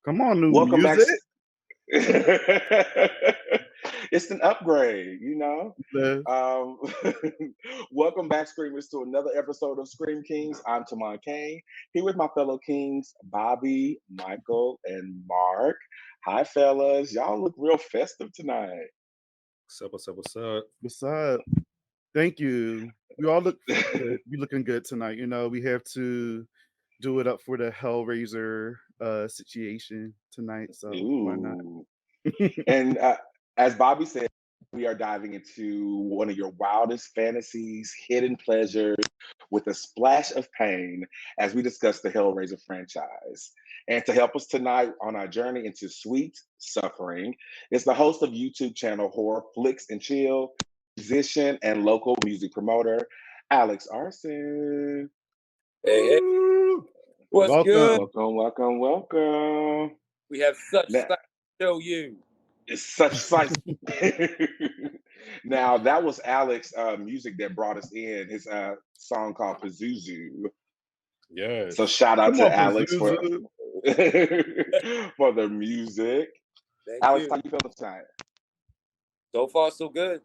Come on, new Welcome back. music. It's an upgrade, you know. The- Um, welcome back, Screamers, to another episode of Scream Kings. I'm TaMon Kane, here with my fellow Kings, Bobby, Michael, and Mark. Hi, fellas. Y'all look real festive tonight. What's up? What's up? What's up? What's up? Thank you. We all look good. We looking good tonight. You know, we have to do it up for the Hellraiser situation tonight. So why not? Ooh. And as Bobby said, we are diving into one of your wildest fantasies, hidden pleasures, with a splash of pain as we discuss the Hellraiser franchise. And to help us tonight on our journey into sweet suffering is the host of YouTube channel Horror Flicks and Chill, musician and local music promoter, Alexx Arson. Hey, Woo! what's Welcome. good? Welcome. We have such Now- stuff to show you. It's such sight. Now that was Alex's music that brought us in. His song called Pazuzu. Yes. So shout out Come to on, Alexx for Pazuzu. for the music. Thank Alexx, you. how you feeling tonight? So far, so good.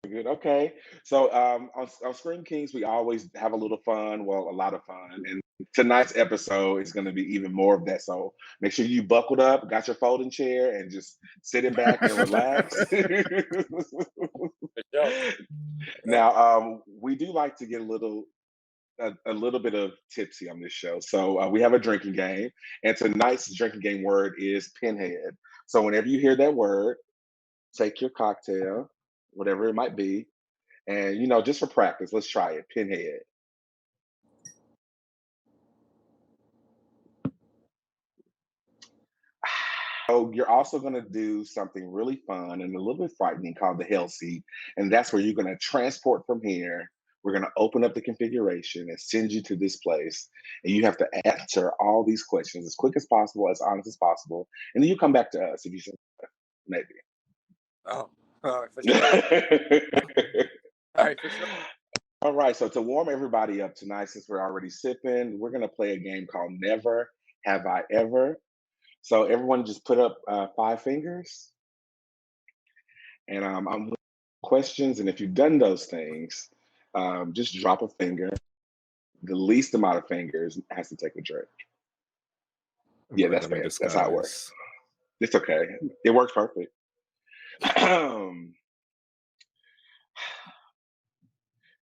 Good. Okay. So on Scream Kings, we always have a little fun. Well, a lot of fun. And tonight's episode is going to be even more of that. So make sure you buckled up, got your folding chair, and just sitting back and relax. For sure. Now, we do like to get a little bit of tipsy on this show. So we have a drinking game, and tonight's drinking game word is pinhead. So whenever you hear that word, take your cocktail, whatever it might be, and just for practice, let's try it. Pinhead. So you're also going to do something really fun and a little bit frightening called the Hell Seat, and that's where you're going to transport from here. We're going to open up the configuration and send you to this place, and you have to answer all these questions as quick as possible, as honest as possible, and then you come back to us if you should, maybe. Oh, all right, for sure. All right, for sure. All right, so to warm everybody up tonight, since we're already sipping, we're going to play a game called Never Have I Ever. So everyone just put up 5 fingers, and I'm with questions, and if you've done those things, just drop a finger. The least amount of fingers has to take a drink. Yeah, that's fair. That's how it works. It's okay. It works perfect.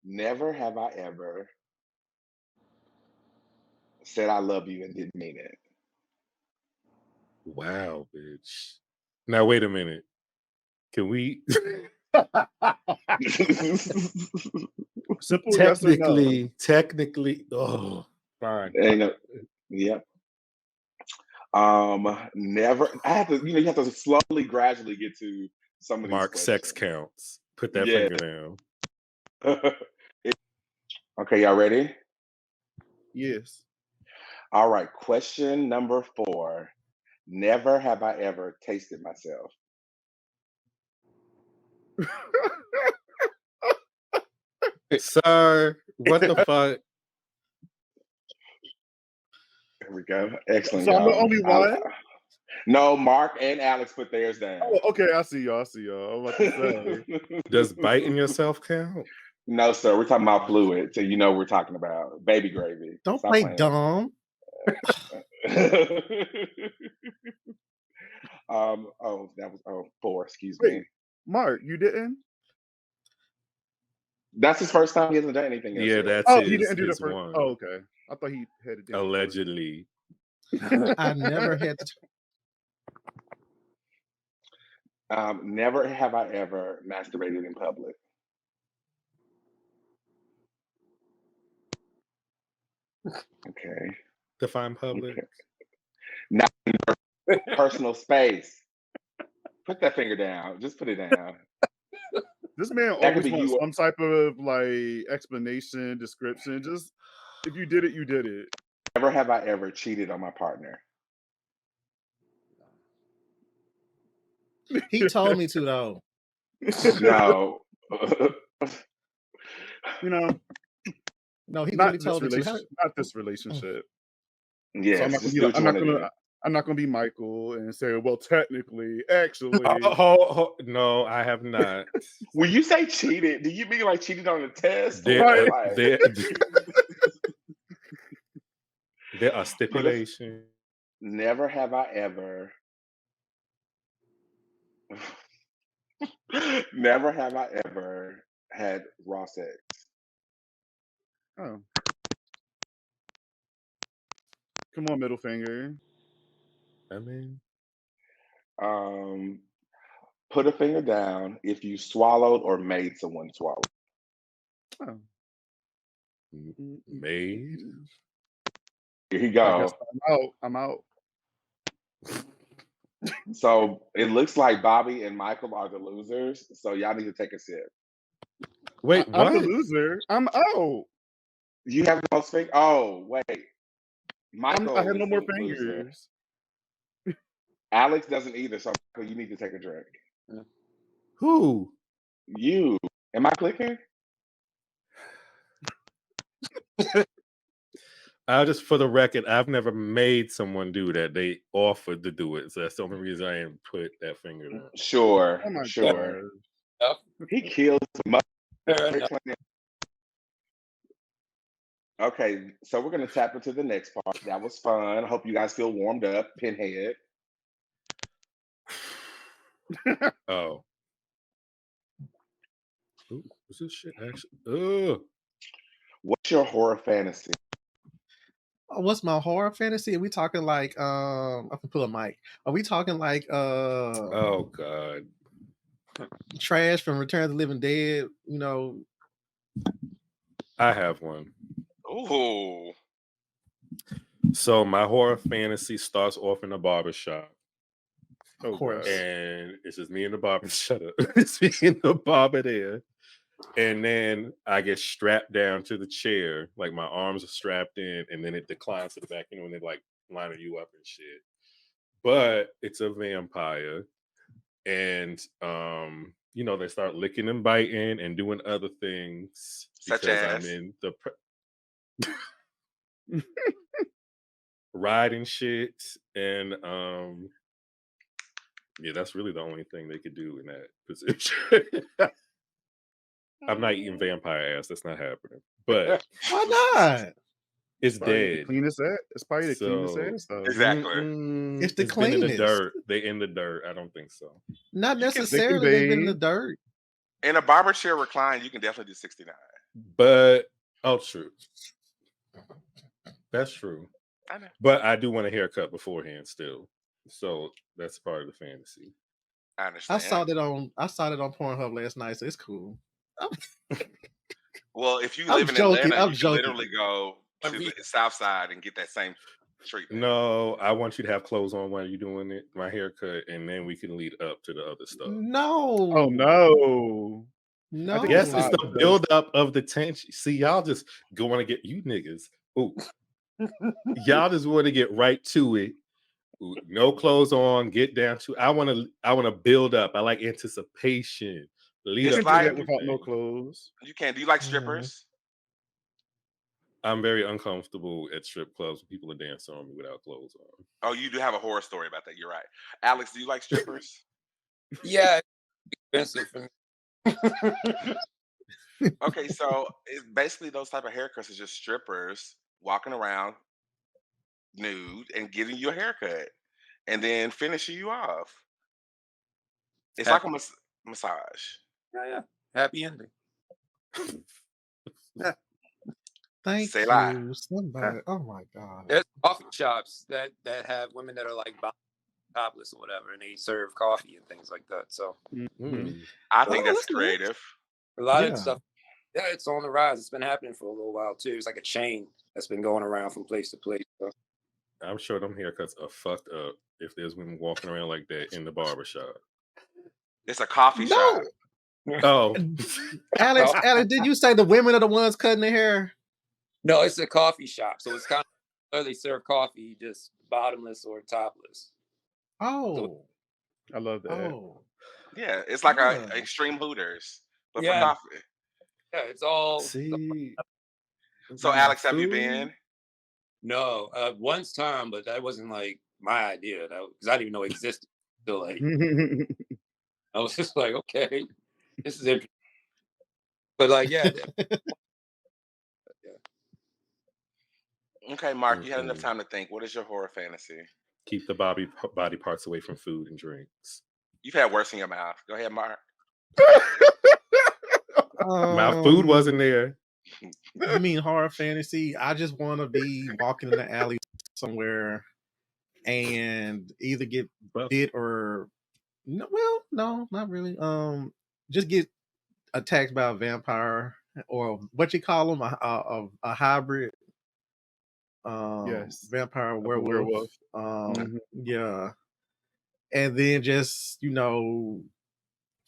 Never have I ever said I love you and didn't mean it. Wow, bitch. Now wait a minute. Can we Simple yes or no. technically? Oh, fine. Yep. Never. I have to. You have to slowly, gradually get to some of Mark these sex questions. counts. Put that Yeah. finger down. Okay, y'all ready? Yes. All right. Question number 4. Never have I ever tasted myself. Sir, what the fuck? There we go. Excellent. So I'm the y'all. only one? No, Mark and Alexx put theirs down. Oh, okay, I see y'all. I'm about to say. Does biting yourself count? No, sir. We're talking about fluid. So we're talking about baby gravy. Don't Stop play playing. dumb. That was 4. Excuse Wait. me. Mark, you didn't? That's his first time. He hasn't done anything else. Yeah, yet. that's Oh, his, he didn't do the his first. one. Oh, okay. I thought he had it down. Allegedly. I never had to. Never have I ever masturbated in public. Okay. Define public. Okay. Now, personal space. Put that finger down. Just put it down. This man That could always be wants you. some type of explanation, description. Just if you did it, you did it. Never have I ever cheated on my partner. He told me to though. No. No, he Not really this told me to. relationship. Not this relationship. Yes. So just do what you want to do. I'm not gonna be Michael and say, well, technically, actually. No, I have not. When you say cheated, do you mean like cheated on the test? There, Or Right. like... there are stipulations. Never have I ever. Never have I ever had raw sex. Oh. Come on, middle finger. I mean, Put a finger down if you swallowed or made someone swallow. Oh. made. Here you I guess go. I'm out. So it looks like Bobby and Michael are the losers. So y'all need to take a sip. Wait, I'm the what? loser. I'm out. You have the most fingers. Oh, wait. Michael I have no is more the loser. fingers. Alex doesn't either. So Michael, you need to take a drink. Who? You. Am I clicking? Just for the record, I've never made someone do that. They offered to do it, so that's the only reason I didn't put that finger down. Sure. Oh my Sure. God. He killed some Fair enough. Okay, so we're gonna tap into the next part. That was fun. I hope you guys feel warmed up. Pinhead. Oh. Ooh, is this shit actually? Ugh. What's your horror fantasy? What's my horror fantasy? Are we talking like I can pull a mic. Are we talking like Oh God. Trash from Return of the Living Dead? You know, I have one. Ooh. So my horror fantasy starts off in a barbershop. Oh, of course. God. And it's just me and the barber. Shut up. It's me and the barber there. And then I get strapped down to the chair, like my arms are strapped in, and then it declines to the back, when they like lining you up and shit. But it's a vampire. And they start licking and biting and doing other things Such because as? I'm in the riding shit. And yeah, that's really the only thing they could do in that position. I'm not eating vampire ass. That's not happening. But Why not? it's Probably the dead. cleanest ass. It's probably the cleanest So ass, though. Exactly. It's the been in the cleanest. dirt. They in the dirt. I don't think so. Not You can- necessarily. They've been in the bathe. dirt. In a barber chair recline, you can definitely do 69. But true. That's true. I know. But I do want a haircut beforehand still. So that's part of the fantasy. I I understand. saw that on Pornhub last night, so it's cool. Well, if you I'm live in joking, Atlanta, I'm you joking. can literally go to the South Side and get that same treatment. No, I want you to have clothes on while you're doing it, my haircut, and then we can lead up to the other stuff. No. Oh, no. No. Yes, it's not, the because- build up of the tension. See, y'all just want to get you niggas. Ooh. Y'all just want to get right to it. Ooh, no clothes on, get down to. I want to build up. I like anticipation. Lead You It's up can to do that like- without no everything. clothes. You can. Do you like Mhm. strippers? I'm very uncomfortable at strip clubs when people are dancing on me without clothes on. Oh, you do have a horror story about that. You're right. Alex, do you like strippers? Yeah, it's expensive for me. Okay, so it's basically those type of haircuts is just strippers walking around nude and getting you a haircut and then finishing you off. It's like a massage. Yeah. Happy ending. Thank Say lie. you, somebody. Oh my God. There's coffee shops that have women that are like topless or whatever, and they serve coffee and things like that. So Mm. I think Oh, that's that's nice. creative. a lot Yeah. of stuff. Yeah, it's on the rise. It's been happening for a little while too. It's like a chain that's been going around from place to place. So. I'm sure them haircuts are fucked up if there's women walking around like that in the barbershop. It's a coffee No. shop. Oh, Alex, did you say the women are the ones cutting their hair? No, it's a coffee shop, so it's kind of they serve coffee just bottomless or topless. Oh. I love that. Oh. Yeah, it's like Yeah. a extreme Hooters, but Yeah. for coffee. Yeah, it's all. see. So Alex, have you been? No, once time, but that wasn't like my idea because I didn't even know it existed. So like I was just like, okay, this is interesting. But like, yeah, Okay, Mark, you had enough Mm-mm. time to think. What is your horror fantasy? Keep the body parts away from food and drinks. You've had worse in your mouth. Go ahead, Mark. My food wasn't there. You mean horror fantasy? I just want to be walking in the alley somewhere and either get But bit or no, not really. Just get attacked by a vampire or what you call them, a hybrid Yes, vampire of a werewolf. werewolf. Mhm. Yeah, and then just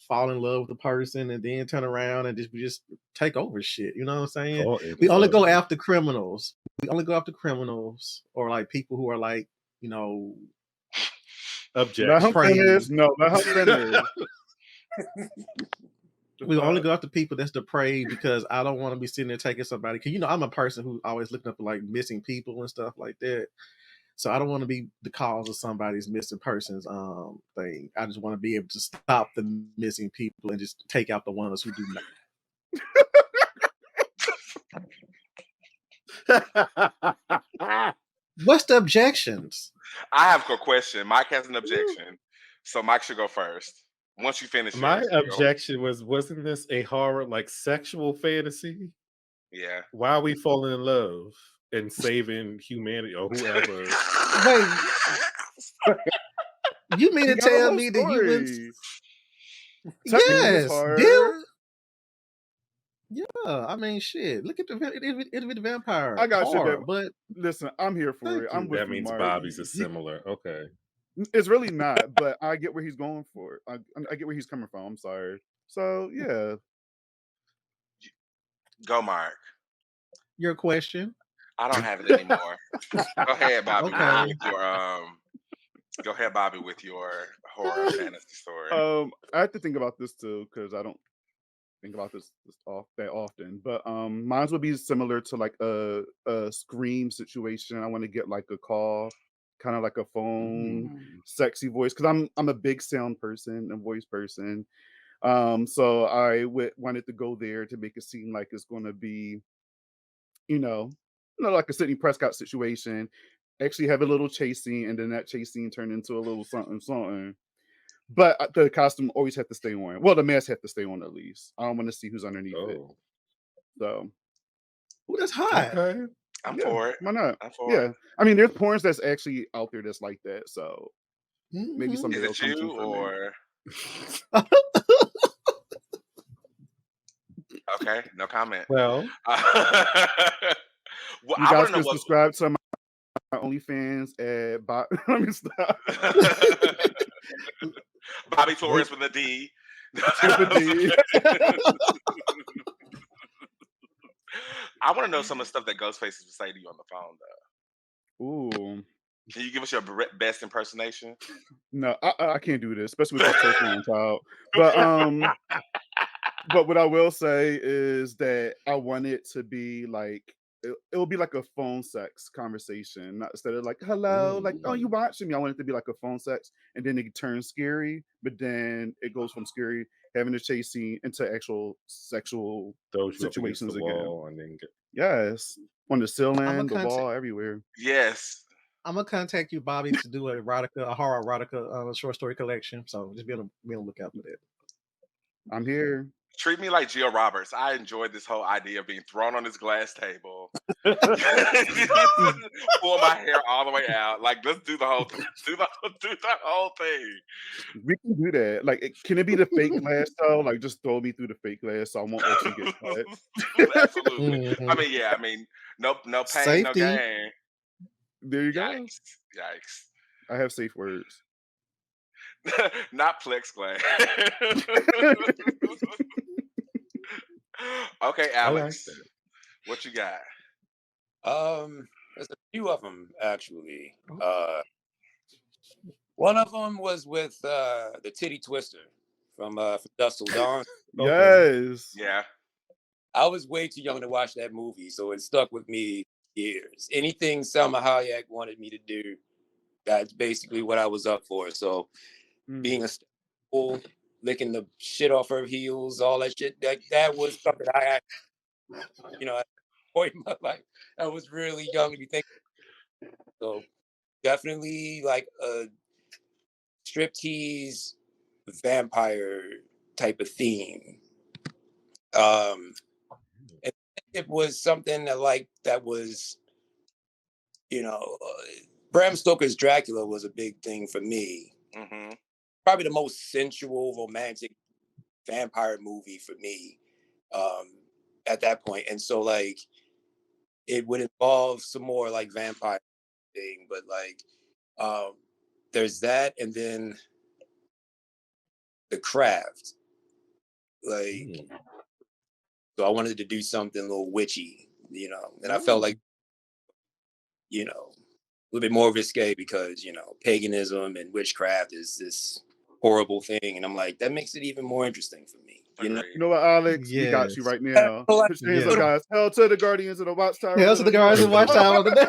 fall in love with the person and then turn around and just take over shit. You know what I'm saying? fall in We only go love. after criminals. We only go after criminals or like people who are like, Let Objection. him finish. depraved. No, let him finish. The We only fuck? go after people that's depraved because I don't want to be sitting there taking somebody. Because I'm a person who always looking up for like missing people and stuff like that. So I don't want to be the cause of somebody's missing persons thing. I just want to be able to stop the missing people and just take out the ones who do not. What's the objections? I have a question. Mike has an objection, so Mike should go first. Once you finish My yours, you go. objection wasn't this a horror like sexual fantasy? Yeah. Why are we falling in love and saving humanity or whoever? Wait, you mean He to got a tell whole me that you went? story. Technically, it's Yes, horror. Bill. Yeah, I mean, shit. Look at the vampire. I got shit Horror, that. but Listen, I'm here for thank it. I'm you. with That you, means Mark. Bobby's is similar. Okay. It's really not, but I get where he's going for. I get where he's coming from. I'm sorry. So yeah, Go, Mark. Your question. I don't have it anymore. Go ahead, Bobby. Okay. With your Go ahead, Bobby, with your horror fantasy story. I have to think about this too because I don't think about this that often. But mine would be similar to like a scream situation. I want to get like a call, kind of like a phone, sexy voice because I'm a big sound person and voice person. So I wanted to go there to make it seem like it's going to be, you know, like a Sidney Prescott situation. Actually, have a little chase scene, and then that chase scene turned into a little something, something. But the costume always had to stay on. Well, the mask had to stay on at least. I don't want to see who's underneath it. Oh. So Ooh, that's hot. Okay. I'm yeah, for it. why not? I'm for Yeah, it. I mean, there's porns that's actually out there that's like that. So maybe Mhm. someday Is it'll it come you true for me. or okay? No comment. Well, Well, You I guys want to can know what. subscribe to my OnlyFans at let me stop. Bobby Torres with a D. With a D. I want to know some of the stuff that Ghostface would say to you on the phone, though. Ooh, Can you give us your best impersonation? no, I can't do this, especially with this choking on top. But what I will say is that I want it to be like it'll be like a phone sex conversation, not instead of like hello, like oh you watching me. I want it to be like a phone sex, and then it turns scary, but then it goes from scary having a chase scene into actual sexual throws you up against situations the again. wall and then get. Yes, on the ceiling, the contact- wall, everywhere. Yes. I'm gonna contact you, Bobby, to do a horror erotica short story collection. So just be on the lookout for that. I'm here. Treat me like Gio Roberts. I enjoyed this whole idea of being thrown on this glass table. Pull my hair all the way out. Like, let's do the whole thing. Do the whole thing. We can do that. Like, can it be the fake glass though? Like, just throw me through the fake glass so I won't actually get cut. Absolutely. I mean, yeah. I mean, no pain, Safety. no gain. There you go. Yikes. I have safe words. Not plexiglass. Okay, Alex. like what you got? There's a few of them actually. One of them was with the Titty Twister from Dusk Till Dawn. Yes. Yeah. I was way too young to watch that movie, so it stuck with me years. Anything Selma Hayek wanted me to do, That's basically what I was up for. So being a fool, licking the shit off her heels, all that shit, that was something I had, at a point in my life. I was really young to be thinking. So definitely like a striptease vampire type of theme. And it was something that was, Bram Stoker's Dracula was a big thing for me. Mm-hmm. Probably the most sensual, romantic vampire movie for me at that point. And so like it would involve some more like vampire thing, but like there's that, and then The Craft. Like, so I wanted to do something a little witchy, and I felt like, a little bit more risque because, paganism and witchcraft is this horrible thing. And I'm like, that makes it even more interesting for me. Agreed. You know what, Alex? We got you Yes. right now. Put your hands up, Yeah. guys. Hell to the Guardians of the Watchtower. Hell to the Guardians of the Watchtower of the day.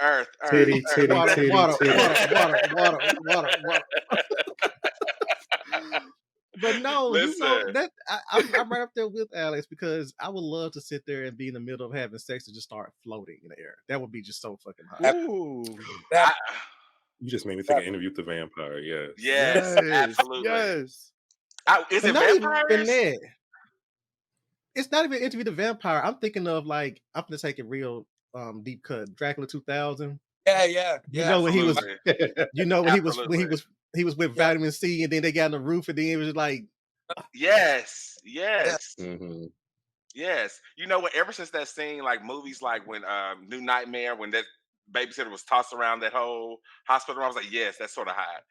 Earth. Titty, titty, Water, titty, water, titty. water. But no, Listen. that I'm right up there with Alex, because I would love to sit there and be in the middle of having sex and just start floating in the air. That would be just so fucking hot. Ooh. You just made me think of Interview with the Vampire. Yes. Yes, absolutely. Yes. Is But it not even vampires? that. It's not even Interview the Vampire. I'm thinking of like, I'm gonna take it real deep cut. Dracula 2000. Yeah. You know when he was, Absolutely. he was with vitamin C, and then they got on the roof, and then it was like, Yes. Mm-hmm. Yes. You know what? Ever since that scene, like movies like when New Nightmare, when that babysitter was tossed around that whole hospital, I was like, yes, that's sort of hot.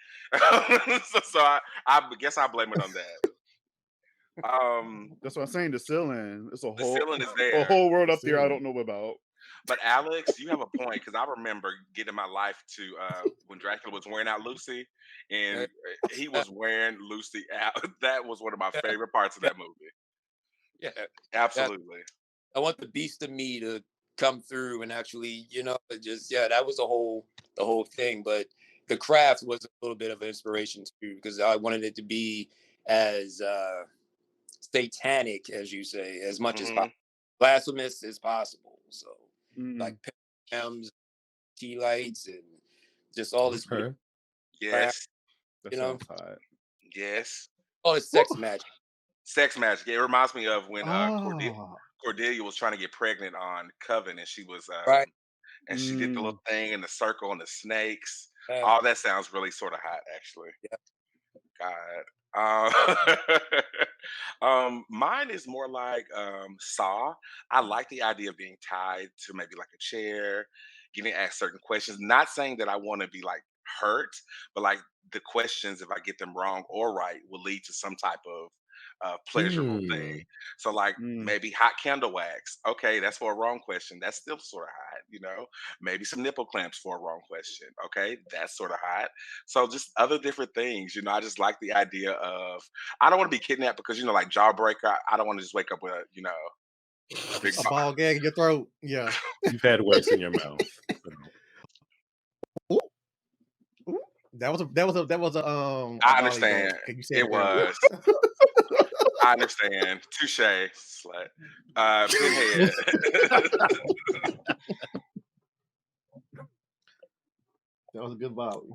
so I guess I blame it on that. That's what I'm saying. The ceiling. It's The ceiling is there. a whole world The up there I ceiling. don't know about. But Alex, you have a point, because I remember getting my life to when Dracula was wearing out Lucy, and he was wearing Lucy out. That was one of my favorite parts of that movie. Yeah. Absolutely. I want the beast of me to come through and actually, that was the whole thing. But The Craft was a little bit of an inspiration too, because I wanted it to be as satanic, as you say, as much as possible, blasphemous as possible. So like pentagrams, tea lights, and just all this weird crap, Yes. That sounds hot. Yes. all this sex magic. Sex magic. It reminds me of when oh, Cordelia was trying to get pregnant on Coven, and she was Right. and she did the little thing in the circle and the snakes. Yeah. All that sounds really sort of hot, actually. Yeah. Mine is more like Saw. I like the idea of being tied to maybe like a chair, getting asked certain questions. Not saying that I want to be like hurt, but like the questions, if I get them wrong or right, will lead to some type of pleasurable thing. So like maybe hot candle wax. Okay, that's for a wrong question. That's still sort of hot. Maybe some nipple clamps for a wrong question. Okay, that's sort of hot. So just other different things. I just like the idea of, I don't want to be kidnapped because like Jawbreaker. I don't want to just wake up with a big a ball gag in your throat. Yeah. You've had worse in your mouth. Ooh. That was a I understand. You said It was. I understand. Touche, slut. Pinhead. That was a good volley.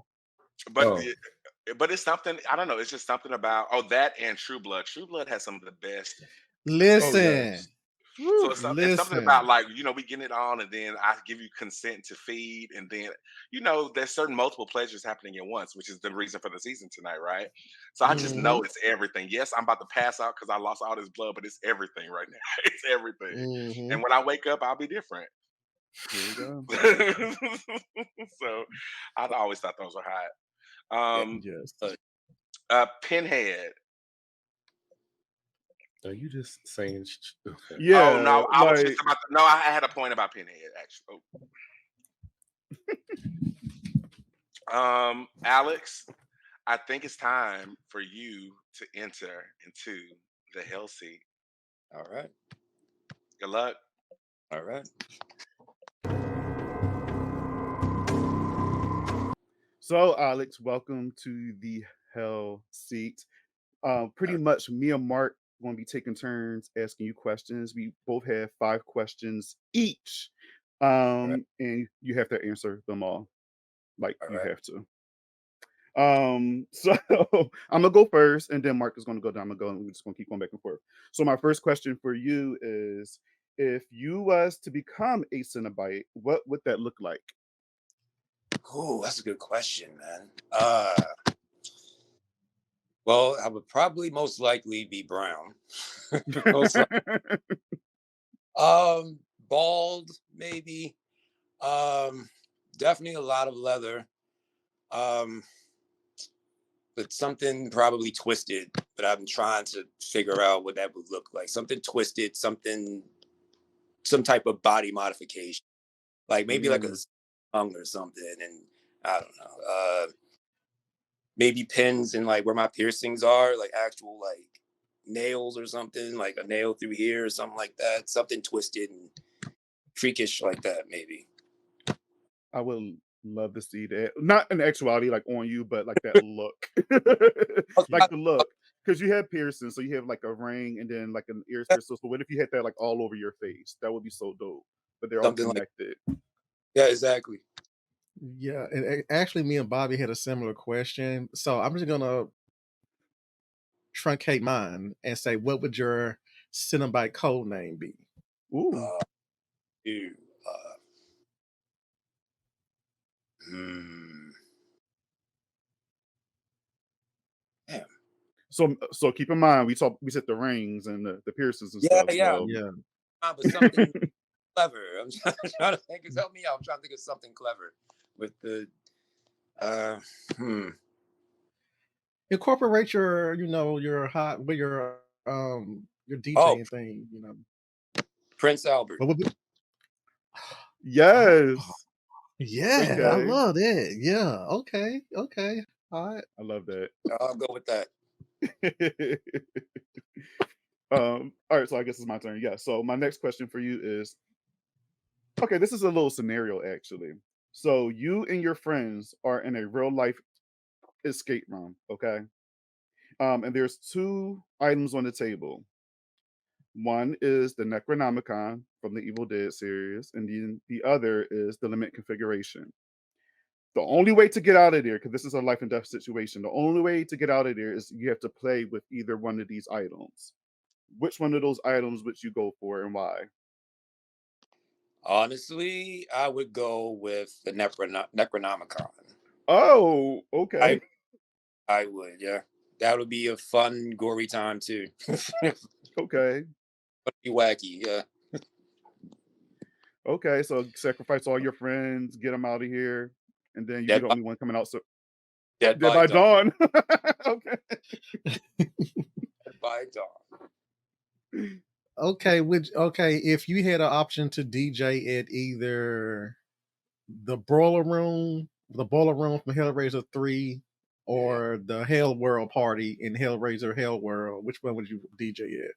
But it's something, I don't know. It's just something about that and True Blood. True Blood has some of the best. Listen. So it's something about like, we getting it on, and then I give you consent to feed, and then there's certain multiple pleasures happening at once, which is the reason for the season tonight, right? So I just know it's everything. Yes, I'm about to pass out because I lost all this blood, but it's everything right now. It's everything. And when I wake up, I'll be different. Here we go. So I always thought those were hot. Pinhead. Are you just saying? Okay. Yeah. Oh no, I was just about to. No, I had a point about Pinhead actually. Alex, I think it's time for you to enter into the hell seat. All right. Good luck. All right. So, Alex, welcome to the Hell Seat. Pretty much, me and Mark going to be taking turns asking you questions. We both have 5 questions each, All right. and you have to answer them all. Like All you right. have to. So I'm gonna go first, and then Mark is gonna go down. I'm gonna go, and we're just gonna keep going back and forth. So my first question for you is: if you was to become a Cenobite, what would that look like? Oh, that's a good question, man. Well, I would probably most likely be brown. Most bald, maybe. Um, Definitely a lot of leather. Um, but something probably twisted. But I'm trying to figure out what that would look like. Something twisted, some type of body modification, like maybe like a Mm, tongue or something. And I don't know. Maybe pins in like where my piercings are, like actual like nails or something, like a nail through here or something like that. Something twisted and freakish like that, maybe. I would love to see that. Not in actuality, like on you, but like that look, like the look. Because you have piercings, so you have like a ring and then like an ear piercing. So what if you had that like all over your face? That would be so dope. But they're all Something like, connected. yeah, exactly. Yeah, and actually, me and Bobby had a similar question. So I'm just gonna truncate mine and say, what would your Cenobite code name be? Ooh. Uh, Ew, uh, hmm, damn. So keep in mind we said the rings and the piercings and Yeah, stuff. yeah. So Yeah. But something clever. I'm trying to think. Help me out. I'm trying to think of something clever with the. Uh, hmm. Incorporate your, your hot with your Oh, DJing thing, Prince Albert. What would be Oh, yes. yeah, I Okay. love it. Yeah. Okay. Okay. All right. I love that. I'll go with that. All right, so I guess it's my turn. Yeah. So my next question for you is okay, this is a little scenario actually. So you and your friends are in a real life escape room, okay? And there's 2 items on the table. One is the Necronomicon from the Evil Dead series, and the other is the limit configuration. The only way to get out of there, because this is a life and death situation, the only way to get out of there is you have to play with either one of these items. Which one of those items would you go for and why? Honestly, I would go with the Necronomicon. Oh, I okay. I would, yeah. That would be a fun, gory time too. Would Okay. be wacky, yeah. Okay. So sacrifice all your friends, get them out of here, and then you be Dead the by, only one coming out. So dead dead by by dawn. dawn. Okay. Dead by dawn. Okay. If you had an option to DJ at either the boiler room from Hellraiser 3, Yeah. or the Hell World party in Hellraiser Hell World, which one would you DJ at?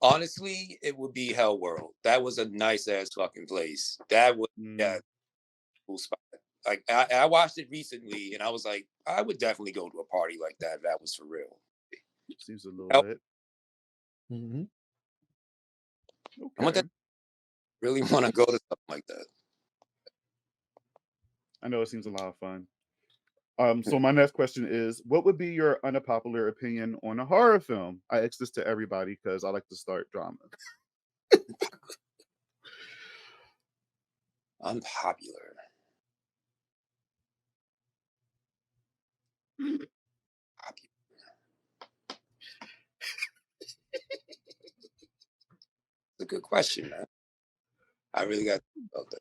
Honestly, it would be Hell World. That was a nice ass fucking place. That was, yeah, Mm, cool spot. Like I watched it recently and I was like, I would definitely go to a party like that if that was for real. seems a little Hell, lit. Hmm. I want Okay. that really want to go to something like that. I know it seems a lot of fun. So my next question is, what would be your unpopular opinion on a horror film? I ask this to everybody because I like to start drama. Unpopular. Popular. It's a good question, man. I really got to think about that.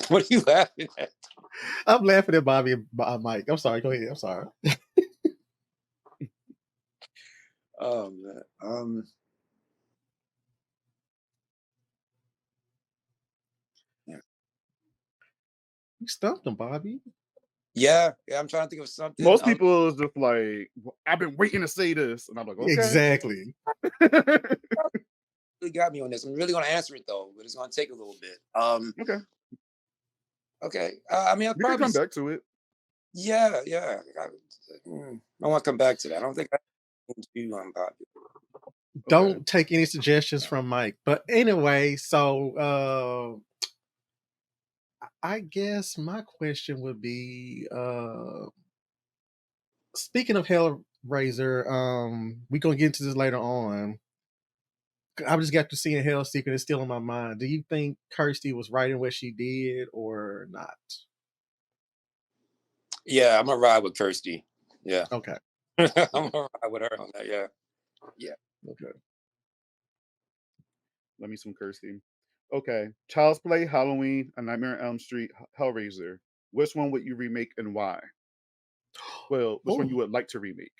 What are you laughing at? I'm laughing at Bobby and Mike. I'm sorry. Go ahead. I'm sorry. Oh man. Yeah. You stumped him, Bobby. Yeah, I'm trying to think of something. Most people is just like, I've been waiting to say this, and I'm like, okay. Exactly. Really got me on this. I'm really gonna answer it though, but it's gonna take a little bit. Okay. Okay. I mean, I'll We can probably come back to it. yeah, yeah. I want to come back to that. I don't think I think too unpopular. Okay. Don't take any suggestions from Mike. But anyway, so I guess my question would be speaking of Hellraiser, we're gonna get into this later on. I just got to seeing Hell Secret. It's still in my mind. Do you think Kirsty was right in what she did or not? Yeah, I'm gonna ride with Kirsty. Yeah. Okay. I'm gonna ride with her on that. Yeah. Yeah. Okay. Let me some Kirsty. Okay. Child's Play, Halloween, A Nightmare on Elm Street, Hellraiser. Which one would you remake and why? Well, which one you Oh, would like to remake?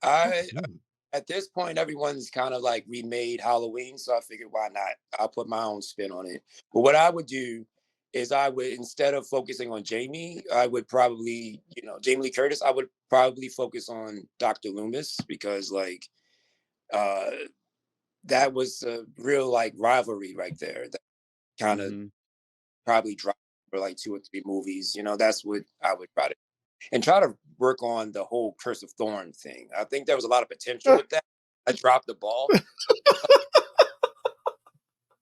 I okay. At this point, everyone's kind of like remade Halloween, so I figured why not? I'll put my own spin on it. But what I would do is I would, instead of focusing on Jamie, I would probably, Jamie Lee Curtis, I would probably focus on Dr. Loomis because like uh that was a real like rivalry right there. That kind of Hmm. probably dropped for like 2 or 3 movies. That's what I would try to and try to work on the whole Curse of Thorn thing. I think there was a lot of potential with that. I dropped the ball.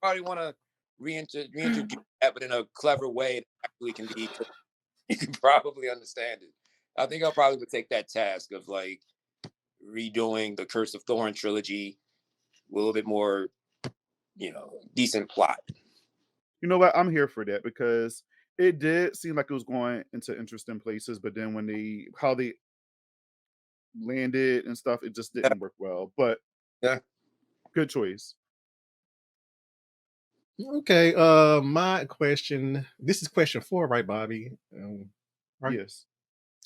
Probably want to reintroduce that, but in a clever way that actually can be you can probably understand it. I think I'll probably would take that task of like redoing the Curse of Thorn trilogy with a little bit more, decent plot. You know what? I'm here for that because it did seem like it was going into interesting places, but then how they landed and stuff, it just Yeah, didn't work well. But yeah. good choice. Okay. My question. This is question 4, right, Bobby? Right. Yes.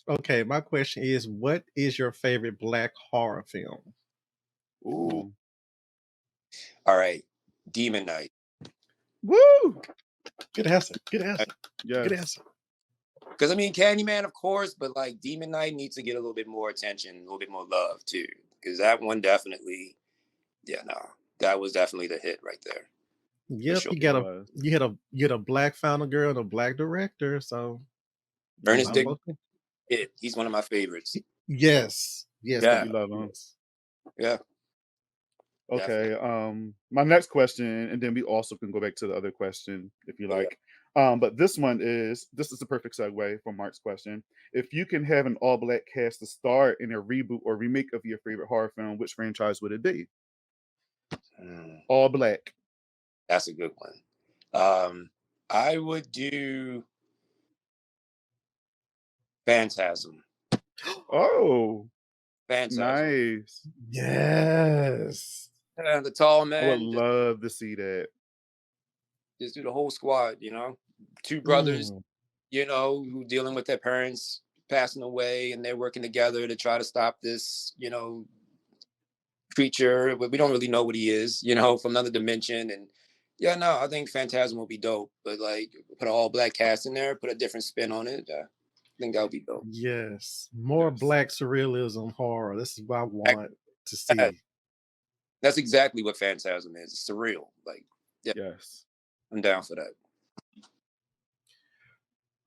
Okay. My question is, what is your favorite Black horror film? Ooh. Ooh. All right. Demon Knight. Woo! Good answer. Good answer. Good Yes. answer. Because I mean, Candyman, of course, but like Demon Knight needs to get a little bit more attention, a little bit more love too. Because that one definitely, yeah, no, that was definitely the hit right there for Yep. sure. It was. You had a Black final girl and a Black director. So Ernest Hmm. Dick, both. he's one of my favorites. Yes. Yes. Yeah, You love them. Yes. yeah, Okay. definitely. My next question, and then we also can go back to the other question if you Yeah. like. But this is the perfect segue from Mark's question. If you can have an all black cast to star in a reboot or remake of your favorite horror film, which franchise would it be? Mm, All black. that's a good one. I would do Phantasm. Oh, Phantasm. nice. Yes. The tall I would man, love to see that. just do the whole squad. Two brothers, Mm. who dealing with their parents passing away, and they're working together to try to stop this, creature. But we don't really know what he is, from another dimension. And yeah, no, I think Phantasm will be dope. But like, put an all black cast in there, put a different spin on it. I think that would be dope. Yes. More Yes. Black surrealism horror. This is what I want to That- see. That's exactly what Phantasm is. It's surreal. Like, yeah, Yes. I'm down for that.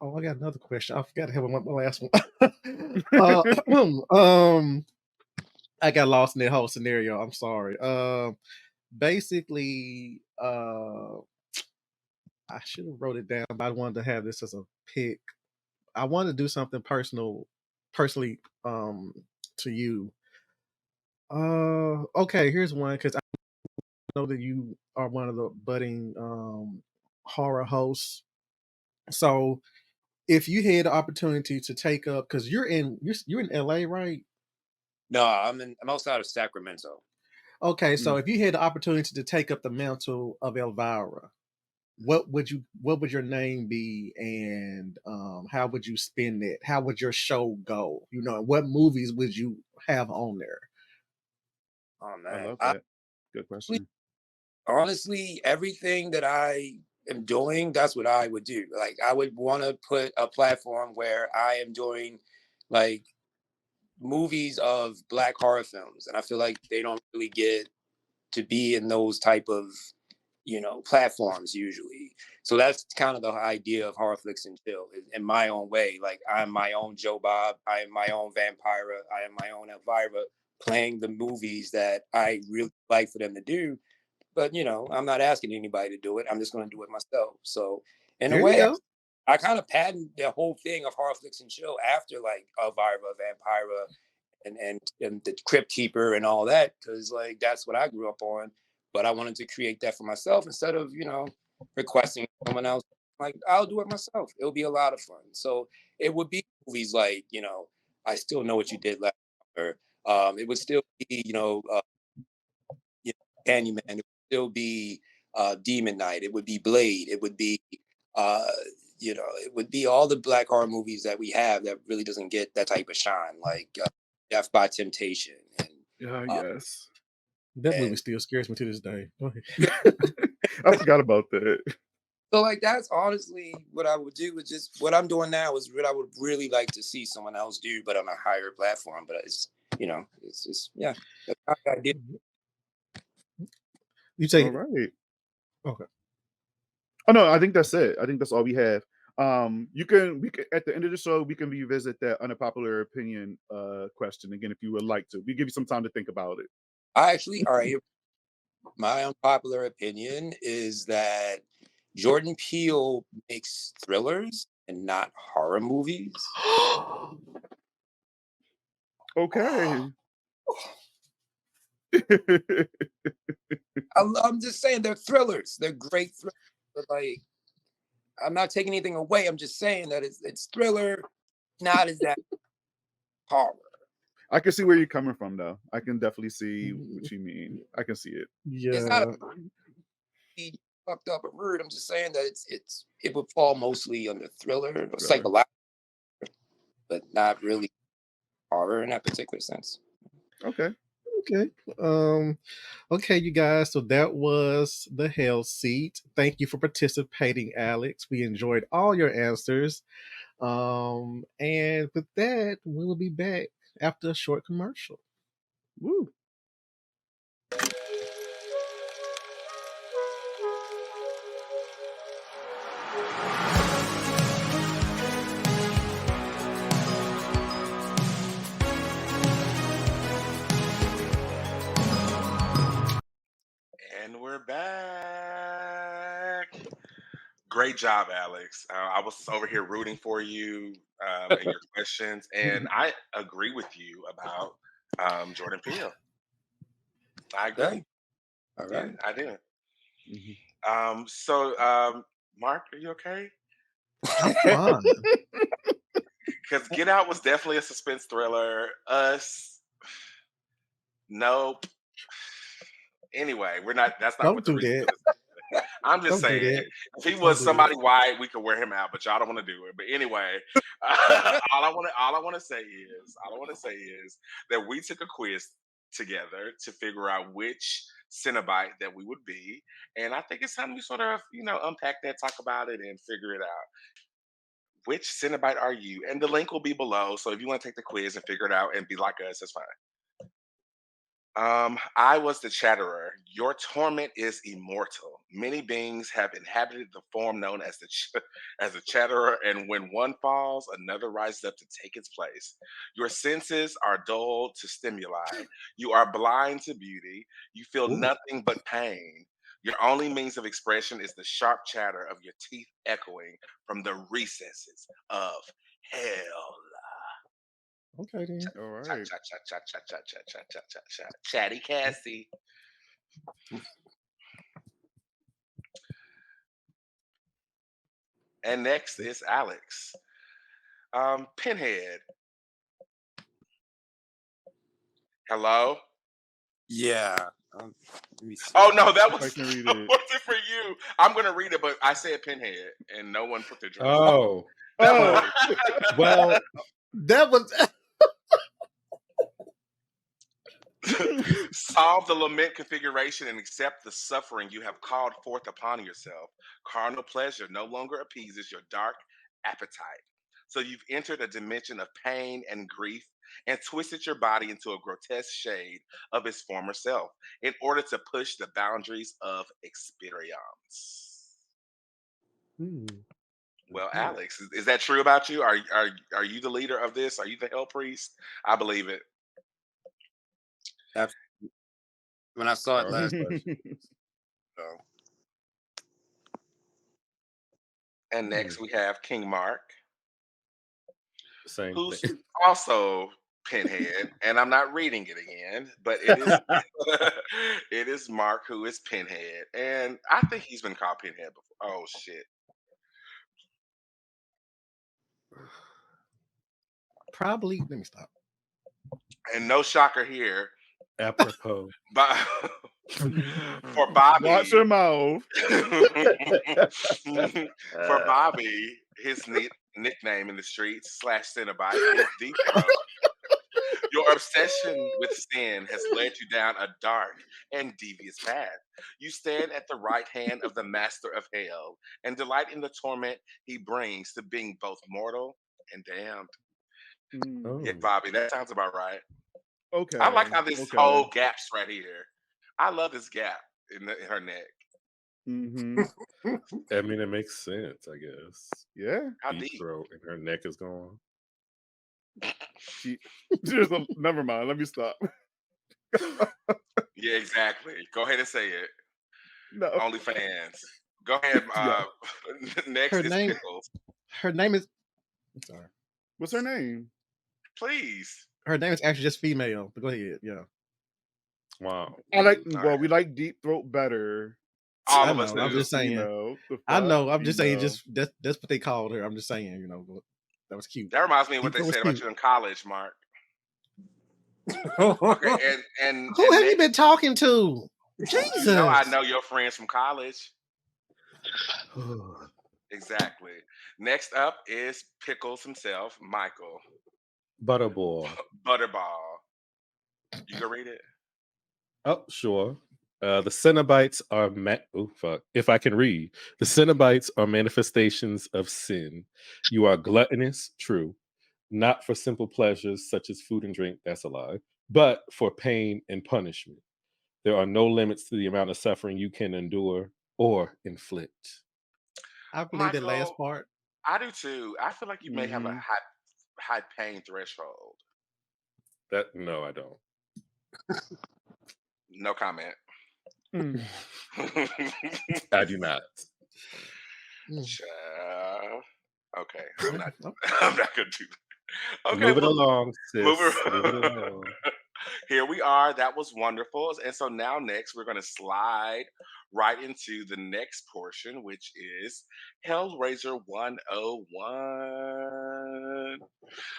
Oh, I got another question. I forgot to have my last one. um, I got lost in that whole scenario. I'm sorry. Basically, I should have wrote it down, but I wanted to have this as a pick. I wanted to do something personally, to you. Okay, here's one because I know that you are one of the budding horror hosts. So, if you had the opportunity to take up, because you're in LA, right? No, I'm outside of Sacramento. Okay, so Mm. if you had the opportunity to take up the mantle of Elvira, what would your name be, and how would you spin it? How would your show go? What movies would you have on there? Oh I man, love that. Good question. honestly, everything that I am doing, that's what I would do. Like, I would want to put a platform where I am doing like movies of Black horror films, and I feel like they don't really get to be in those type of platforms usually. So that's kind of the idea of horror flicks and chill in my own way. Like I'm my own Joe Bob, I am my own Vampira, I am my own Elvira, playing the movies that I really like for them to do. But I'm not asking anybody to do it. I'm just going to do it myself. So in a There you way, go. I kind of patented the whole thing of horror flicks and chill after like Elvira, Vampira, and the Crypt Keeper and all that, because like that's what I grew up on. But I wanted to create that for myself instead of requesting someone else. Like I'll do it myself. It'll be a lot of fun. So it would be movies like I Still Know What You Did Last Summer. It would still be Candyman. It would still be Demon Knight. It would be Blade. It would be uh, it would be all the black horror movies that we have that really doesn't get that type of shine, like Death by Temptation Yes. That movie and still scares me to this day. Go ahead. I forgot about that. so like that's honestly what I would do. Is just what I'm doing now is what I would really like to see someone else do, but on a higher platform. But it's it's just that's how I did. You take All it. right. Okay. Oh no, I think that's it. I think that's all we have. We can at the end of the show we can revisit that unpopular opinion question again if you would like to. We give you some time to think about it. I actually, all right. My unpopular opinion is that Jordan Peele makes thrillers and not horror movies. Okay. I'm just saying they're thrillers. They're great thrillers. But like, I'm not taking anything away. I'm just saying that it's thriller, not as that horror. I can see where you're coming from though. I can definitely see what you mean. I can see it. It's not Yeah. a fucked up or rude. I'm just saying that it would fall mostly under thriller or Thriller. psychological, but not really horror in that particular sense. Okay. Okay. Okay, you guys. So that was the Hell Seat. Thank you for participating, Alex. We enjoyed all your answers. And with that, we will be back after a short commercial. Woo. And we're back. Great job, Alex. I was over here rooting for you and your questions, and I agree with you about Jordan Peele. I agree. Okay. All Yeah, right. I do. Mhm. Mark, are you okay? I'm fine. Because Get Out was definitely a suspense thriller. Us, nope. Anyway, we're not. That's not Don't what the do reason that. for this. I'm just Don't do saying, that. if he Don't was do somebody that. white, we could wear him out, but y'all don't want to do it. But anyway, all I want to say is that we took a quiz together to figure out which Cenobite that we would be, and I think it's time we sort of unpack that, talk about it, and figure it out. Which Cenobite are you? And the link will be below, so if you want to take the quiz and figure it out and be like us, that's fine. I was the Chatterer. Your torment is immortal. Many beings have inhabited the form known as as the Chatterer, and when one falls, another rises up to take its place. Your senses are dulled to stimuli. You are blind to beauty. You feel Ooh. nothing but pain. Your only means of expression is the sharp chatter of your teeth echoing from the recesses of hell. Okay then. All Chat, right. chat, chat, chat, chat, chat, chat, chat, chat, chat, chat. Chatty Cassie. And next is Alex. Pinhead. Hello? Yeah. Let me see. Oh no, that If I was can read that it. wasn't for you. I'm gonna read it, but I said Pinhead, and no one put their drink. Oh, Oh, well, That was Solve the lament configuration and accept the suffering you have called forth upon yourself. Carnal pleasure no longer appeases your dark appetite. So you've entered a dimension of pain and grief and twisted your body into a grotesque shade of its former self in order to push the boundaries of experience. Hmm. Well, Okay. Alex, is that true about you? Are you the leader of this? Are you the hell priest? I believe it. Absolutely. When I saw it All right, last, question. uh, And Hmm. next we have King Mark, Same who's thing. also Pinhead, and I'm not reading it again, but it is it is Mark who is Pinhead, and I think he's been called Pinhead before. Oh shit! Probably. Let me stop. And no shocker here, Apropos. but for Watch Bobby, your mouth. for Bobby, his nickname in the streets slash Cinnabite is Deep Throat. Your obsession with sin has led you down a dark and devious path. You stand at the right hand of the master of hell and delight in the torment he brings to being both mortal and damned. Yeah, Oh. Bobby, that sounds about right. I like Okay. how this Okay. whole gaps right here. I love this gap in her neck. Mm-hmm. I mean, it makes sense, I guess. Yeah. How Deep deep? throat and her neck is gone. She just never mind. Let me stop. Yeah, exactly. Go ahead and say it. No. OnlyFans. Go ahead. Yeah. Next Her is name. Pickles. Her name is. I'm sorry. What's her name? Please. Her name is actually just female. But go ahead. Yeah. Wow. I like. All Well, right. we like Deep Throat better. All I of us know. I'm She's a do. just saying. female. The I fuck, know. I'm just saying. female. Just that's what they called her. I'm just saying. You know. But that was cute. That reminds me of what Deep they throat was said about cute. you in college, Mark. Okay, and Who have you next, been talking to? you know, I Jesus. know your friends from college. Exactly. Next up is Pickles himself, Michael Butterball. Butterball. You go read it. Oh, sure. The Cenobites are oh fuck. If I can read, the Cenobites are manifestations of sin. You are gluttonous, true, not for simple pleasures such as food and drink. That's a lie, but for pain and punishment. There are no limits to the amount of suffering you can endure or inflict. I believe that last Michael, part. I do too. I feel like you may have a Mm-hmm. high pain threshold. That no, I don't. No comment. Mm. I do not. Mm. Child. Okay, I'm Okay. not. Oh, I'm not gonna do that. Okay, Move it well, along, move sis. Move it along. here we are. That was wonderful. And so now, next, we're going to slide right into the next portion, which is Hellraiser 101.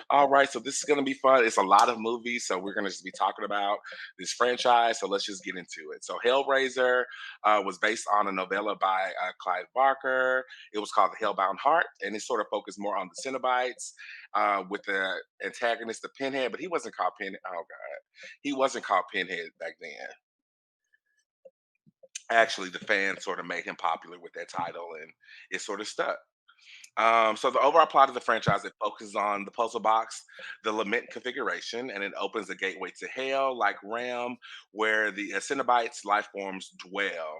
All right, so this is going to be fun. It's a lot of movies, so we're going to just be talking about this franchise. So let's just get into it. So Hellraiser was based on a novella by Clive Barker. It was called The Hellbound Heart, and it sort of focused more on the Cenobites with the antagonist, the Pinhead, but he wasn't called Pinhead. Oh God, he wasn't called Pinhead back then. Actually, the fans sort of made him popular with that title, and it sort of stuck. So the overall plot of the franchise, it focuses on the puzzle box, the lament configuration, and it opens a gateway to hell, like realm, where the Cenobites life forms dwell.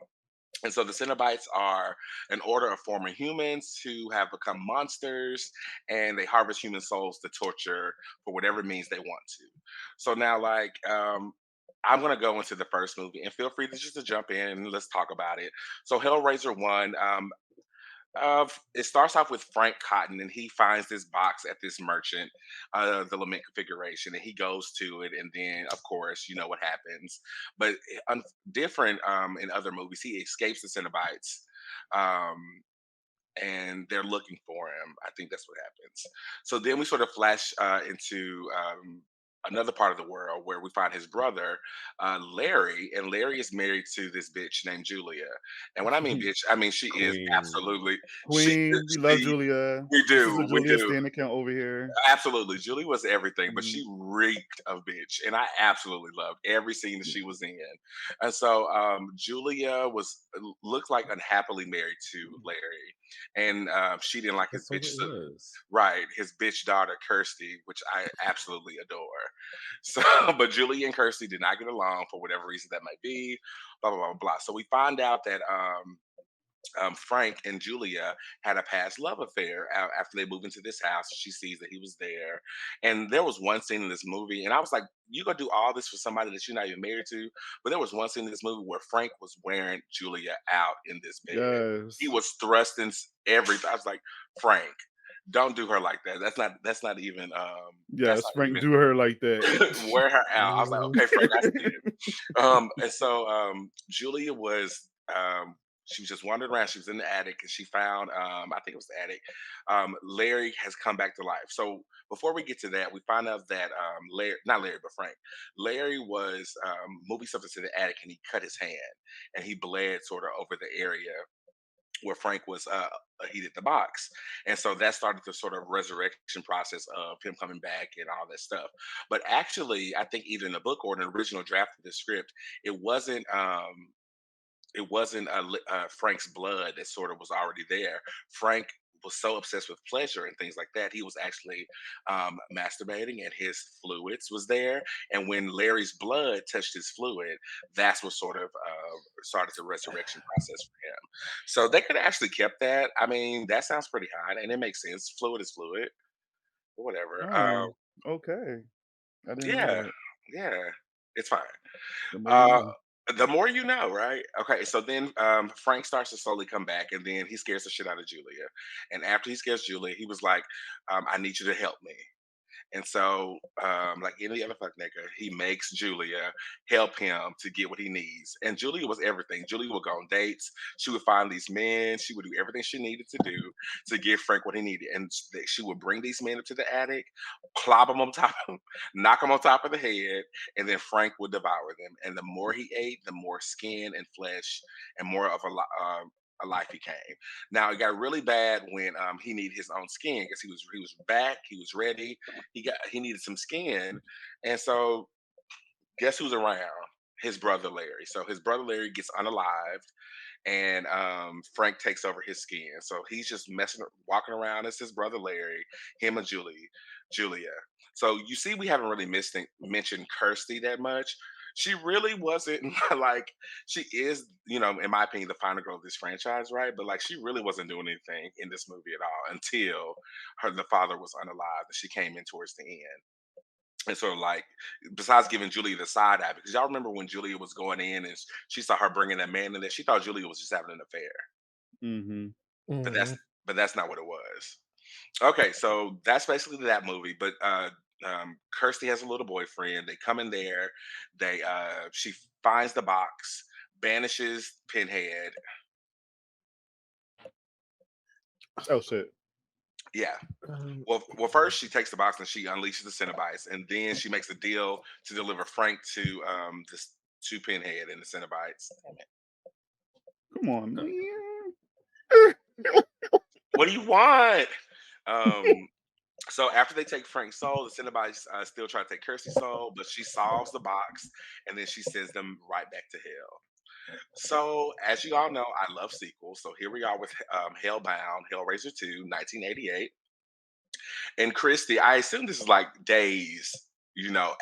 And so the Cenobites are an order of former humans who have become monsters, and they harvest human souls to torture for whatever means they want to. So now, I'm gonna go into the first movie, and feel free to just to jump in and let's talk about it. So Hellraiser One, it starts off with Frank Cotton, and he finds this box at this merchant, the lament configuration, and he goes to it, and then, of course, you know what happens. But different in other movies, he escapes the Cenobites, um, and they're looking for him. I think that's what happens. So then we sort of flash into another part of the world where we find his brother, Larry, and Larry is married to this bitch named Julia. And when I mean bitch, I mean she is Queen. absolutely she. Queen, we love Julia. We This is a do, we Julia do. Stan account over here. Absolutely. Julie was everything, but Mm. she reeked of bitch. And I absolutely loved every scene that she was in. And so Julia was looked like unhappily married to Larry. and she didn't like his That's what bitch. it was. Right, his bitch daughter Kirsty, which I absolutely adore. So, but Julie and Kirsty did not get along for whatever reason that might be. Blah blah blah blah. So we find out that Frank and Julia had a past love affair after they moved into this house. She sees that he was there, and there was one scene in this movie, and I was like, "You gonna do all this for somebody that you're not even married to?" But there was one scene in this movie where Frank was wearing Julia out in this bed. He Yes. was thrusting everything. I was like, "Frank, don't do her like that. That's not even that's Yes, not Frank even do her like that. wear her out." I was like, Mhm. "Okay, Frank, I see it." And so Julia was she was just wandering around. She was in the attic and she found I think it was the attic. Larry has come back to life. So before we get to that, we find out that Larry, not Larry, but Frank, Larry was moving something to the attic and he cut his hand and he bled sort of over the area where Frank was he did the box. And so that started the sort of resurrection process of him coming back and all that stuff. But actually, I think either in the book or in the original draft of the script, it wasn't Frank's blood that sort of was already there. Frank was so obsessed with pleasure and things like that, he was actually masturbating, and his fluids was there. And when Larry's blood touched his fluid, that's what sort of started the resurrection process for him. So they could have actually kept that. I mean, that sounds pretty hot, and it makes sense. Fluid is fluid, whatever. Oh, okay. I didn't know Yeah, that. yeah, it's fine. The more you Uh, know. the more you know, right? Okay, so then Frank starts to slowly come back, and then he scares the shit out of Julia. And after he scares Julia, he was like, "I need you to help me." And so, like any other fuck nigga, he makes Julia help him to get what he needs. And Julia was everything. Julia would go on dates. She would find these men. She would do everything she needed to do to give Frank what he needed. And she would bring these men up to the attic, clop them on top of him, knock them on top of the head, and then Frank would devour them. And the more he ate, the more skin and flesh and more of a life he came. Now it got really bad when he needed his own skin because he was back, he was ready, he needed some skin, and so guess who's around? His brother Larry. So his brother Larry gets unalived, and Frank takes over his skin. So he's just walking around as his brother Larry, him and Julia. So you see, we haven't really mentioned Kirsty that much. She really wasn't like she is, in my opinion, the final girl of this franchise, right? But like she really wasn't doing anything in this movie at all until the father was unalive and she came in towards the end. And sort of like, besides giving Julia the side eye, because y'all remember when Julia was going in and she saw her bringing that man in there, she thought Julia was just having an affair, Mhm. but that's Mhm. but that's not what it was. Okay, so that's basically that movie. But Kirsty has a little boyfriend. They come in there. She finds the box, banishes Pinhead. Oh shit. Yeah. Um, Well, first she takes the box and she unleashes the Cenobites, and then she makes a deal to deliver Frank to Pinhead and the Cenobites. Come on, man. What do you want? Um, so after they take Frank's soul, the Cenobites still try to take Kirsty's soul, but she solves the box and then she sends them right back to hell. So as you all know, I love sequels. So here we are with Hellbound, Hellraiser 2, 1988. And Christy, I assume this is like days,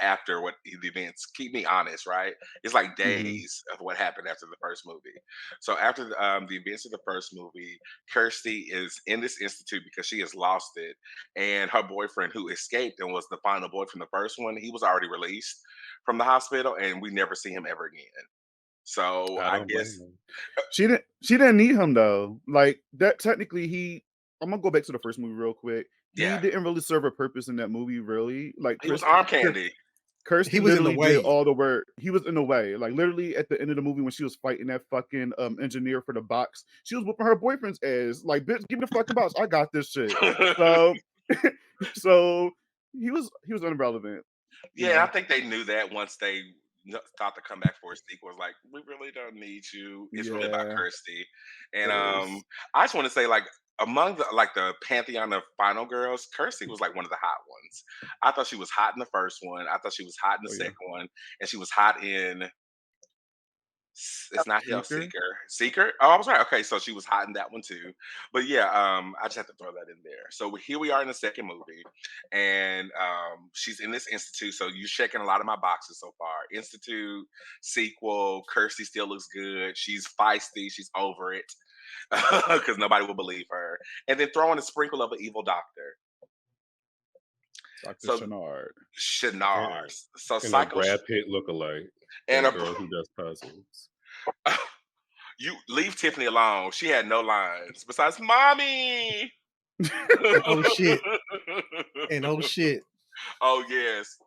after what the events. Keep me honest, right? It's like Mhm. days of what happened after the first movie. So after the events of the first movie, Kirsty is in this institute because she has lost it, and her boyfriend, who escaped and was the final boy from the first one, he was already released from the hospital, and we never see him ever again. So I I don't guess blame them. She didn't need him though. Like that technically I'm gonna go back to the first movie real quick. He yeah, didn't really serve a purpose in that movie, really. Like he was arm candy. Kirsty he was in the literally did way. all the work. He was in the way. Like literally at the end of the movie when she was fighting that fucking engineer for the box, she was whooping her boyfriend's ass. Like, bitch, give me the fucking box. I got this shit. So so he was irrelevant, you Yeah, I know. think they knew that once they thought to come back for a sequel. Was like, we really don't need you. It's really about Yeah, Kirsty. And it is. I just want to say, like, among the pantheon of final girls, Kirsty was like one of the hot ones. I thought she was hot in the first one. I thought she was hot in the Oh yeah. second one, and she was hot in it's not Seeker. Seeker. Oh, I was right. Okay, so she was hot in that one too. But yeah, I just have to throw that in there. So here we are in the second movie, and she's in this institute. So you're checking a lot of my boxes so far. Institute, sequel. Kirsty still looks good. She's feisty. She's over it because nobody will believe her. And then throw in a sprinkle of an evil doctor. Dr. So Chenard. Shinars. So And a Psycho Brad Pitt lookalike. and That a girl who does puzzles. you leave Tiffany alone. She had no lines besides "mommy." Oh shit. And oh shit. Oh yes.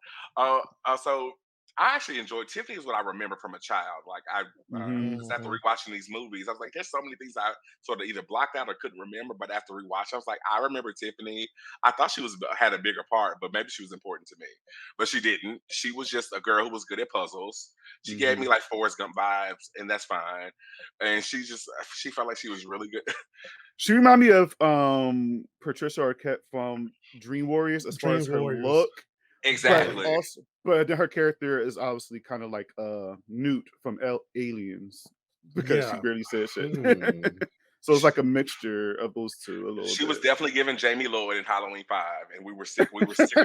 So I actually enjoyed Tiffany is what I remember from a child. Like I Mhm. because after Mhm. rewatching these movies, I was like, there's so many things I sort of either blocked out or couldn't remember. But after rewatch, I was like, I remember Tiffany. I thought she had a bigger part, but maybe she was important to me. But she didn't. She was just a girl who was good at puzzles. She gave me Mhm. like Forrest Gump vibes, and that's fine. And she felt like she was really good. She reminded me of Patricia Arquette from Dream Warriors as far as Dream her Warriors. look, but Exactly. then her character is obviously kind of like Newt from Aliens because she Yeah. barely says shit. Hmm. So it's like a mixture of those two a little She was bit. definitely giving Jamie Lloyd in Halloween 5, and we were sick. We were sick.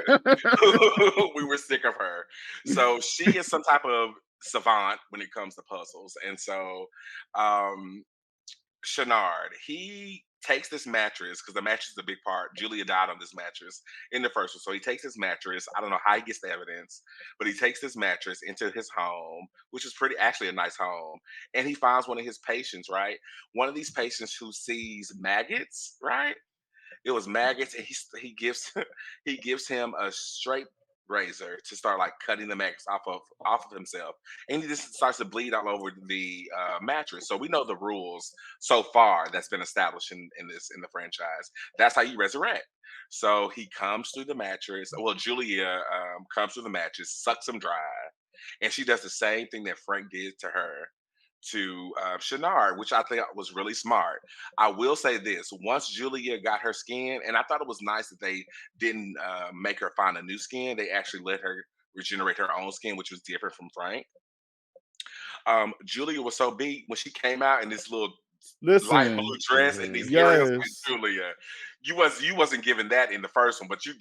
We were sick of her. So she is some type of savant when it comes to puzzles, and so um, Shenard, he takes this mattress because the mattress is a big part. Julia died on this mattress in the first one. So he takes his mattress. I don't know how he gets the evidence, but he takes this mattress into his home, which is actually a nice home. And he finds one of his patients, right? One of these patients who sees maggots, right? It was maggots, and he gives he gives him a straight razor to start like cutting the maggots off of himself, and he just starts to bleed all over the mattress. So we know the rules so far that's been established in the franchise. That's how you resurrect. So he comes through the mattress. Well, Julia comes through the mattress, sucks him dry, and she does the same thing that Frank did to her to Shenard, which I think was really smart. I will say this: once Julia got her skin, and I thought it was nice that they didn't make her find a new skin. They actually let her regenerate her own skin, which was different from Frank. Julia was so beat when she came out in this little light blue Listen, dress and these Mhm. earrings. Like, yes, Julia, you wasn't given that in the first one, but you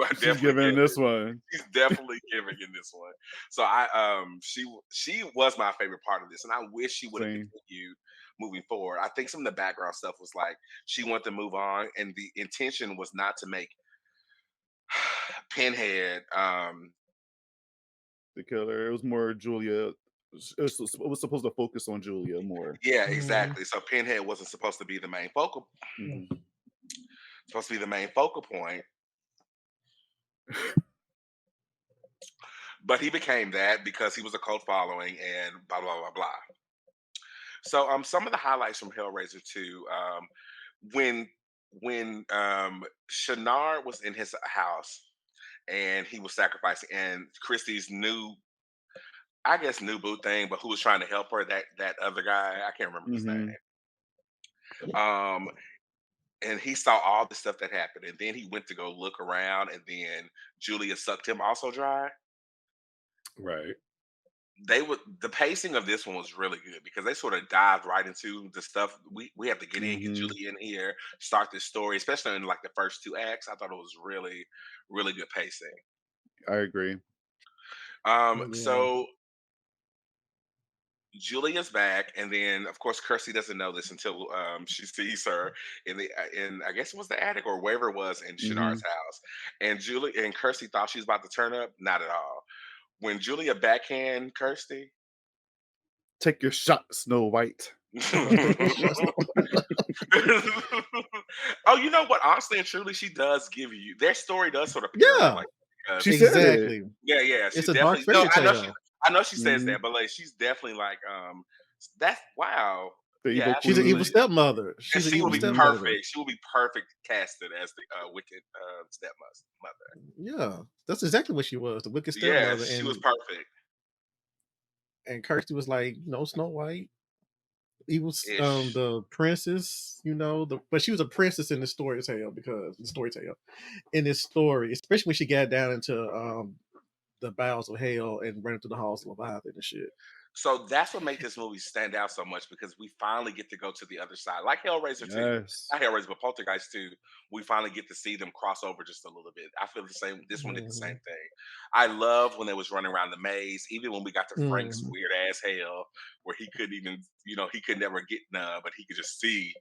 are she's definitely giving giving. this one. She's definitely giving in this one. So she was my favorite part of this, and I wish she would have Same. continued moving forward. I think some of the background stuff was like she wanted to move on, and the intention was not to make Pinhead. The killer. It was more Julia. It was supposed to focus on Julia more. Yeah, Mhm. exactly. So Pinhead wasn't Mhm. supposed to be the main focal point, but he became that because he was a cult following and blah blah blah blah. So some of the highlights from Hellraiser 2, when Shenard was in his house and he was sacrificing, and Christie's new, I guess, new boot thing, but who was trying to help her, that other guy, I can't remember his Mhm. name. Um, and he saw all the stuff that happened, and then he went to go look around, and then Julia sucked him also dry. Right. The pacing of this one was really good because they sort of dived right into the stuff we have to get Mhm. Julie in here, start this story, especially in like the first two acts. I thought it was really, really good pacing. I agree. Yeah. So Julia's back, and then of course Kirsty doesn't know this until she sees her in I guess it was the attic or wherever it was in Shenard's Mhm. house, and Julie and Kirsty thought she was about to turn up. Not at all. When Julia backhand Kirsty. Take your shot, Snow White. Take your shots. Oh, you know what? Honestly and truly, she does give you their story does sort of parallel Yeah, like because She said it. exactly. yeah, It's she's a dark definitely no. fairy tale. I know she says Mhm. that, but like she's definitely like that's wow. The Yeah, evil She's an evil queen. absolutely. stepmother. And She's an she will evil be Mhm. stepmother. perfect. She will be perfect casted as the wicked stepmother. Yeah, that's exactly what she was, the wicked Yes, stepmother. she was And perfect. Kirsty was like, Snow White. He was Ish. the princess, but she was a princess in the storytale in this story, especially when she got down into the bowels of hell and ran into the halls of Leviathan and shit. So that's what made this movie stand out so much because we finally get to go to the other side, like Hellraiser 2. Yes. Not Hellraiser, but Poltergeist 2. We finally get to see them cross over just a little bit. I feel the same. This one did the same Mhm. thing. I love when they was running around the maze, even when we got to Frank's Mhm. weird ass hell, where he couldn't even, he could never get none, but he could just see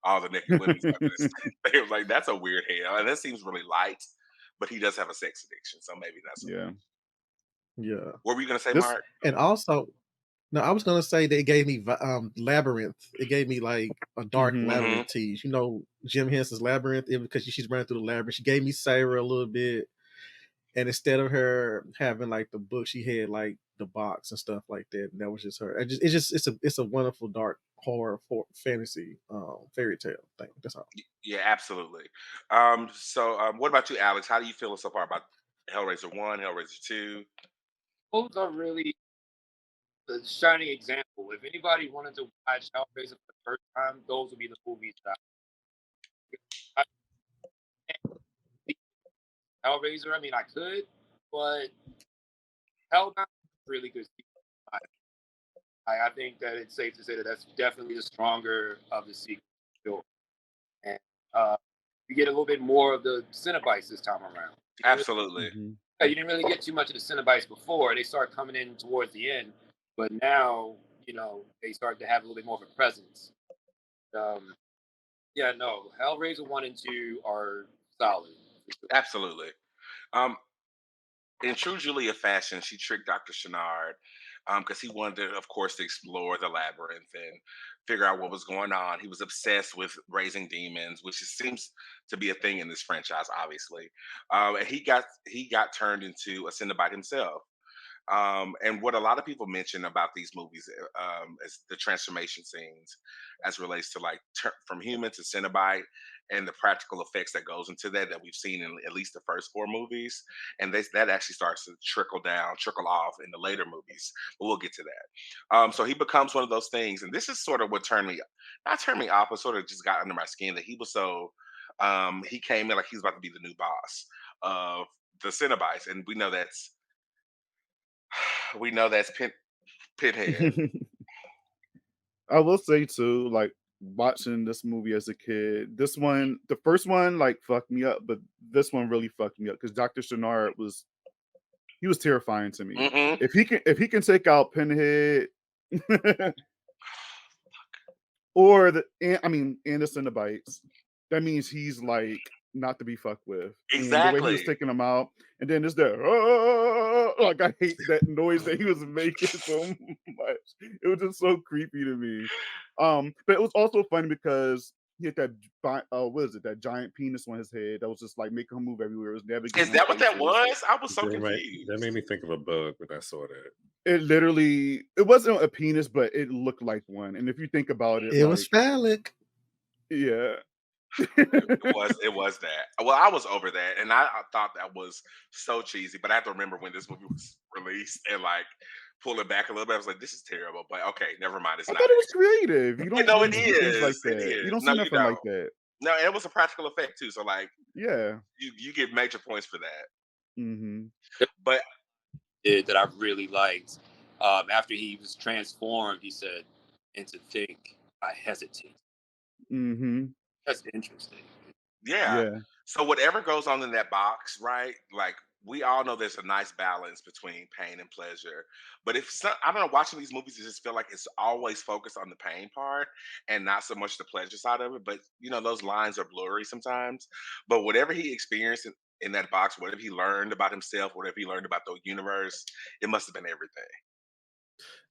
all the naked women stuck in his face. They was like, that's a weird hell, and that seems really light. But he does have a sex addiction, so maybe that's so. Yeah. Yeah. What were you gonna say, This Mark? And also, no, I was gonna say they gave me Labyrinth. It gave me like a dark mhm. Hmm. Labyrinth tease. Jim Henson's Labyrinth. Because she's running through the labyrinth. She gave me Sarah a little bit, and instead of her having like the book, she had like the box and stuff like that. And that was just her. It's a wonderful dark horror fantasy fairy tale thing. That's all. Yeah, absolutely. What about you, Alex? How do you feel so far about Hellraiser 1, Hellraiser 2? Both are really the shining example. If anybody wanted to watch Hellraiser for the first time, those would be the movies that I can't see Hellraiser. I mean, I could, but Hellbound is really good. I think that it's safe to say that that's definitely the stronger of the sequel. Sure. And uh, you get a little bit more of the Cenobites this time around. Absolutely. Mhm. You didn't really get too much of the Cenobites before. They start coming in towards the end, but now they start to have a little bit more of a presence. Um, yeah, no, Hellraiser 1 and 2 are solid. Absolutely. Um, in true Julia fashion, she tricked Dr. Chenard because he wanted, of course, to explore the labyrinth and figure out what was going on. He was obsessed with raising demons, which seems to be a thing in this franchise, obviously. And he got turned into a Cenobite himself. And what a lot of people mention about these movies is the transformation scenes, as relates to like from human to Cenobite, and the practical effects that goes into that we've seen in at least the first four movies, and that actually starts to trickle off in the later movies. But we'll get to that. So he becomes one of those things, and this is sort of what not turned me off, but sort of just got under my skin that he was so. He came in like he was about to be the new boss of the Cenobites, and we know that's Pinhead. I will say too, like watching this movie as a kid, the first one, like fucked me up, but this one really fucked me up because Dr. Chenard he was terrifying to me. Hmm. If he can take out Pinhead, or and the Cenobites, that means he's like not to be fucked with. And the way he was Exactly. taking them out, and then there's that like I hate that noise that he was making so much. It was just so creepy to me. But it was also funny because he had what is it, that giant penis on his head that was just like making him move everywhere. It was Is navigating that what that places. was? I was so That confused. made me think of a bug when I saw that. It wasn't a penis, but it looked like one. And if you think about it, It was like, phallic. yeah. It was that. Well, I was over that, and I thought that was so cheesy. But I have to remember when this movie was released and like pull it back a little bit. I was like, "This is terrible." But okay, never mind. It's I not thought it was actually. creative. You You don't know, really it see things like is. It that. You is. don't see No, you nothing like don't. that. No, it was a practical effect too. So like, Yeah. you get major points for that. Hmm. But That I really liked. After he was transformed, he said, "And to think, I hesitate." Hmm. That's interesting. yeah. Yeah. So whatever goes on in that box, right? Like we all know there's a nice balance between pain and pleasure. But I don't know, watching these movies, I just feel like it's always focused on the pain part and not so much the pleasure side of it. But those lines are blurry sometimes. But whatever he experienced in that box, whatever he learned about himself, whatever he learned about the universe, it must have been everything.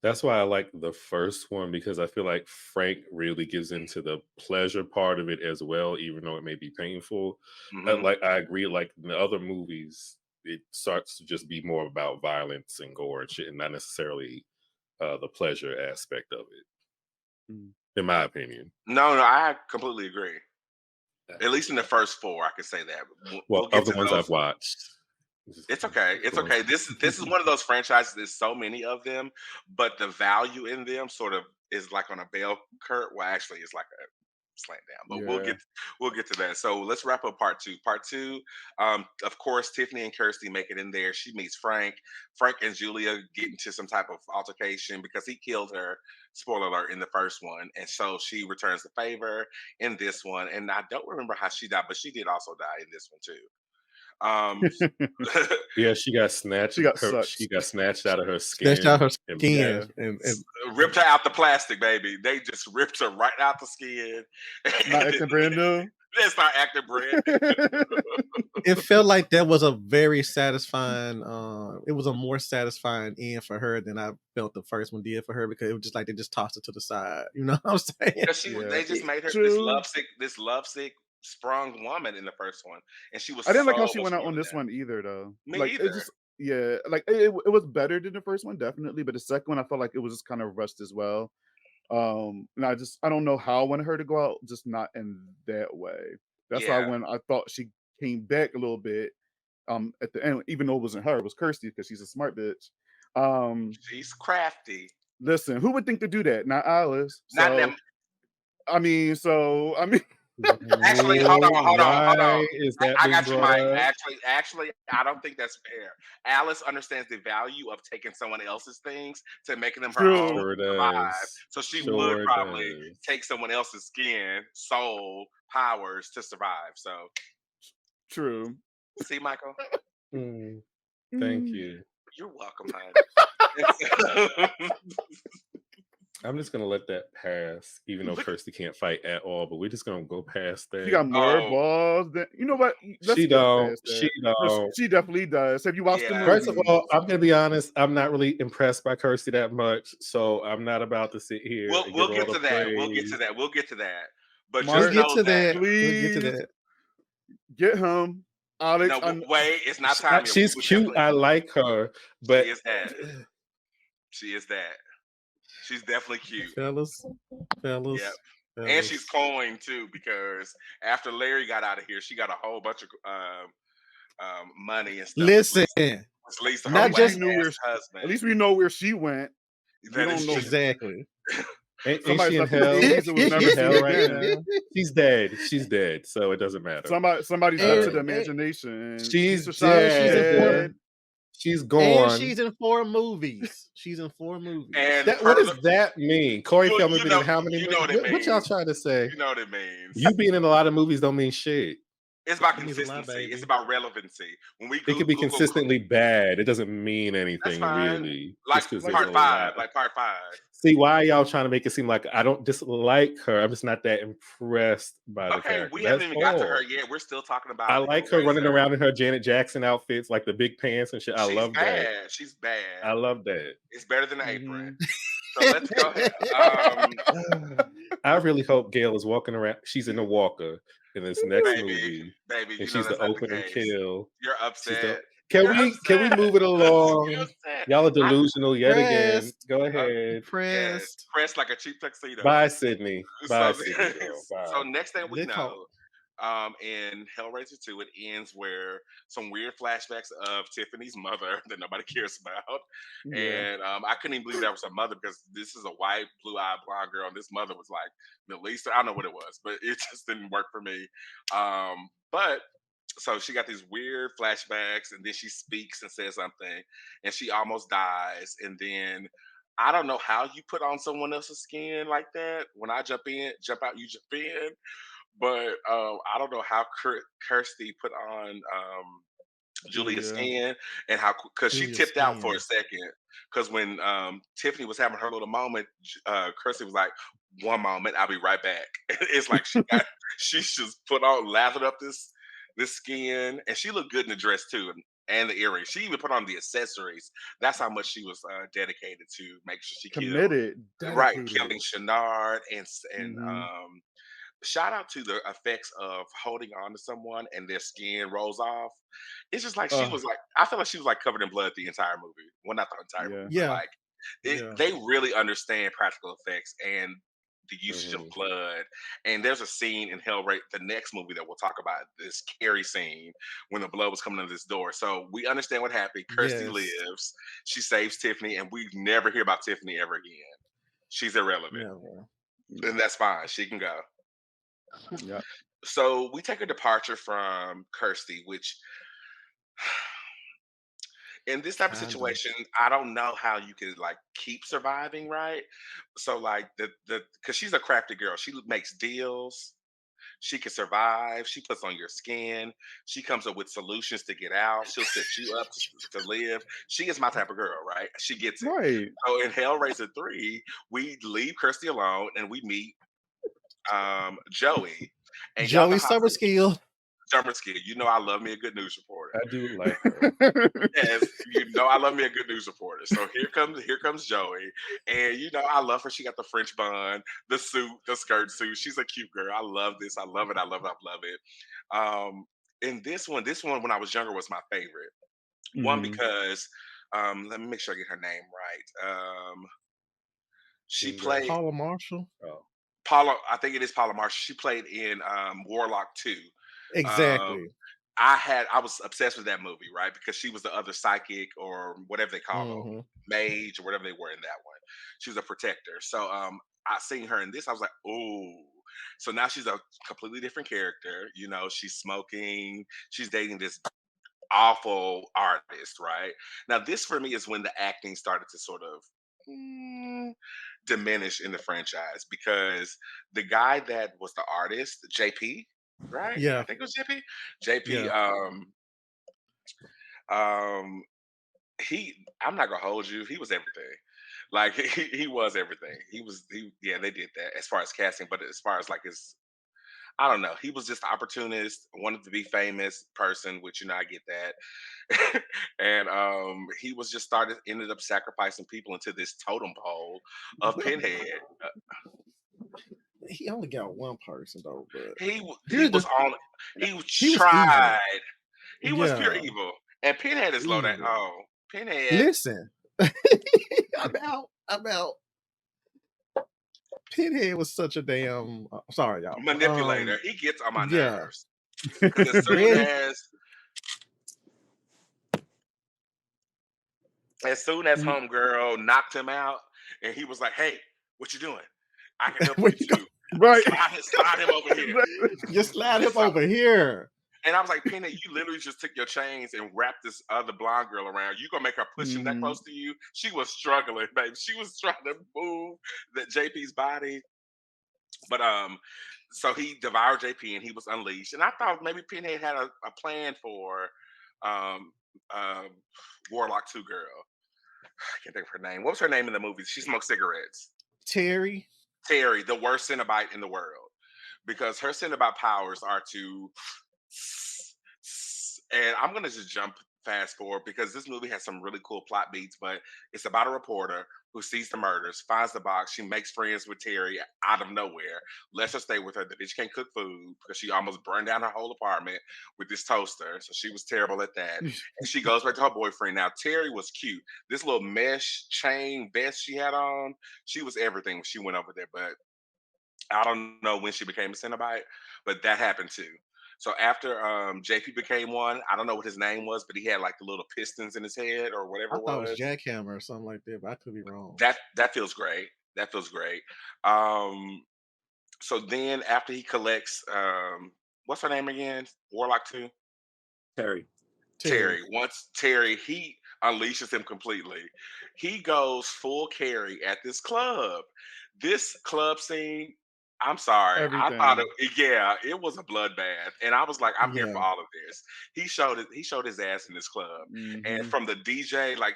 That's why I like the first one because I feel like Frank really gives into the pleasure part of it as well, even though it may be painful. Hmm. Like I agree, like in the other movies, it starts to just be more about violence and gore and shit, and not necessarily the pleasure aspect of it, Mm. in my opinion. No, I completely agree. Yeah. At least in the first four, I could say that. We'll Well, get of the to ones those. I've watched, It's okay. It's the ones- okay. This is one of those franchises. There's so many of them, but the value in them sort of is like on a bell curve. Well, actually, it's like a slant down. But Yeah. we'll get to that. So let's wrap up part two. Part two, of course, Tiffany and Kirsty make it in there. She meets Frank. Frank and Julia get into some type of altercation because he killed her. Spoiler alert, in the first one, and so she returns the favor in this one. And I don't remember how she died, but she did also die in this one too. Yeah, she got She got she sucked. got snatched out of her Snatched out skin. her and- skin. Yeah. And ripped her out the plastic, baby. They just ripped her right out the skin. Not acting brand new. That's not acting brand new. it felt like that was a very satisfying it was a more satisfying end for her than I felt the first one did for her, because it was just like they just tossed it to the side. You know what I'm saying? Because Yeah. they just made her True. this lovesick, sprung woman in the first one, and she was. I didn't like how so she much went out more on than this that. one either, though. Me Like either. it just, yeah, like it was better than the first one, definitely, but the second one I felt like it was just kind of rushed as well. And I don't know how I wanted her to go out, just not in that way. That's why Yeah. when I thought she came back a little bit, at the end, even though it wasn't her, it was Kirsty because she's a smart bitch. She's crafty. Listen, who would think to do that? Not Alice. Not So them. I mean, Actually, hold on. Why is that I being got you, brought Mike. up? Actually, I don't think that's fair. Alice understands the value of taking someone else's things to making them her True. own Sure to survive. does. So she Sure would probably does. take someone else's skin, soul, powers to survive. So, true. see, Michael, Mm, thank you. you're welcome, honey. I'm just gonna let that pass, even though Kirsty can't fight at all. But we're just gonna go past She that. got more Oh. balls than you know what? Let's She skip don't. past that. She No, don't. she definitely does. Have you watched the Yeah. movie? First of all, I'm gonna be honest. I'm not really impressed by Kirsty that much, so I'm not about to sit here and We'll give her all get to the that. praise. We'll get to that. But Mark, just know that. We'll get to please that. get him, Alex. No, wait, it's not time yet. She's We cute. I like her, but She is that. She is that. She's definitely cute. Fellas. Yep. And she's coin too, because after Larry got out of here, she got a whole bunch of money and stuff. Listen, Which leads to her not just- husband. At least we know where she went. That we is don't know. true. exactly. ain't Somebody's she in left in the hell? 80s, it was She never in hell seen right again. now. She's dead. She's dead. So it doesn't matter. Somebody's left to the And- imagination. She's Keisha Shaw's dead. She's gone. And she's in 4 movies. She's in 4 movies. And What does that mean? Corey You- Feldman you been know- in how many you movies? know what it What y'all means. trying to say? You know what it means. You being in a lot of movies don't mean shit. It's about It means a lot, consistency. baby. It's about relevancy. When we It could be Google- consistently bad. It doesn't mean That's anything fine. really. Like Just 'cause there's part a 5. lot. Like part 5. See, why are y'all trying to make it seem like I don't dislike her? I'm just not that impressed by the Okay, character. we That's haven't even got to all. her yet. We're still talking about. I like her running Hellraiser. around in her Janet Jackson outfits, like the big pants and shit. I She's love bad. that. She's bad. I love that. It's better than an Mm-hmm. apron. So let's go ahead. I really hope Gail is walking around. She's in the walker in this next Baby, movie, baby, you and know she's that's the not opening case. kill. You're She's upset. the. Can You're we upset. move it along? You're upset. Y'all are delusional yet again. Pressed. Go ahead. Yes, Pressed. pressed like a cheap tuxedo. Bye, Sydney. Bye, So, Sydney. Girl. Bye. so next thing we They know, call- in Hellraiser 2, it ends where some weird flashbacks of Tiffany's mother that nobody cares about. Yeah. And I couldn't even believe that was her mother, because this is a white, blue-eyed, blonde girl, and this mother was like Middle Eastern. I don't know what it was, but it just didn't work for me. But so she got these weird flashbacks, and then she speaks and says something, and she almost dies, and then I don't know how you put on someone else's skin like that. When I jump out, you jump in. But I don't know how Kirsty put on Julia's Julia. skin, and how, because she Julia's tipped out for a skin. second. Because when Tiffany was having her little moment, Kirsty was like, "1 moment, I'll be right back." It's like she just put on, lathered up this skin, and she looked good in the dress too, and the earrings. She even put on the accessories. That's how much she was dedicated to make sure she killed. Committed. Right, Dedicated. killing Shenard and Mhm. shout out to the effects of holding on to someone and their skin rolls off. It's just like she Ugh. was like, I feel like she was like covered in blood the entire movie. Well, not the entire movie, but Yeah. like Yeah. they really understand practical effects and the usage of Mhm. blood. And there's a scene in Hellraiser, the next movie that we'll talk about, this Carrie scene when the blood was coming to this door. So we understand what happened. Kirsty Yes. lives, she saves Tiffany, and we never hear about Tiffany ever again. She's irrelevant, Never. and that's fine. She can go. Yeah. So we take a departure from Kirsty, which in this type of Kinda. situation, I don't know how you could like keep surviving, right? So like the because she's a crafty girl. She makes deals. She can survive. She puts on your skin. She comes up with solutions to get out. She'll set you up to live. She is my type of girl, right? She gets it. Right. So in Hellraiser 3, we leave Kirsty alone and we meet Joey. And y'all know Joey how Summerskill. Summer Skid, you know I love me a good news reporter. I do like her. Yes, you know I love me a good news reporter. So here comes Joey, and you know I love her. She got the French bun, the suit, the skirt suit. She's a cute girl. I love this. I love it. I love it. I love it. And this one when I was younger was my favorite. One Mhm. because let me make sure I get her name right. She Kinga. played Paula Marshall. Oh, Paula. I think it is Paula Marshall. She played in Warlock 2. Um, Exactly. I was obsessed with that movie, right? Because she was the other psychic or whatever they call them, Hmm. mage or whatever they were in that one. She was a protector. So I seen her in this. I was like, oh. So now she's a completely different character. You know, she's smoking. She's dating this awful artist, right? Now this for me is when the acting started to sort of diminish in the franchise because the guy that was the artist, JP, right? I Yeah, think it was JP. JP, yeah. um, I'm not gonna hold you. He was everything. Like he was everything. Yeah, they did that as far as casting, but as far as like his I don't know. He was just an opportunist, wanted to be famous person, which you know I get that. And he was just ended up sacrificing people into this totem pole of Well, Pinhead. Uh, he only got one person though, but he here's was the on he he was evil. tried. He was pure Yeah, evil. And Pinhead is low down. evil. Oh, Pinhead Listen, I'm out. I'm out. Pinhead was such a damn. Sorry, y'all. manipulator. He gets on my Yeah. nerves. Because Red. as soon as Mm, homegirl knocked him out and he was like, hey, what you doing? I can help where you you go? too. Right. Slide him over here. Just slide him So, over here. and I was like, Penny, you literally just took your chains and wrapped this other blonde girl around. You gonna make her push him that Mhm. close to you? She was struggling, babe. She was trying to move that JP's body. But so he devoured JP and he was unleashed. And I thought maybe Pinhead had a plan for um uh, Warlock 2 girl. I can't think of her name. What was her name in the movie? She smoked cigarettes. Terry. Terry, the worst Cenobite in the world. Because her Cenobite powers are to and I'm gonna just jump fast forward because this movie has some really cool plot beats, but it's about a reporter who sees the murders, finds the box, she makes friends with Terry out of nowhere, lets her stay with her. The bitch can't cook food because she almost burned down her whole apartment with this toaster. So she was terrible at that. And she goes back to her boyfriend. Now Terry was cute. This little mesh chain vest she had on, she was everything when she went over there. But I don't know when she became a Cenobite, but that happened too. So after JP became one, I don't know what his name was, but he had like the little pistons in his head or whatever I it thought it was was. Jackhammer or something like that, but I could be wrong. That feels great. That feels great. Um, so then after he collects, what's her name again? Warlock 2? Terry. Terry. Terry. Once Terry, he unleashes him completely. He goes full carry at this club. This club scene, I'm sorry. I thought Everything. yeah, it was a bloodbath. And I was like, I'm here for Yeah. all of this. He showed his ass in this club. And Mhm. from the DJ, like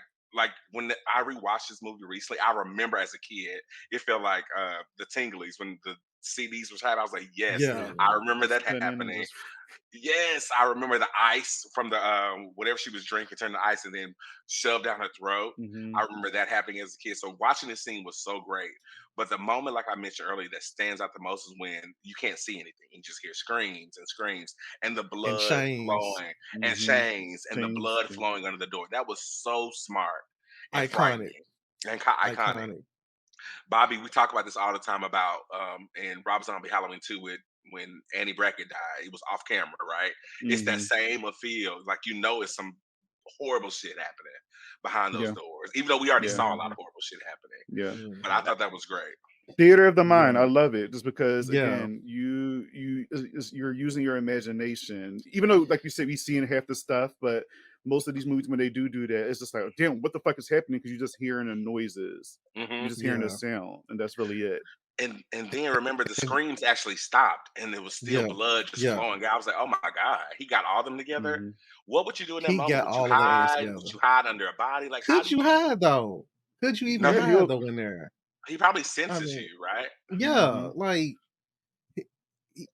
when I rewatched this movie recently, I remember as a kid, it felt like the tinglies when the CDs was happening. I was like, yes, Yeah. I mhm. remember The that spinning happening. just Yes, I remember the ice from the whatever she was drinking turned to ice and then shoved down her throat. I mhm. remember that happening as a kid. So watching this scene was so great. But the moment, like I mentioned earlier, that stands out the most is when you can't see anything. You just hear screams and screams and the And blood chains. flowing and Mhm. chains and the Change. blood flowing under the door. That was so smart and Iconic. frightening and iconic. Iconic. Bobby, we talk about this all the time about and Rob Zombie Halloween 2 with when Annie Brackett died. It was off camera, right? It's that Mhm. same feel. Like you know it's some horrible shit happening behind those Yeah. doors. Even though we already Yeah. saw a lot Mhm. of horrible shit happening. Yeah. But I Mhm. thought that was great. Theater of the mind. I Yeah. love it just because Yeah. again, you're using your imagination. Even though, like you said, we seeing half the stuff, but most of these movies when they do that, it's just like, damn, what the fuck is happening? Because you're just hearing the noises, you're Hmm. just hearing the Yeah. sound, and that's really it. And then remember the And screams actually stopped and there was still yeah. blood just Yeah. flowing. I was like, oh my God, he got all them together. Hmm. What would you do in that He moment? got Would you all of their ass hide? together. Would you hide under a body? Like, how Could do you you? hide though? Could you even Yeah, No, hide he'll. though in there? he probably I senses mean, you, right? yeah, Hmm. like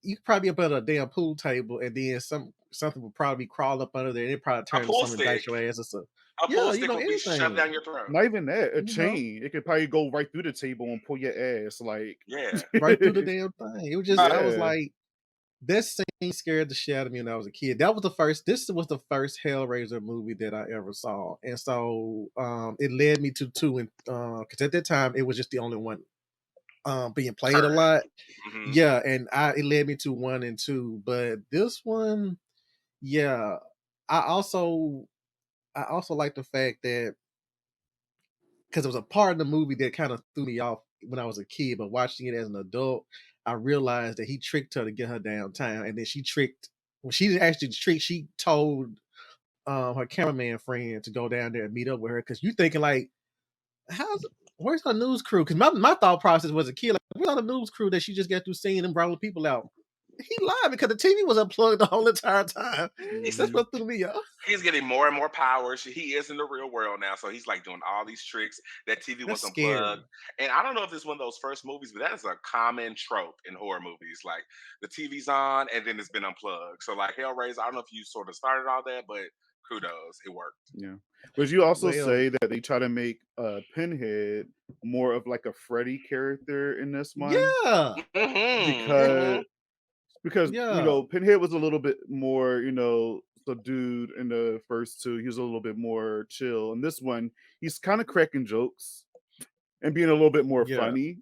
you could probably be up at a damn pool table and then something would probably crawl up under there and it probably A turn into pool something and bite stick. your ass or something. A pool Yeah, you stick know, will be shoved anything. down your throat. Not even that. A You know, chain. It could probably go right through the table and pull your ass. Like, Yeah. right through the damn thing. It was just, I was yeah. like, that scene scared the shit out of me when I was a kid. That was the first. This was the first Hellraiser movie that I ever saw, and so it led me to two, and because at that time it was just the only one being played a Heard. lot. Hmm. Yeah, and it led me to 1 and 2, but this one, yeah, I also like the fact that because it was a part of the movie that kind of threw me off when I was a kid, but watching it as an adult, I realized that he tricked her to get her downtown, and then she tricked. Well, she didn't actually trick. She told her cameraman friend to go down there and meet up with her because you thinking like, where's her news crew? Because my thought process was a kid, like, where's the news crew that she just got through seeing and brought people out? He lied because the TV was unplugged the whole entire time. That's He's Hmm. what threw me off. he's getting more and more powers. He is in the real world now, so he's like doing all these tricks. That TV That's was unplugged, scary. and I don't know if it's one of those first movies, but that is a common trope in horror movies. Like the TV's on and then it's been unplugged. So like Hellraiser, I don't know if you sort of started all that, but kudos, it worked. Yeah. Would you also Well, say that they try to make Pinhead more of like a Freddy character in this one? yeah, Hmm. and Because Hmm. yeah, Pinhead was a little bit more, subdued in the first two. He was a little bit more chill. In this one, he's kind of cracking jokes and being a little bit more yeah, funny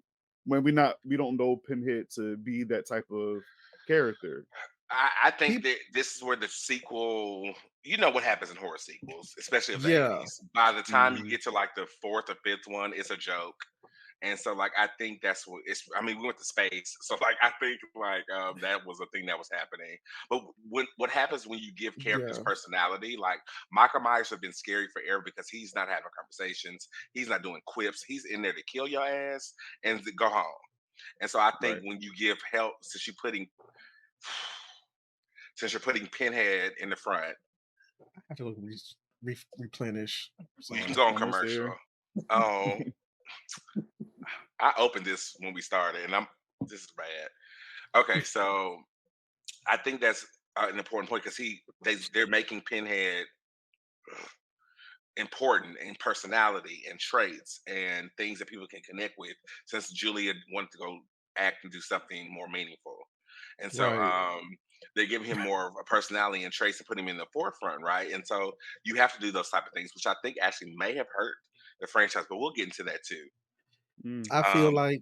when we don't know Pinhead to be that type of character. I think he, that this is where the sequel, you know what happens in horror sequels, especially of the yeah, 80s. By the time you Hmm. get to like the fourth or fifth one, it's a joke. And so like I think that's what it's I mean, we went to space. So like I think like that was a thing that was happening. But what happens when you give characters yeah, personality, like Michael Myers have been scary forever because he's not having conversations, he's not doing quips, he's in there to kill your ass and to go home. And so I think Right. when you give help, since you're putting Pinhead in the front, I have to look replenish. you can So go on Almost commercial. there. Oh, I opened this when we started, and this is bad. Okay, so I think that's an important point because they're making Pinhead important in personality and traits and things that people can connect with. Since Julia wanted to go act and do something more meaningful, and so right. they give him more of a personality and traits and put him in the forefront, right? And so you have to do those type of things, which I think actually may have hurt the franchise, but we'll get into that too. Mm. I feel Um, like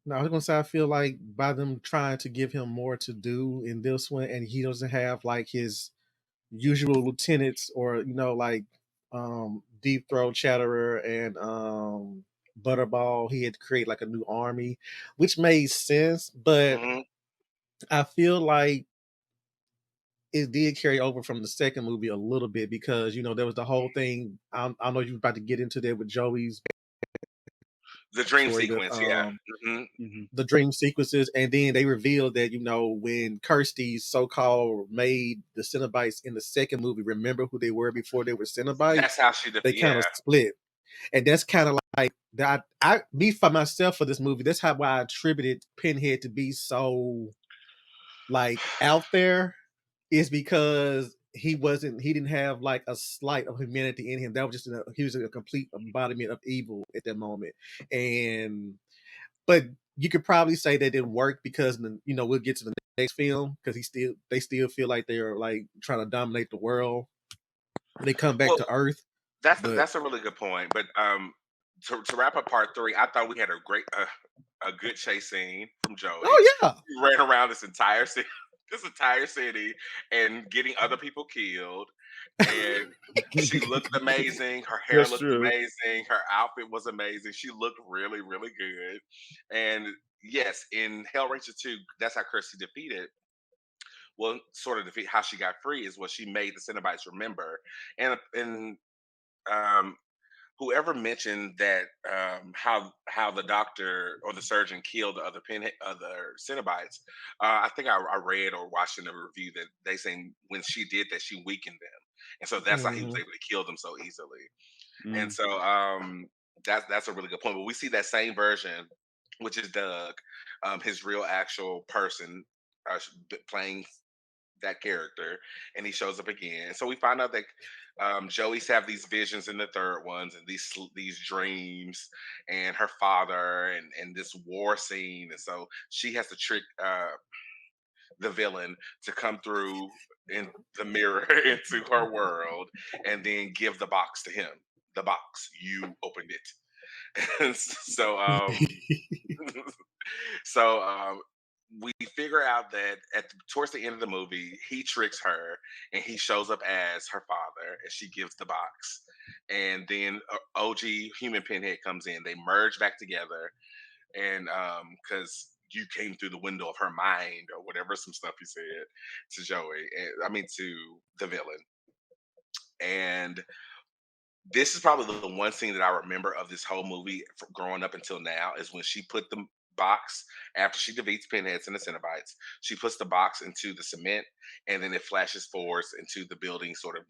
no, I was gonna say I feel like by them trying to give him more to do in this one, and he doesn't have like his usual lieutenants or like Deep Throat Chatterer and Butterball. He had to create like a new army, which made sense, but mhm. I feel like it did carry over from the second movie a little bit because there was the whole thing. I know you were about to get into that with Joey's The dream story, sequence, yeah. Hmm. Mhm. the dream sequences, and then they revealed that when Kirsty so-called made the Cenobites in the second movie remember who they were before they were That's Cenobites, how she they kind yeah. of split, and that's kind of like that. Me for myself for this movie, that's how I attributed Pinhead to be so like out there is because he didn't have like a slight of humanity in him. That was just he was a complete embodiment of evil at that moment, and but you could probably say that didn't work because we'll get to the next film because they still feel like they're like trying to dominate the world when they come back Well, to Earth. But that's a really good point. But to wrap up part three, I thought we had a good chase scene from Joey. oh yeah, He ran around this entire city, this entire city, and getting other people killed. and she looked amazing. Her hair That's looked true. amazing. Her outfit was amazing. She looked really, really good. And yes, in Hellraiser 2, that's how Kirsty defeated. Well, sort of defeat how she got free is what she made the Cenobites remember. And um, whoever mentioned that how the doctor or the surgeon killed the other Cenobites, I think I read or watched in a review that they saying when she did that she weakened them, and so that's how he was Mhm. able to kill them so easily. And Mm. so that's a really good point. But we see that same version, which is Doug, his real actual person playing that character, and he shows up again. So we find out that Joey's have these visions in the third ones, and these dreams, and her father, and this war scene, and so she has to trick the villain to come through in the mirror into her world, and then give the box to him. The box, you opened it. And so so we figure out that towards the end of the movie, he tricks her and he shows up as her father, and she gives the box. And then OG Human Pinhead comes in. They merge back together, and because you came through the window of her mind or whatever, some stuff he said to Joey, and I mean to the villain. And this is probably the one scene that I remember of this whole movie from growing up until now is when she put the box after she defeats Pinheads and the Cenobites. She puts the box into the cement, and then it flashes forwards into the building sort of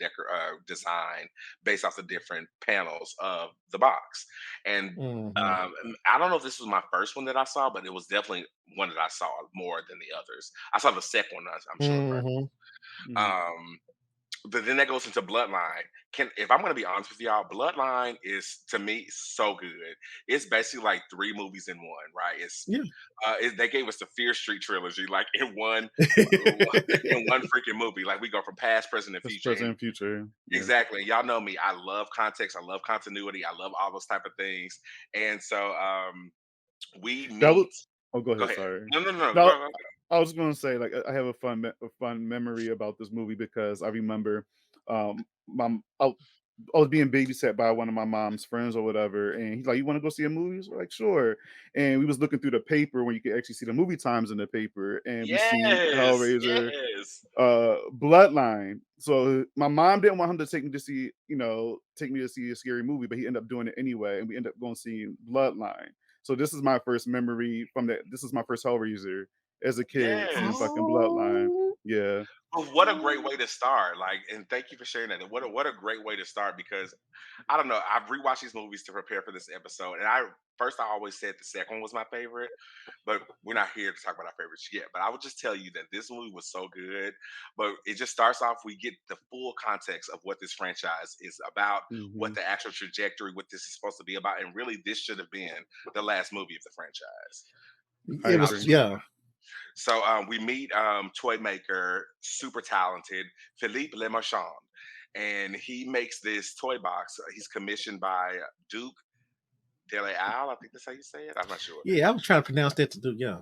design based off the different panels of the box. And Mhm. I don't know if this was my first one that I saw, but it was definitely one that I saw more than the others. I saw the second one, I'm sure first. Mhm. Mm. Um, but then that goes into Bloodline. If I'm gonna be honest with y'all, Bloodline is to me so good. It's basically like three movies in one, right? Yeah. They gave us the Fear Street trilogy, like in one in one freaking movie. Like we go from past, present, and That's future. present And and future. Yeah. exactly, y'all know me. I love context. I love continuity. I love all those type of things. And so we That was meet. Oh, go Go ahead, ahead. sorry. No, no, no. No, Go. I was gonna say, like, I have a fun memory about this movie because I remember, my I was being babysat by one of my mom's friends or whatever, and he's like, "You want to go see a movie?" So like, "Sure." And we was looking through the paper when you could actually see the movie times in the paper, and we seen Yes, Hellraiser, yes. Bloodline. So my mom didn't want him to take me to see a scary movie, but he ended up doing it anyway, and we ended up going to see Bloodline. So this is my first memory from that. This is my first Hellraiser as a kid seeing Yes. fucking Bloodline. Oh. Yeah. Oh, what a great way to start! Like, and thank you for sharing that. And what a great way to start because I don't know. I've rewatched these movies to prepare for this episode, and I always said the second one was my favorite, but we're not here to talk about our favorites yet. But I would just tell you that this movie was so good. But it just starts off. We get the full context of what this franchise is about, what Hmm. the actual trajectory, what this is supposed to be about, and really, this should have been the last movie of the franchise. I It And I'll was, agree. just yeah. so we meet toy maker, super talented Philippe Lemarchand, and he makes this toy box. He's commissioned by Duke Dele Al. I think that's how you say it. I'm not sure, Yeah, I was trying to pronounce that to do, yeah.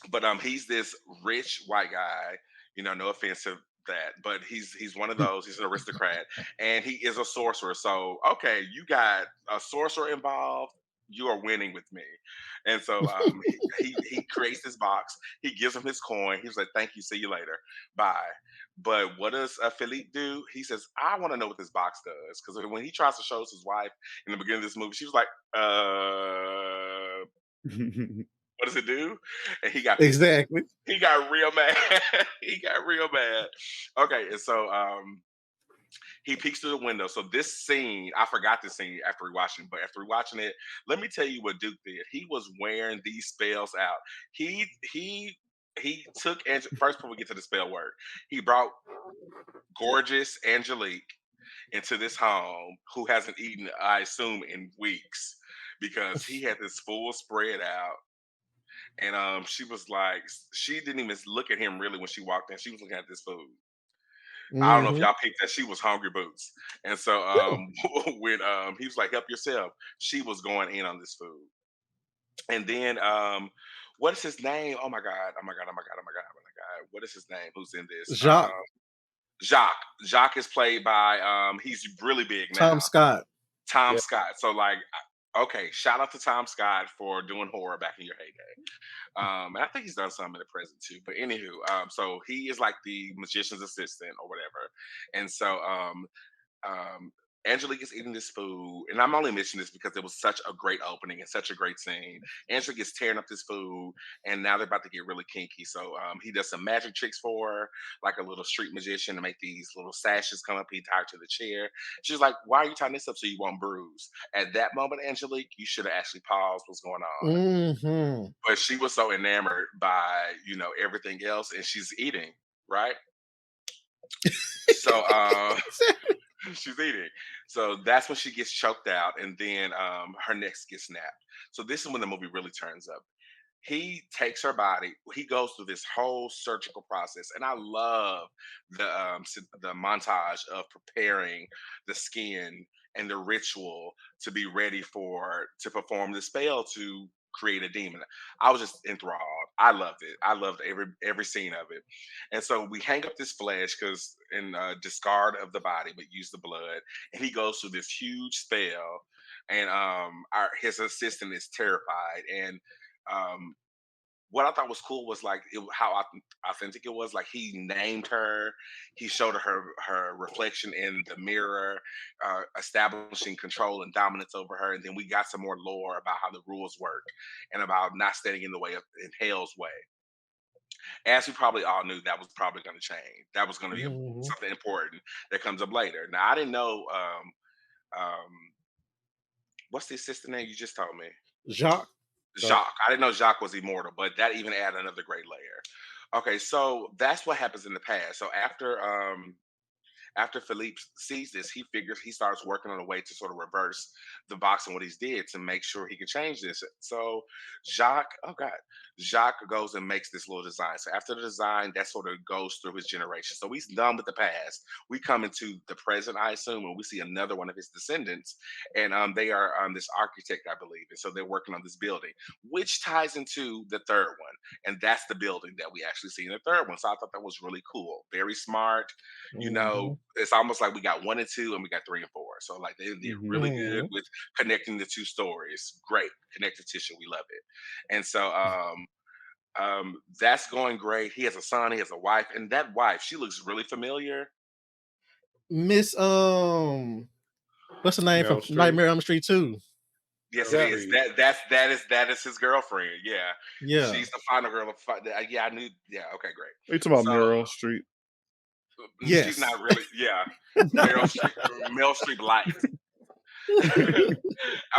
but he's this rich white guy. You know, no offense to that, but he's one of those. He's an aristocrat, and he is a sorcerer. So okay, you got a sorcerer involved. You are winning with me, and so he creates this box. He gives him his coin. He's like, "Thank you. See you later. Bye." But what does Philippe do? He says, "I want to know what this box does," because when he tries to show his wife in the beginning of this movie, she was like, what does it do?" And he got pissed. Exactly. He got real mad. He got real mad. Okay, and so he peeks through the window. So this scene, I forgot this scene after rewatching, but after rewatching it, let me tell you what Duke did. He was wearing these spells out. He he he took first before we get to the spell word. He brought gorgeous Angelique into this home who hasn't eaten, I assume, in weeks because he had this full spread out. And she was like, she didn't even look at him really when she walked in. She was looking at this food. I don't know if Mhm. y'all picked that. She was hungry boots. And so Yeah. when he was like, help yourself, she was going in on this food. And then what is his name? Oh my God. Oh my God. Oh my God. Oh my God. Oh my God. What is his name? Who's in this? Jacques. Jacques is played by he's really big Tom now. Scott. Tom Yeah. Scott. So like, okay, shout out to Tom Scott for doing horror back in your heyday. And I think he's done some in the present too. But anywho, so he is like the magician's assistant or whatever. And so um, Angelique is eating this food, and I'm only mentioning this because it was such a great opening and such a great scene. Angelique is tearing up this food, and now they're about to get really kinky. So he does some magic tricks for her, like a little street magician, to make these little sashes come up. He tied her to the chair. She's like, "Why are you tying this up so you won't bruise?" At that moment, Angelique, you should have actually paused what's going on. Mm-hmm. But she was so enamored by everything else, and she's eating, right? So she's eating. So that's when she gets choked out, and then her neck gets snapped. So this is when the movie really turns up. He takes her body. He goes through this whole surgical process, and I love the montage of preparing the skin and the ritual to be ready to perform the spell to create a demon. I was just enthralled. I loved it. I loved every scene of it. And so we hang up this flesh because in discard of the body, but use the blood. And he goes through this huge spell, and his assistant is terrified. And um, what I thought was cool was like how authentic it was. Like he named her, he showed her reflection in the mirror, establishing control and dominance over her. And then we got some more lore about how the rules work and about not standing in the way of in Hell's way. As we probably all knew, that was probably going to change. That was going to be Mm-hmm. something important that comes up later. Now I didn't know. Um, what's the assistant name you just told me? Jacques. Jacques. I didn't know Jacques was immortal, but that even added another great layer. Okay, so that's what happens in the past. So after Philippe sees this, he figures he starts working on a way to sort of reverse the box and what he's did to make sure he can change this. So Jacques goes and makes this little design. So after the design, that sort of goes through his generation. So he's done with the past. We come into the present, I assume, and we see another one of his descendants, and they are this architect, I believe, and so they're working on this building, which ties into the third one, and that's the building that we actually see in the third one. So I thought that was really cool, very smart. Mm-hmm. It's almost like we got 1 and 2 and we got 3 and 4. So like they did Mhm. really good Mm-hmm. with connecting the two stories. Great. Connective tissue. We love it. And so that's going great. He has a son, he has a wife, and that wife, she looks really familiar. Miss what's the name from Meryl Streep. Nightmare on the Street 2? Yes, it Meryl Yeah. is. Streep. That is his girlfriend. Yeah. Yeah. She's the final girl of yeah, I knew. Yeah, okay, great. Are you talking about So Meryl Streep? she's Yes. not really, yeah. Meryl Streep light.